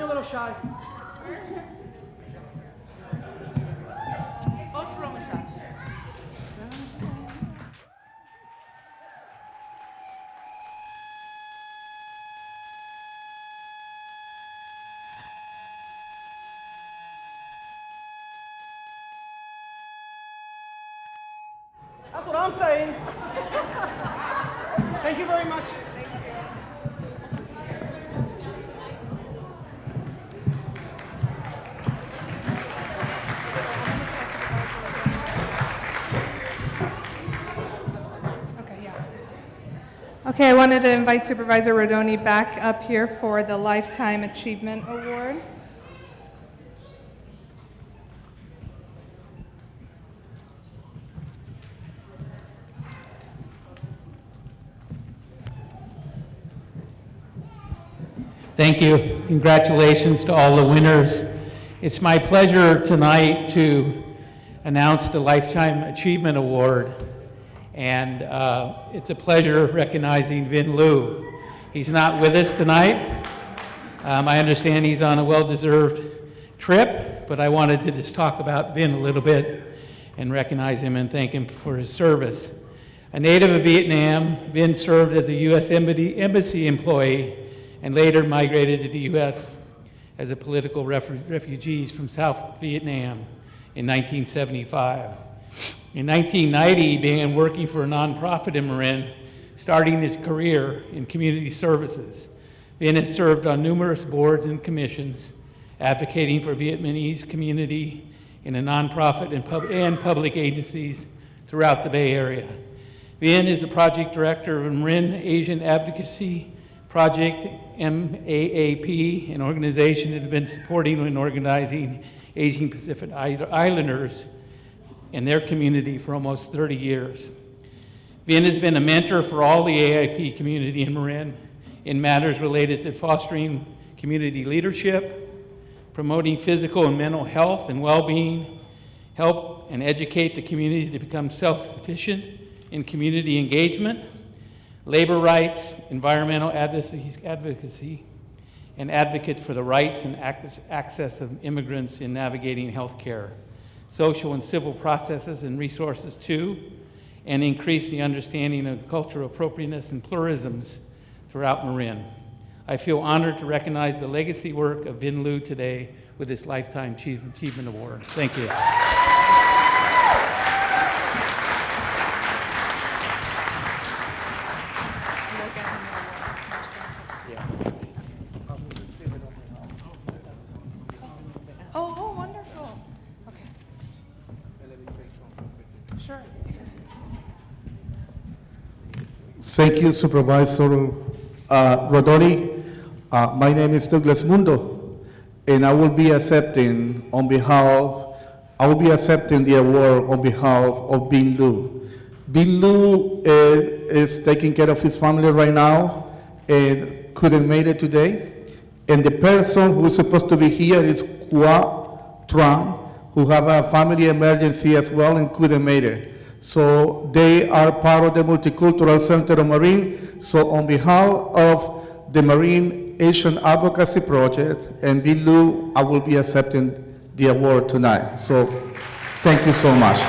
a little shy. That's what I'm saying. Thank you very much. Okay, I wanted to invite Supervisor Rodoni back up here for the Lifetime Achievement Award. Thank you. Congratulations to all the winners. It's my pleasure tonight to announce the Lifetime Achievement Award. And it's a pleasure recognizing Vin Liu. He's not with us tonight. I understand he's on a well-deserved trip, but I wanted to just talk about Vin a little bit and recognize him and thank him for his service. A native of Vietnam, Vin served as a U.S. Embassy employee and later migrated to the U.S. as a political refugee from South Vietnam in 1975. In 1990, he began working for a nonprofit in Marin, starting his career in community services. Vin has served on numerous boards and commissions, advocating for Vietnamese community in a nonprofit and public agencies throughout the Bay Area. Vin is the project director of Marin Asian Advocacy Project, MAAP, an organization that has been supporting and organizing Asian Pacific Islanders in their community for almost 30 years. Vin has been a mentor for all the AIP community in Marin in matters related to fostering community leadership, promoting physical and mental health and well-being, help and educate the community to become self-sufficient in community engagement, labor rights, environmental advocacy, and advocate for the rights and access of immigrants in navigating healthcare, social and civil processes and resources too, and increase the understanding of cultural appropriateness and pluralisms throughout Marin. I feel honored to recognize the legacy work of Vin Liu today with this Lifetime Achievement Award. Thank you. Oh, wonderful. Okay. Sure. Thank you, Supervisor Rodoni. My name is Douglas Mundo, and I will be accepting the award on behalf of Vin Liu. Vin Liu is taking care of his family right now and couldn't make it today. And the person who is supposed to be here is Qua Tran, who have a family emergency as well and couldn't make it. So they are part of the Multicultural Center of Marin. So on behalf of the Marin Asian Advocacy Project and Vin Liu, I will be accepting the award tonight. So thank you so much.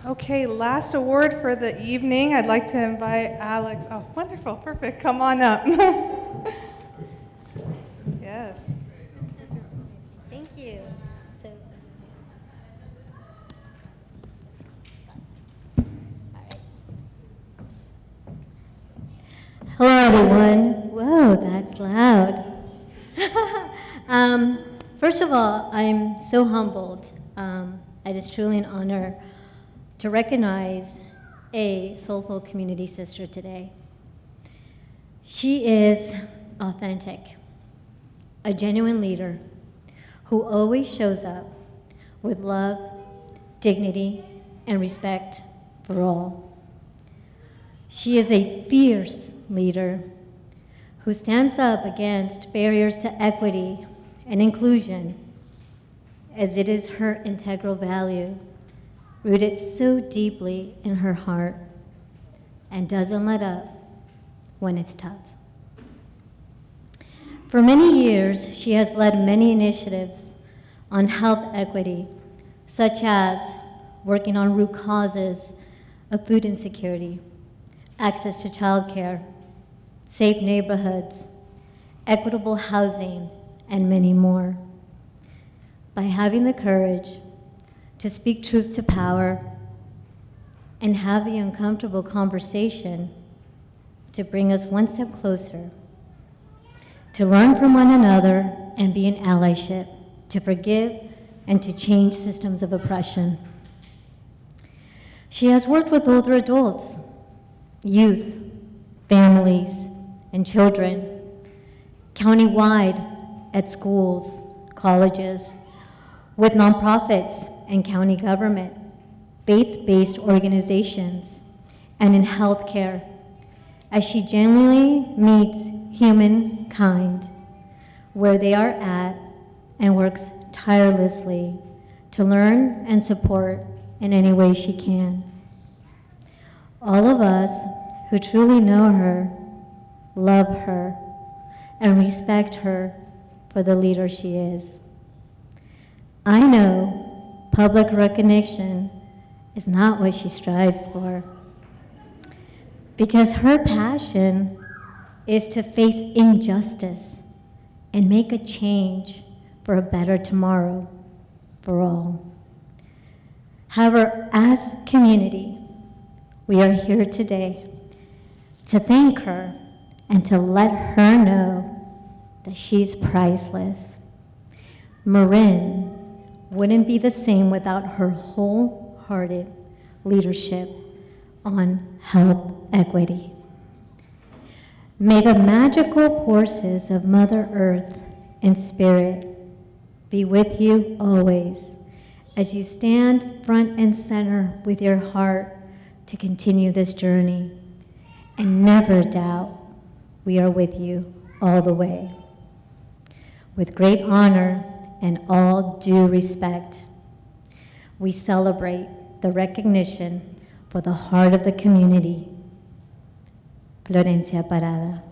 Okay, last award for the evening. I'd like to invite Alex. Oh, wonderful, perfect. Come on up. Yes. Thank you. Hello, everyone. Whoa, that's loud. First of all, I'm so humbled. It is truly an honor to recognize a soulful community sister today. She is authentic, a genuine leader who always shows up with love, dignity, and respect for all. She is a fierce leader who stands up against barriers to equity and inclusion, as it is her integral value, rooted so deeply in her heart, and doesn't let up when it's tough. For many years, she has led many initiatives on health equity, such as working on root causes of food insecurity, access to childcare, safe neighborhoods, equitable housing, and many more. By having the courage to speak truth to power and have the uncomfortable conversation to bring us one step closer, to learn from one another and be in allyship, to forgive and to change systems of oppression. She has worked with older adults, youth, families, and children, countywide at schools, colleges, with nonprofits and county government, faith-based organizations, and in healthcare, as she genuinely meets humankind where they are at and works tirelessly to learn and support in any way she can. All of us who truly know her, love her, and respect her for the leader she is. I know public recognition is not what she strives for, because her passion is to face injustice and make a change for a better tomorrow for all. However, as community, we are here today to thank her and to let her know that she's priceless. Marin wouldn't be the same without her wholehearted leadership on health equity. May the magical forces of Mother Earth and Spirit be with you always as you stand front and center with your heart to continue this journey. And never doubt we are with you all the way. With great honor and all due respect, we celebrate the recognition for the heart of the community, Florencia Parada.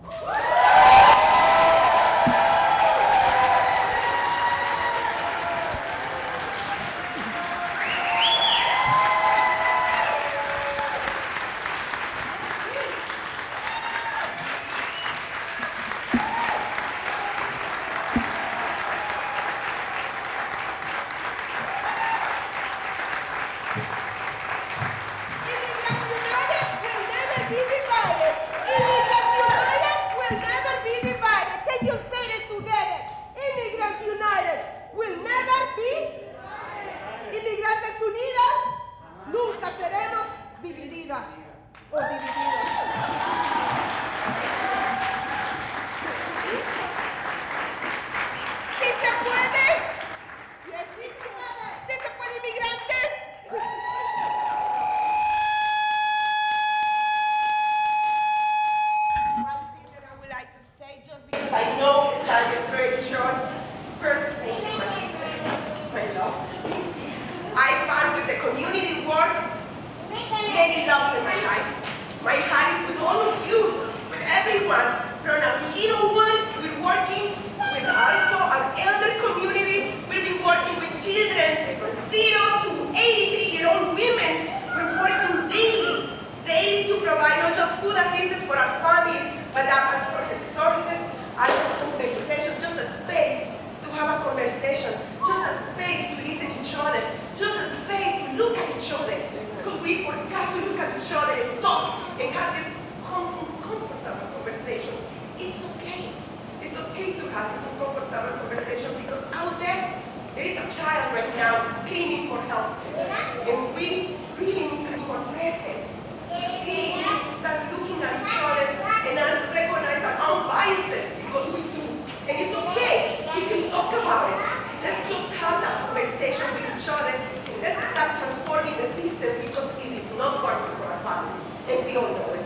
And we all know it.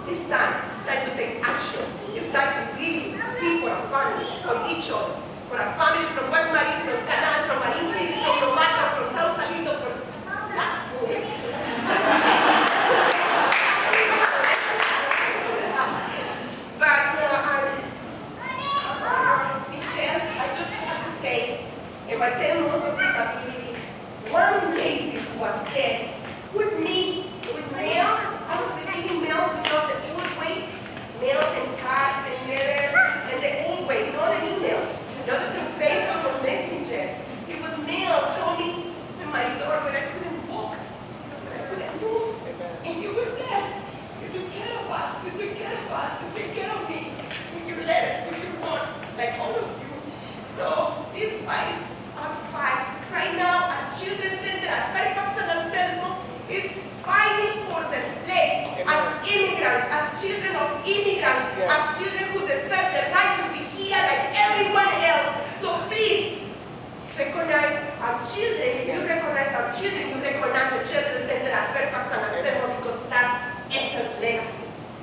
It's time to take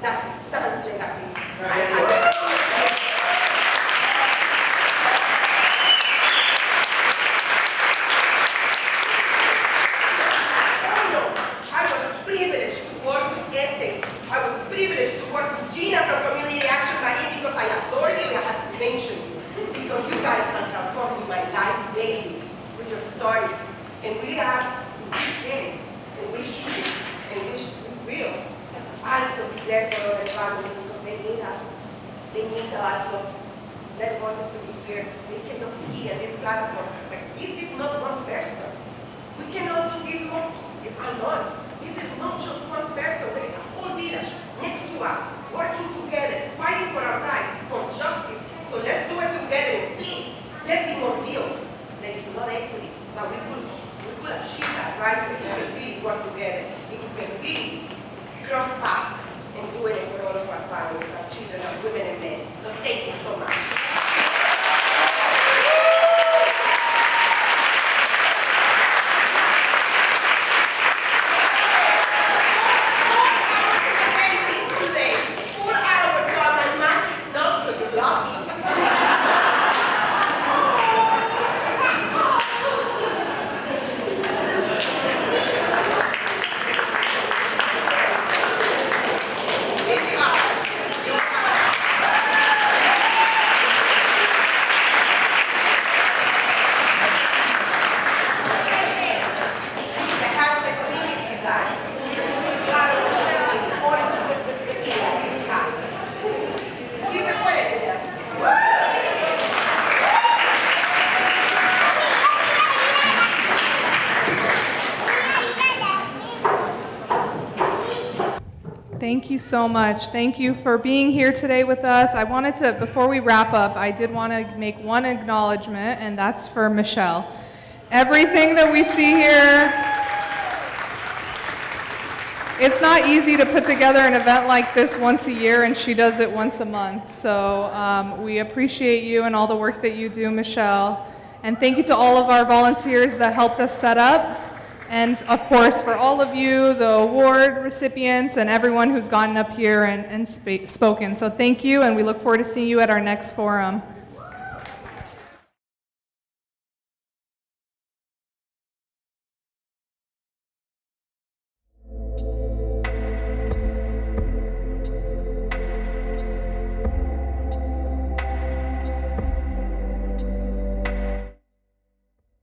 That's Stan's legacy. I was privileged to work with Ete. I was privileged to work with Gina from Community Action Marin because I adore you and I had to mention you. Because you guys are transforming my life daily with your stories. And we are in this game. And we should. And we will. Also be there for other families because they need us. They need also their voices to be heard. They cannot be at this platform. But this is not one person. We cannot do this work alone. This is not just one person. There is a whole village next to us, working together, fighting for our rights, for justice. So let's do it together. Please, let's be more real. There is not equity, but we could achieve that, right? If we can really work together. If we can really cross paths and do it for all of our families, our children, our women and men. So thank you so much. Thank you so much. Thank you for being here today with us. I wanted to, before we wrap up, I did want to make one acknowledgement, and that's for Michelle. Everything that we see here, it's not easy to put together an event like this once a year, and she does it once a month. So we appreciate you and all the work that you do, Michelle. And thank you to all of our volunteers that helped us set up. And of course, for all of you, the award recipients and everyone who's gotten up here and spoken. So thank you, and we look forward to seeing you at our next forum.